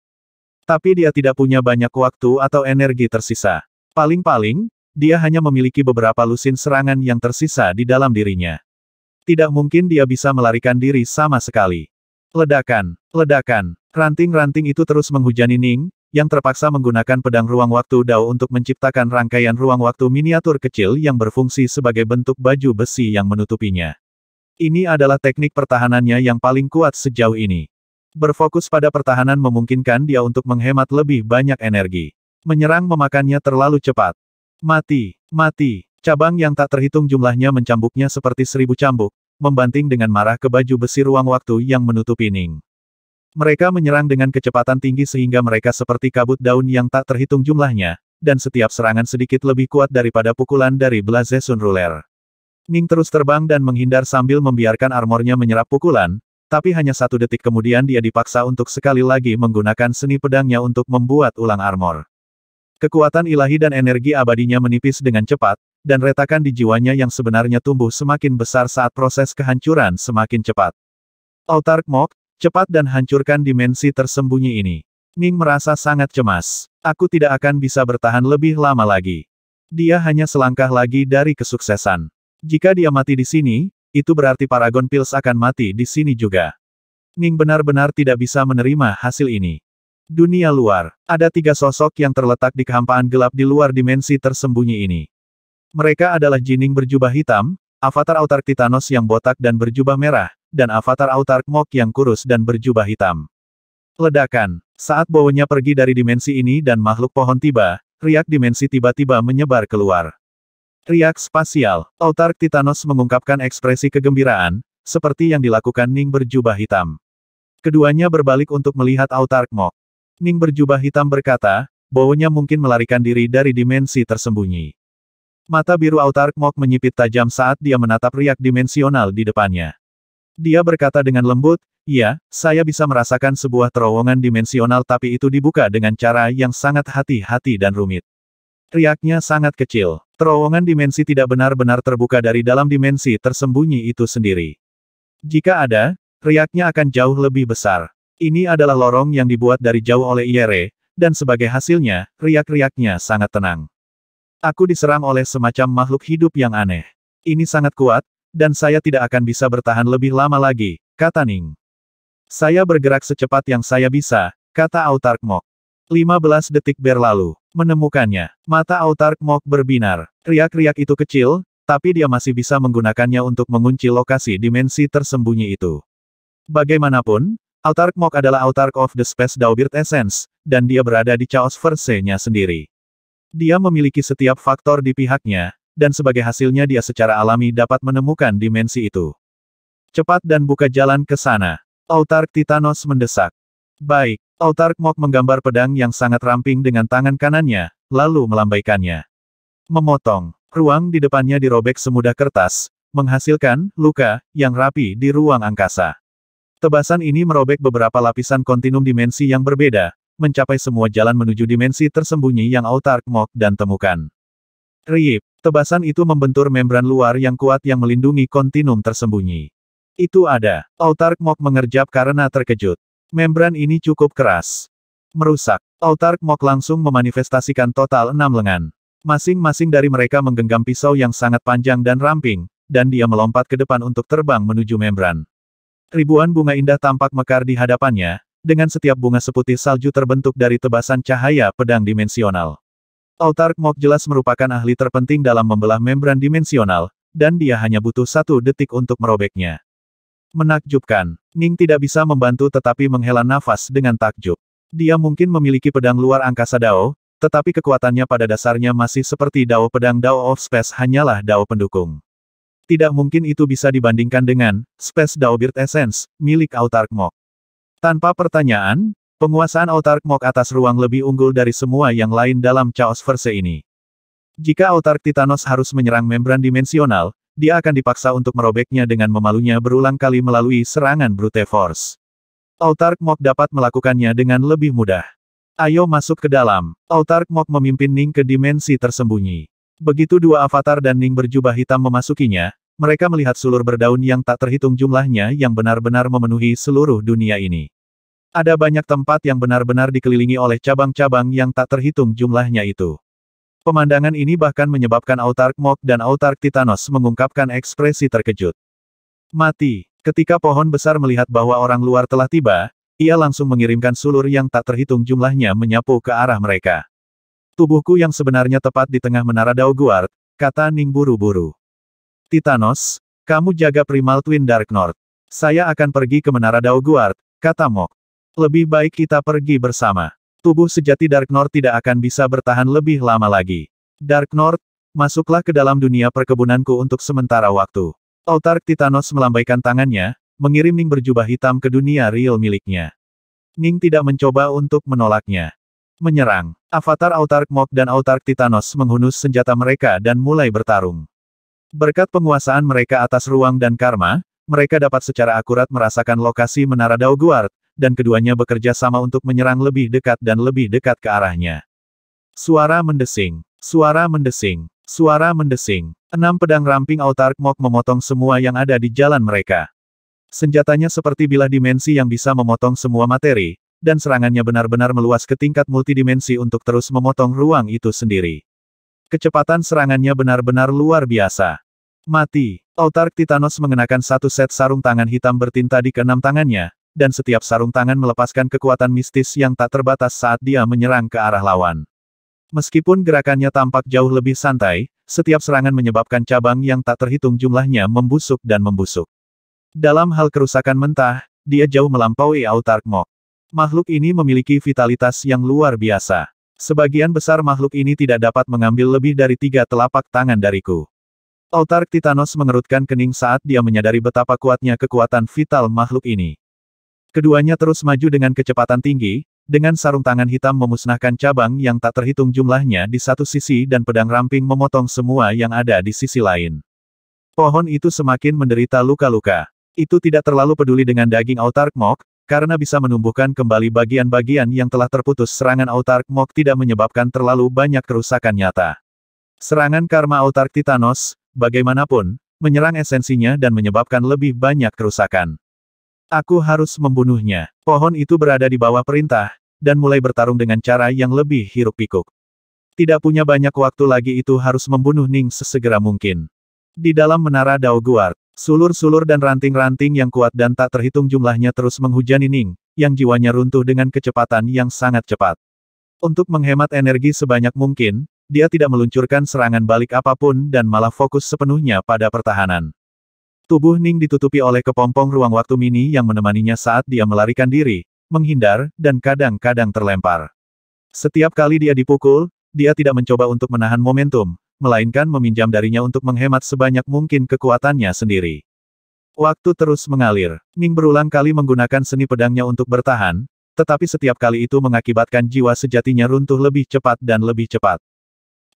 [SPEAKER 1] Tapi dia tidak punya banyak waktu atau energi tersisa. Paling-paling, dia hanya memiliki beberapa lusin serangan yang tersisa di dalam dirinya. Tidak mungkin dia bisa melarikan diri sama sekali. Ledakan, ledakan, ranting-ranting itu terus menghujani Ning, yang terpaksa menggunakan pedang ruang waktu Dao untuk menciptakan rangkaian ruang waktu miniatur kecil yang berfungsi sebagai bentuk baju besi yang menutupinya. Ini adalah teknik pertahanannya yang paling kuat sejauh ini. Berfokus pada pertahanan memungkinkan dia untuk menghemat lebih banyak energi. Menyerang memakannya terlalu cepat. Mati, mati. Cabang yang tak terhitung jumlahnya mencambuknya seperti 1000 cambuk, membanting dengan marah ke baju besi ruang waktu yang menutupi Ning. Mereka menyerang dengan kecepatan tinggi sehingga mereka seperti kabut daun yang tak terhitung jumlahnya, dan setiap serangan sedikit lebih kuat daripada pukulan dari Blazezun Ruler. Ning terus terbang dan menghindar sambil membiarkan armornya menyerap pukulan, tapi hanya 1 detik kemudian dia dipaksa untuk sekali lagi menggunakan seni pedangnya untuk membuat ulang armor. Kekuatan ilahi dan energi abadinya menipis dengan cepat, dan retakan di jiwanya yang sebenarnya tumbuh semakin besar saat proses kehancuran semakin cepat. Autark Mok, cepat dan hancurkan dimensi tersembunyi ini. Ning merasa sangat cemas. Aku tidak akan bisa bertahan lebih lama lagi. Dia hanya selangkah lagi dari kesuksesan. Jika dia mati di sini, itu berarti Paragon Pils akan mati di sini juga. Ning benar-benar tidak bisa menerima hasil ini. Dunia luar. Ada 3 sosok yang terletak di kehampaan gelap di luar dimensi tersembunyi ini. Mereka adalah Jining berjubah hitam, avatar Autark Titanos yang botak dan berjubah merah, dan avatar Autark Mok yang kurus dan berjubah hitam. Ledakan. Saat baunya pergi dari dimensi ini dan makhluk pohon tiba, riak dimensi tiba-tiba menyebar keluar. Riak spasial. Autark Titanos mengungkapkan ekspresi kegembiraan, seperti yang dilakukan Ning berjubah hitam. Keduanya berbalik untuk melihat Autark Mok. Ning berjubah hitam berkata, baunya mungkin melarikan diri dari dimensi tersembunyi. Mata biru Autark Mok menyipit tajam saat dia menatap riak dimensional di depannya. Dia berkata dengan lembut, "Ya, saya bisa merasakan sebuah terowongan dimensional tapi itu dibuka dengan cara yang sangat hati-hati dan rumit." Riaknya sangat kecil. Terowongan dimensi tidak benar-benar terbuka dari dalam dimensi tersembunyi itu sendiri. Jika ada, riaknya akan jauh lebih besar. Ini adalah lorong yang dibuat dari jauh oleh Ire, dan sebagai hasilnya, riak-riaknya sangat tenang. Aku diserang oleh semacam makhluk hidup yang aneh. Ini sangat kuat, dan saya tidak akan bisa bertahan lebih lama lagi, kata Ning. Saya bergerak secepat yang saya bisa, kata Autark Mok. 15 detik berlalu. Menemukannya. Mata Autark Mok berbinar. Riak-riak itu kecil, tapi dia masih bisa menggunakannya untuk mengunci lokasi dimensi tersembunyi itu. Bagaimanapun, Autark Mok adalah Autark of the Space Daubird Essence, dan dia berada di Chaos Verse-nya sendiri. Dia memiliki setiap faktor di pihaknya, dan sebagai hasilnya dia secara alami dapat menemukan dimensi itu. Cepat dan buka jalan ke sana. Autark Titanos mendesak. Baik, Autark Mok menggambar pedang yang sangat ramping dengan tangan kanannya, lalu melambaikannya. Memotong. Ruang di depannya dirobek semudah kertas, menghasilkan luka yang rapi di ruang angkasa. Tebasan ini merobek beberapa lapisan kontinum dimensi yang berbeda, mencapai semua jalan menuju dimensi tersembunyi yang Autark Mok dan temukan. Riip. Tebasan itu membentur membran luar yang kuat yang melindungi kontinum tersembunyi. Itu ada. Autark Mok mengerjap karena terkejut. Membran ini cukup keras. Merusak. Autark Mok langsung memanifestasikan total 6 lengan. Masing-masing dari mereka menggenggam pisau yang sangat panjang dan ramping, dan dia melompat ke depan untuk terbang menuju membran. Ribuan bunga indah tampak mekar di hadapannya, dengan setiap bunga seputih salju terbentuk dari tebasan cahaya pedang dimensional. Autark Mok jelas merupakan ahli terpenting dalam membelah membran dimensional, dan dia hanya butuh 1 detik untuk merobeknya. Menakjubkan. Ning tidak bisa membantu tetapi menghela nafas dengan takjub. Dia mungkin memiliki pedang luar angkasa Dao, tetapi kekuatannya pada dasarnya masih seperti Dao pedang Dao of Space hanyalah Dao pendukung. Tidak mungkin itu bisa dibandingkan dengan Space Dao Bird Essence, milik Autark Mok. Tanpa pertanyaan, penguasaan Autark Mok atas ruang lebih unggul dari semua yang lain dalam Chaosverse ini. Jika Autark Titanos harus menyerang membran dimensional, dia akan dipaksa untuk merobeknya dengan memalunya berulang kali melalui serangan brute force. Autark Mok dapat melakukannya dengan lebih mudah. Ayo masuk ke dalam. Autark Mok memimpin Ning ke dimensi tersembunyi. Begitu 2 avatar dan Ning berjubah hitam memasukinya, mereka melihat sulur berdaun yang tak terhitung jumlahnya yang benar-benar memenuhi seluruh dunia ini. Ada banyak tempat yang benar-benar dikelilingi oleh cabang-cabang yang tak terhitung jumlahnya itu. Pemandangan ini bahkan menyebabkan Autark Mok dan Autark Titanos mengungkapkan ekspresi terkejut. Mati. Ketika pohon besar melihat bahwa orang luar telah tiba, ia langsung mengirimkan sulur yang tak terhitung jumlahnya menyapu ke arah mereka. Tubuhku yang sebenarnya tepat di tengah menara Dao Guard, kata Ning buru-buru. Titanos, kamu jaga Primal Twin Dark North. Saya akan pergi ke menara Dao Guard, kata Mok. Lebih baik kita pergi bersama. Tubuh sejati Dark North tidak akan bisa bertahan lebih lama lagi. Dark North, masuklah ke dalam dunia perkebunanku untuk sementara waktu. Autark Titanos melambaikan tangannya, mengirim Ning berjubah hitam ke dunia real miliknya. Ning tidak mencoba untuk menolaknya. Menyerang. Avatar Autark Mok dan Autark Titanos menghunus senjata mereka dan mulai bertarung. Berkat penguasaan mereka atas ruang dan karma, mereka dapat secara akurat merasakan lokasi menara Dao Guard, dan keduanya bekerja sama untuk menyerang lebih dekat dan lebih dekat ke arahnya. Suara mendesing. Suara mendesing. Suara mendesing. 6 pedang ramping Autark Mok memotong semua yang ada di jalan mereka. Senjatanya seperti bilah dimensi yang bisa memotong semua materi, dan serangannya benar-benar meluas ke tingkat multidimensi untuk terus memotong ruang itu sendiri. Kecepatan serangannya benar-benar luar biasa. Mati. Autark Titanos mengenakan 1 set sarung tangan hitam bertinta di keenam tangannya, dan setiap sarung tangan melepaskan kekuatan mistis yang tak terbatas saat dia menyerang ke arah lawan. Meskipun gerakannya tampak jauh lebih santai, setiap serangan menyebabkan cabang yang tak terhitung jumlahnya membusuk dan membusuk. Dalam hal kerusakan mentah, dia jauh melampaui Autark Mok. Makhluk ini memiliki vitalitas yang luar biasa. Sebagian besar makhluk ini tidak dapat mengambil lebih dari 3 telapak tangan dariku. Autark Titanos mengerutkan kening saat dia menyadari betapa kuatnya kekuatan vital makhluk ini. Keduanya terus maju dengan kecepatan tinggi, dengan sarung tangan hitam memusnahkan cabang yang tak terhitung jumlahnya di satu sisi dan pedang ramping memotong semua yang ada di sisi lain. Pohon itu semakin menderita luka-luka. Itu tidak terlalu peduli dengan daging Autark Mok, karena bisa menumbuhkan kembali bagian-bagian yang telah terputus. Serangan Autark Mok tidak menyebabkan terlalu banyak kerusakan nyata. Serangan karma Autark Titanos, bagaimanapun, menyerang esensinya dan menyebabkan lebih banyak kerusakan. Aku harus membunuhnya. Pohon itu berada di bawah perintah, dan mulai bertarung dengan cara yang lebih hiruk-pikuk. Tidak punya banyak waktu lagi, itu harus membunuh Ning sesegera mungkin. Di dalam menara Dao Guard, sulur-sulur dan ranting-ranting yang kuat dan tak terhitung jumlahnya terus menghujani Ning, yang jiwanya runtuh dengan kecepatan yang sangat cepat. Untuk menghemat energi sebanyak mungkin, dia tidak meluncurkan serangan balik apapun dan malah fokus sepenuhnya pada pertahanan. Tubuh Ning ditutupi oleh kepompong ruang waktu mini yang menemaninya saat dia melarikan diri, menghindar, dan kadang-kadang terlempar. Setiap kali dia dipukul, dia tidak mencoba untuk menahan momentum, melainkan meminjam darinya untuk menghemat sebanyak mungkin kekuatannya sendiri. Waktu terus mengalir. Ning berulang kali menggunakan seni pedangnya untuk bertahan, tetapi setiap kali itu mengakibatkan jiwa sejatinya runtuh lebih cepat dan lebih cepat.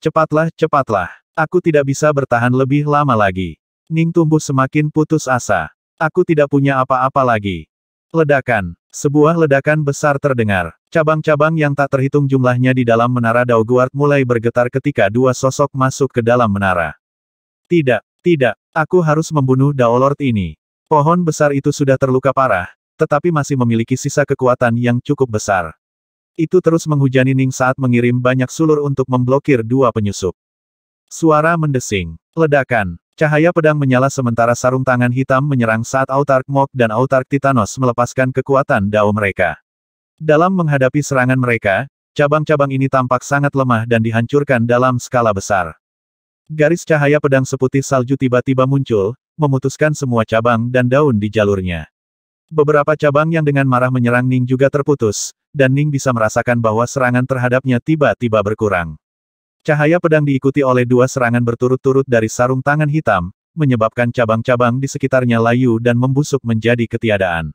[SPEAKER 1] Cepatlah, cepatlah. Aku tidak bisa bertahan lebih lama lagi. Ning tumbuh semakin putus asa. Aku tidak punya apa-apa lagi. Ledakan. Sebuah ledakan besar terdengar. Cabang-cabang yang tak terhitung jumlahnya di dalam menara Dao Guard mulai bergetar ketika 2 sosok masuk ke dalam menara. Tidak, tidak. Aku harus membunuh Dao Lord ini. Pohon besar itu sudah terluka parah, tetapi masih memiliki sisa kekuatan yang cukup besar. Itu terus menghujani Ning saat mengirim banyak sulur untuk memblokir dua penyusup. Suara mendesing. Ledakan. Cahaya pedang menyala sementara sarung tangan hitam menyerang saat Autark Mok dan Autark Titanos melepaskan kekuatan dao mereka. Dalam menghadapi serangan mereka, cabang-cabang ini tampak sangat lemah dan dihancurkan dalam skala besar. Garis cahaya pedang seputih salju tiba-tiba muncul, memutuskan semua cabang dan daun di jalurnya. Beberapa cabang yang dengan marah menyerang Ning juga terputus, dan Ning bisa merasakan bahwa serangan terhadapnya tiba-tiba berkurang. Cahaya pedang diikuti oleh dua serangan berturut-turut dari sarung tangan hitam, menyebabkan cabang-cabang di sekitarnya layu dan membusuk menjadi ketiadaan.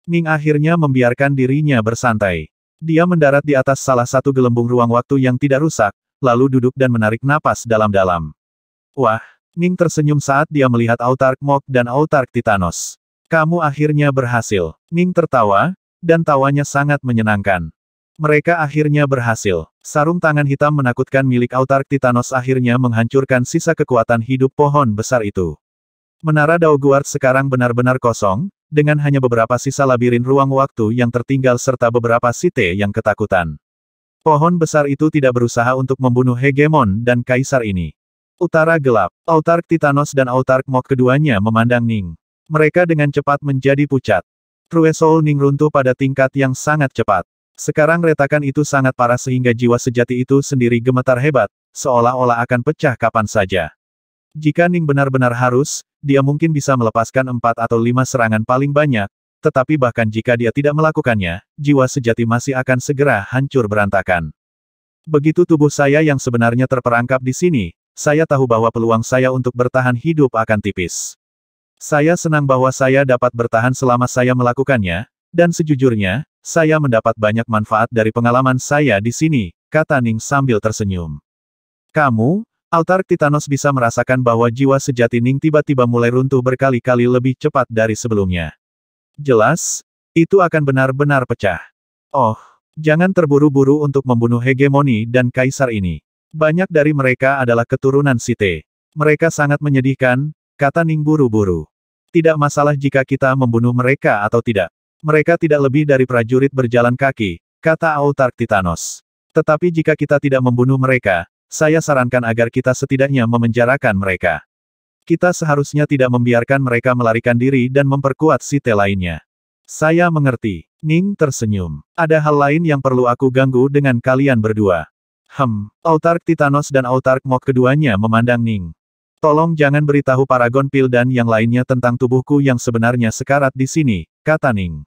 [SPEAKER 1] Ning akhirnya membiarkan dirinya bersantai. Dia mendarat di atas salah satu gelembung ruang waktu yang tidak rusak, lalu duduk dan menarik napas dalam-dalam. Wah, Ning tersenyum saat dia melihat Autark Mok dan Autark Titanos. Kamu akhirnya berhasil. Ning tertawa, dan tawanya sangat menyenangkan. Mereka akhirnya berhasil. Sarung tangan hitam menakutkan milik Autark Titanos akhirnya menghancurkan sisa kekuatan hidup pohon besar itu. Menara Daoguard sekarang benar-benar kosong, dengan hanya beberapa sisa labirin ruang waktu yang tertinggal serta beberapa site yang ketakutan. Pohon besar itu tidak berusaha untuk membunuh hegemon dan kaisar ini. Utara gelap. Autark Titanos dan Autark Mok keduanya memandang Ning. Mereka dengan cepat menjadi pucat. True Soul Ning runtuh pada tingkat yang sangat cepat. Sekarang retakan itu sangat parah sehingga jiwa sejati itu sendiri gemetar hebat, seolah-olah akan pecah kapan saja. Jika Ning benar-benar harus, dia mungkin bisa melepaskan 4 atau 5 serangan paling banyak, tetapi bahkan jika dia tidak melakukannya, jiwa sejati masih akan segera hancur berantakan. Begitu tubuh saya yang sebenarnya terperangkap di sini, saya tahu bahwa peluang saya untuk bertahan hidup akan tipis. Saya senang bahwa saya dapat bertahan selama saya melakukannya, dan sejujurnya, saya mendapat banyak manfaat dari pengalaman saya di sini, kata Ning sambil tersenyum. Kamu, Autark Titanos bisa merasakan bahwa jiwa sejati Ning tiba-tiba mulai runtuh berkali-kali lebih cepat dari sebelumnya. Jelas, itu akan benar-benar pecah. Oh, jangan terburu-buru untuk membunuh hegemoni dan kaisar ini. Banyak dari mereka adalah keturunan Sith. Mereka sangat menyedihkan, kata Ning buru-buru. Tidak masalah jika kita membunuh mereka atau tidak. Mereka tidak lebih dari prajurit berjalan kaki, kata Autark Titanos. Tetapi jika kita tidak membunuh mereka, saya sarankan agar kita setidaknya memenjarakan mereka. Kita seharusnya tidak membiarkan mereka melarikan diri dan memperkuat Sith lainnya. Saya mengerti. Ning tersenyum. Ada hal lain yang perlu aku ganggu dengan kalian berdua. Autark Titanos dan Autark Mok keduanya memandang Ning. Tolong jangan beritahu Paragon Pil dan yang lainnya tentang tubuhku yang sebenarnya sekarat di sini, kata Ning.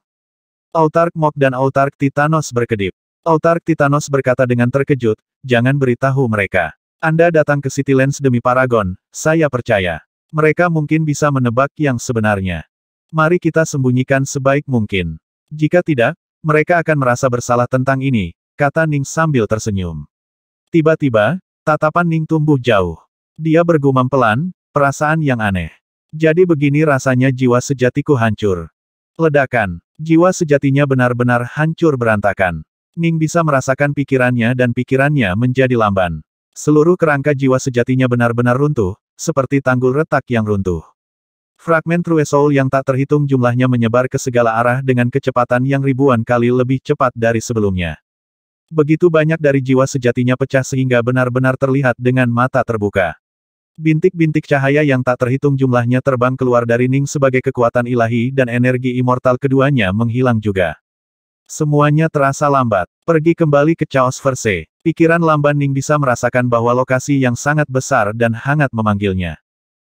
[SPEAKER 1] Autark Mok dan Autark Titanos berkedip. Autark Titanos berkata dengan terkejut, jangan beritahu mereka. Anda datang ke City Lens demi Paragon, saya percaya. Mereka mungkin bisa menebak yang sebenarnya. Mari kita sembunyikan sebaik mungkin. Jika tidak, mereka akan merasa bersalah tentang ini, kata Ning sambil tersenyum. Tiba-tiba, tatapan Ning tumbuh jauh. Dia bergumam pelan, perasaan yang aneh. Jadi begini rasanya jiwa sejatiku hancur. Ledakan. Jiwa sejatinya benar-benar hancur berantakan. Ning bisa merasakan pikirannya dan pikirannya menjadi lamban. Seluruh kerangka jiwa sejatinya benar-benar runtuh, seperti tanggul retak yang runtuh. Fragmen True Soul yang tak terhitung jumlahnya menyebar ke segala arah dengan kecepatan yang ribuan kali lebih cepat dari sebelumnya. Begitu banyak dari jiwa sejatinya pecah sehingga benar-benar terlihat dengan mata terbuka. Bintik-bintik cahaya yang tak terhitung jumlahnya terbang keluar dari Ning sebagai kekuatan ilahi dan energi immortal keduanya menghilang juga. Semuanya terasa lambat. Pergi kembali ke Chaos Verse. Pikiran lamban Ning bisa merasakan bahwa lokasi yang sangat besar dan hangat memanggilnya.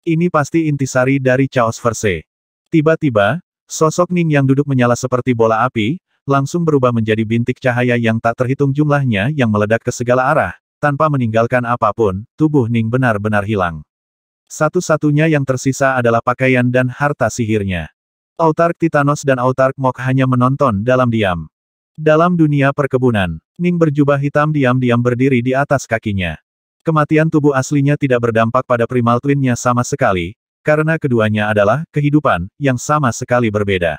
[SPEAKER 1] Ini pasti intisari dari Chaos Verse. Tiba-tiba, sosok Ning yang duduk menyala seperti bola api, langsung berubah menjadi bintik cahaya yang tak terhitung jumlahnya yang meledak ke segala arah. Tanpa meninggalkan apapun, tubuh Ning benar-benar hilang. Satu-satunya yang tersisa adalah pakaian dan harta sihirnya. Autark Titanos dan Autark Mok hanya menonton dalam diam. Dalam dunia perkebunan, Ning berjubah hitam diam-diam berdiri di atas kakinya. Kematian tubuh aslinya tidak berdampak pada Primal Twin-nya sama sekali, karena keduanya adalah kehidupan yang sama sekali berbeda.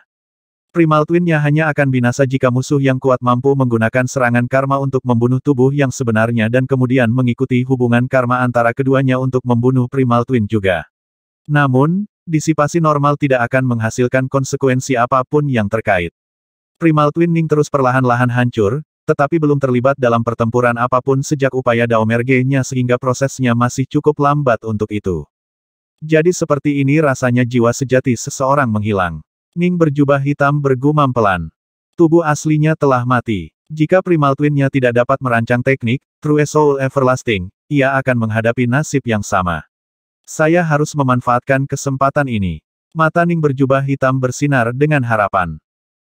[SPEAKER 1] Primal Twin-nya hanya akan binasa jika musuh yang kuat mampu menggunakan serangan karma untuk membunuh tubuh yang sebenarnya dan kemudian mengikuti hubungan karma antara keduanya untuk membunuh Primal Twin juga. Namun, disipasi normal tidak akan menghasilkan konsekuensi apapun yang terkait. Primal Twin Ning terus perlahan-lahan hancur, tetapi belum terlibat dalam pertempuran apapun sejak upaya Daomerge-nya sehingga prosesnya masih cukup lambat untuk itu. Jadi seperti ini rasanya jiwa sejati seseorang menghilang. Ning berjubah hitam bergumam pelan. Tubuh aslinya telah mati. Jika Primal Twin-nya tidak dapat merancang teknik, True Soul Everlasting, ia akan menghadapi nasib yang sama. Saya harus memanfaatkan kesempatan ini. Mata Ning berjubah hitam bersinar dengan harapan.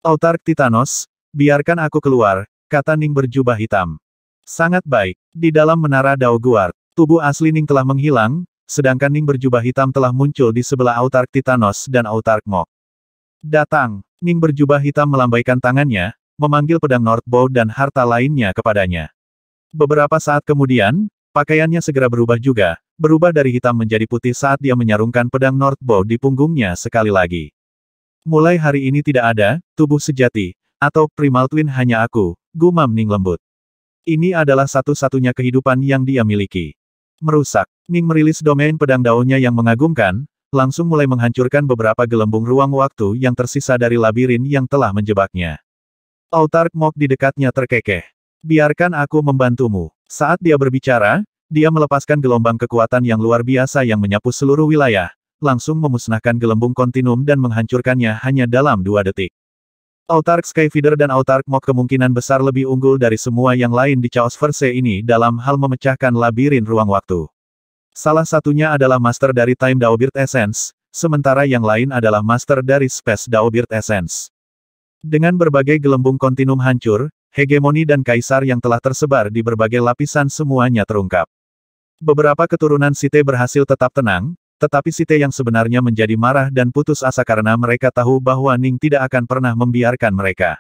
[SPEAKER 1] Autark Titanos, biarkan aku keluar, kata Ning berjubah hitam. Sangat baik. Di dalam menara Daoguard, tubuh asli Ning telah menghilang, sedangkan Ning berjubah hitam telah muncul di sebelah Autark Titanos dan Autark Mok. Datang. Ning berjubah hitam melambaikan tangannya, memanggil pedang Northbow dan harta lainnya kepadanya. Beberapa saat kemudian, pakaiannya segera berubah juga, berubah dari hitam menjadi putih saat dia menyarungkan pedang Northbow di punggungnya sekali lagi. Mulai hari ini tidak ada, tubuh sejati, atau Primal Twin hanya aku, gumam Ning lembut. Ini adalah satu-satunya kehidupan yang dia miliki. Merusak. Ning merilis domain pedang daunnya yang mengagumkan, langsung mulai menghancurkan beberapa gelembung ruang waktu yang tersisa dari labirin yang telah menjebaknya. Autark Mok di dekatnya terkekeh. Biarkan aku membantumu. Saat dia berbicara, dia melepaskan gelombang kekuatan yang luar biasa yang menyapu seluruh wilayah, langsung memusnahkan gelembung kontinum dan menghancurkannya hanya dalam 2 detik. Autark Skyfeeder dan Autark Mok kemungkinan besar lebih unggul dari semua yang lain di Chaosverse ini dalam hal memecahkan labirin ruang waktu. Salah satunya adalah Master dari Time Daobird Essence, sementara yang lain adalah Master dari Space Daobird Essence. Dengan berbagai gelembung kontinum hancur, hegemoni dan kaisar yang telah tersebar di berbagai lapisan semuanya terungkap. Beberapa keturunan Sith berhasil tetap tenang, tetapi Sith yang sebenarnya menjadi marah dan putus asa karena mereka tahu bahwa Ning tidak akan pernah membiarkan mereka.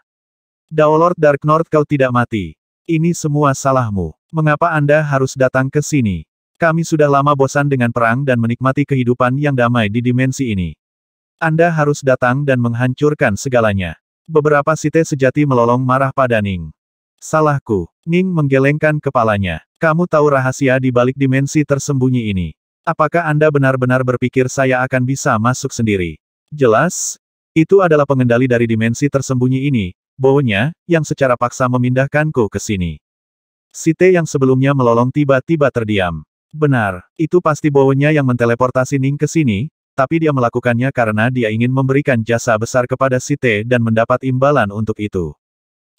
[SPEAKER 1] Daolord Dark North, kau tidak mati. Ini semua salahmu. Mengapa Anda harus datang ke sini? Kami sudah lama bosan dengan perang dan menikmati kehidupan yang damai di dimensi ini. Anda harus datang dan menghancurkan segalanya. Beberapa Sith sejati melolong marah pada Ning. Salahku. Ning menggelengkan kepalanya. Kamu tahu rahasia di balik dimensi tersembunyi ini. Apakah Anda benar-benar berpikir saya akan bisa masuk sendiri? Jelas. Itu adalah pengendali dari dimensi tersembunyi ini, Bowo-nya, yang secara paksa memindahkanku ke sini. Sith yang sebelumnya melolong tiba-tiba terdiam. Benar, itu pasti Bowo-nya yang menteleportasi Ning ke sini, tapi dia melakukannya karena dia ingin memberikan jasa besar kepada Sith dan mendapat imbalan untuk itu.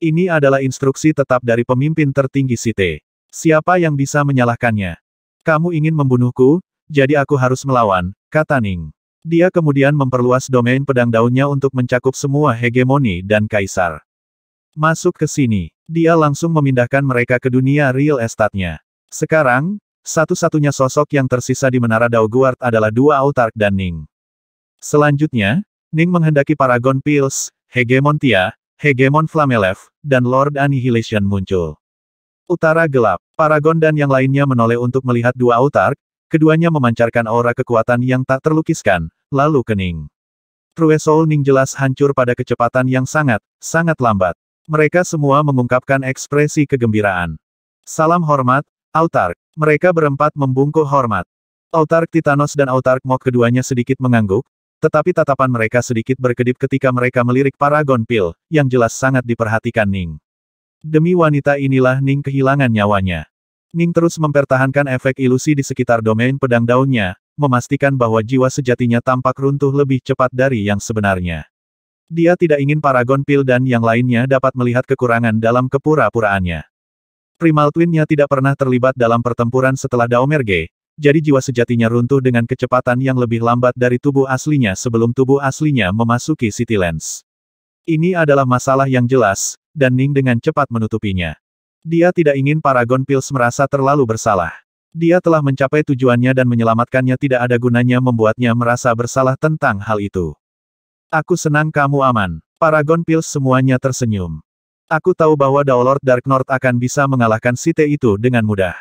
[SPEAKER 1] Ini adalah instruksi tetap dari pemimpin tertinggi Sith. Siapa yang bisa menyalahkannya? Kamu ingin membunuhku, jadi aku harus melawan, kata Ning. Dia kemudian memperluas domain pedang daunnya untuk mencakup semua hegemoni dan kaisar. Masuk ke sini. Dia langsung memindahkan mereka ke dunia real estate-nya. Sekarang, satu-satunya sosok yang tersisa di Menara Daoguard adalah 2 Autark dan Ning. Selanjutnya, Ning menghendaki Paragon Pils, Hegemon Tia, Hegemon Flamelev, dan Lord Annihilation muncul. Utara gelap. Paragon dan yang lainnya menoleh untuk melihat 2 Autark, keduanya memancarkan aura kekuatan yang tak terlukiskan, lalu ke Ning. True Soul Ning jelas hancur pada kecepatan yang sangat lambat. Mereka semua mengungkapkan ekspresi kegembiraan. Salam hormat, Autark. Mereka berempat membungkuk hormat. Autark Titanos dan Autark Mok keduanya sedikit mengangguk, tetapi tatapan mereka sedikit berkedip ketika mereka melirik Paragon Pil, yang jelas sangat diperhatikan Ning. Demi wanita inilah Ning kehilangan nyawanya. Ning terus mempertahankan efek ilusi di sekitar domain pedang daunnya, memastikan bahwa jiwa sejatinya tampak runtuh lebih cepat dari yang sebenarnya. Dia tidak ingin Paragon Pil dan yang lainnya dapat melihat kekurangan dalam kepura-puraannya. Primal Twin-nya tidak pernah terlibat dalam pertempuran setelah Daomerge, jadi jiwa sejatinya runtuh dengan kecepatan yang lebih lambat dari tubuh aslinya sebelum tubuh aslinya memasuki City Lens. Ini adalah masalah yang jelas, dan Ning dengan cepat menutupinya. Dia tidak ingin Paragon Pils merasa terlalu bersalah. Dia telah mencapai tujuannya dan menyelamatkannya, tidak ada gunanya membuatnya merasa bersalah tentang hal itu. Aku senang kamu aman. Paragon Pils semuanya tersenyum. Aku tahu bahwa Daolord Dark North akan bisa mengalahkan Sith itu dengan mudah.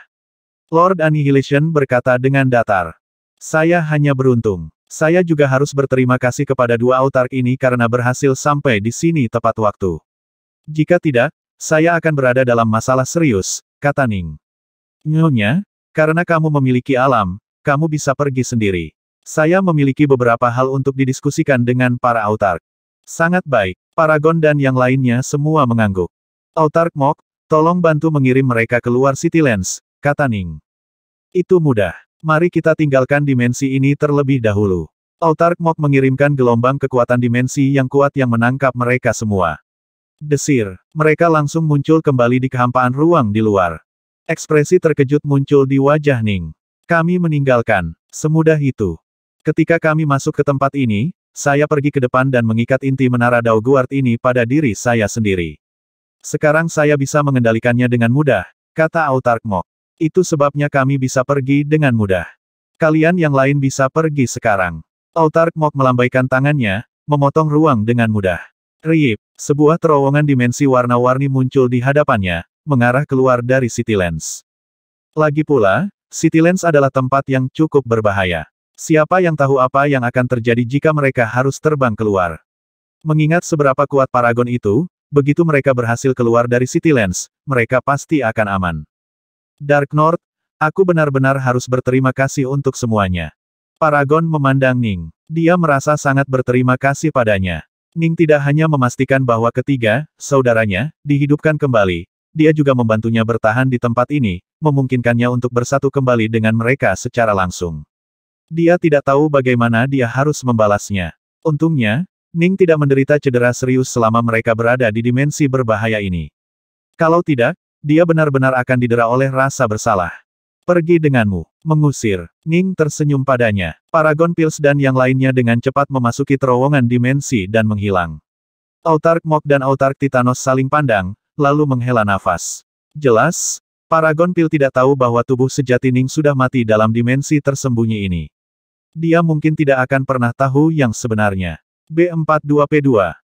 [SPEAKER 1] Lord Annihilation berkata dengan datar. Saya hanya beruntung. Saya juga harus berterima kasih kepada 2 Autark ini karena berhasil sampai di sini tepat waktu. Jika tidak, saya akan berada dalam masalah serius, kata Ning. Nyonya, karena kamu memiliki alam, kamu bisa pergi sendiri. Saya memiliki beberapa hal untuk didiskusikan dengan para Autark. Sangat baik. Paragon dan yang lainnya semua mengangguk. Autark Mok, Tolong bantu mengirim mereka keluar Citylands, kata Ning. Itu mudah. Mari kita tinggalkan dimensi ini terlebih dahulu. Autark Mok mengirimkan gelombang kekuatan dimensi yang kuat yang menangkap mereka semua. Desir, mereka langsung muncul kembali di kehampaan ruang di luar. Ekspresi terkejut muncul di wajah Ning. Kami meninggalkan. Semudah itu. Ketika kami masuk ke tempat ini, saya pergi ke depan dan mengikat inti menara Daoguard ini pada diri saya sendiri. Sekarang saya bisa mengendalikannya dengan mudah, kata Autark Mok. Itu sebabnya kami bisa pergi dengan mudah. Kalian yang lain bisa pergi sekarang. Autark Mok melambaikan tangannya, memotong ruang dengan mudah. Riip, sebuah terowongan dimensi warna-warni muncul di hadapannya, mengarah keluar dari Citylands. Lagi pula, Citylands adalah tempat yang cukup berbahaya. Siapa yang tahu apa yang akan terjadi jika mereka harus terbang keluar? Mengingat seberapa kuat paragon itu, begitu mereka berhasil keluar dari Citylands, mereka pasti akan aman. Dark North, aku benar-benar harus berterima kasih untuk semuanya. Paragon memandang Ning. Dia merasa sangat berterima kasih padanya. Ning tidak hanya memastikan bahwa ketiga saudaranya dihidupkan kembali, dia juga membantunya bertahan di tempat ini, memungkinkannya untuk bersatu kembali dengan mereka secara langsung. Dia tidak tahu bagaimana dia harus membalasnya. Untungnya, Ning tidak menderita cedera serius selama mereka berada di dimensi berbahaya ini. Kalau tidak, dia benar-benar akan didera oleh rasa bersalah. Pergi denganmu. Mengusir. Ning tersenyum padanya. Paragon Pils dan yang lainnya dengan cepat memasuki terowongan dimensi dan menghilang. Autark Mok dan Autark Titanos saling pandang, lalu menghela nafas. Jelas, Paragon Pil tidak tahu bahwa tubuh sejati Ning sudah mati dalam dimensi tersembunyi ini. Dia mungkin tidak akan pernah tahu yang sebenarnya. B42P2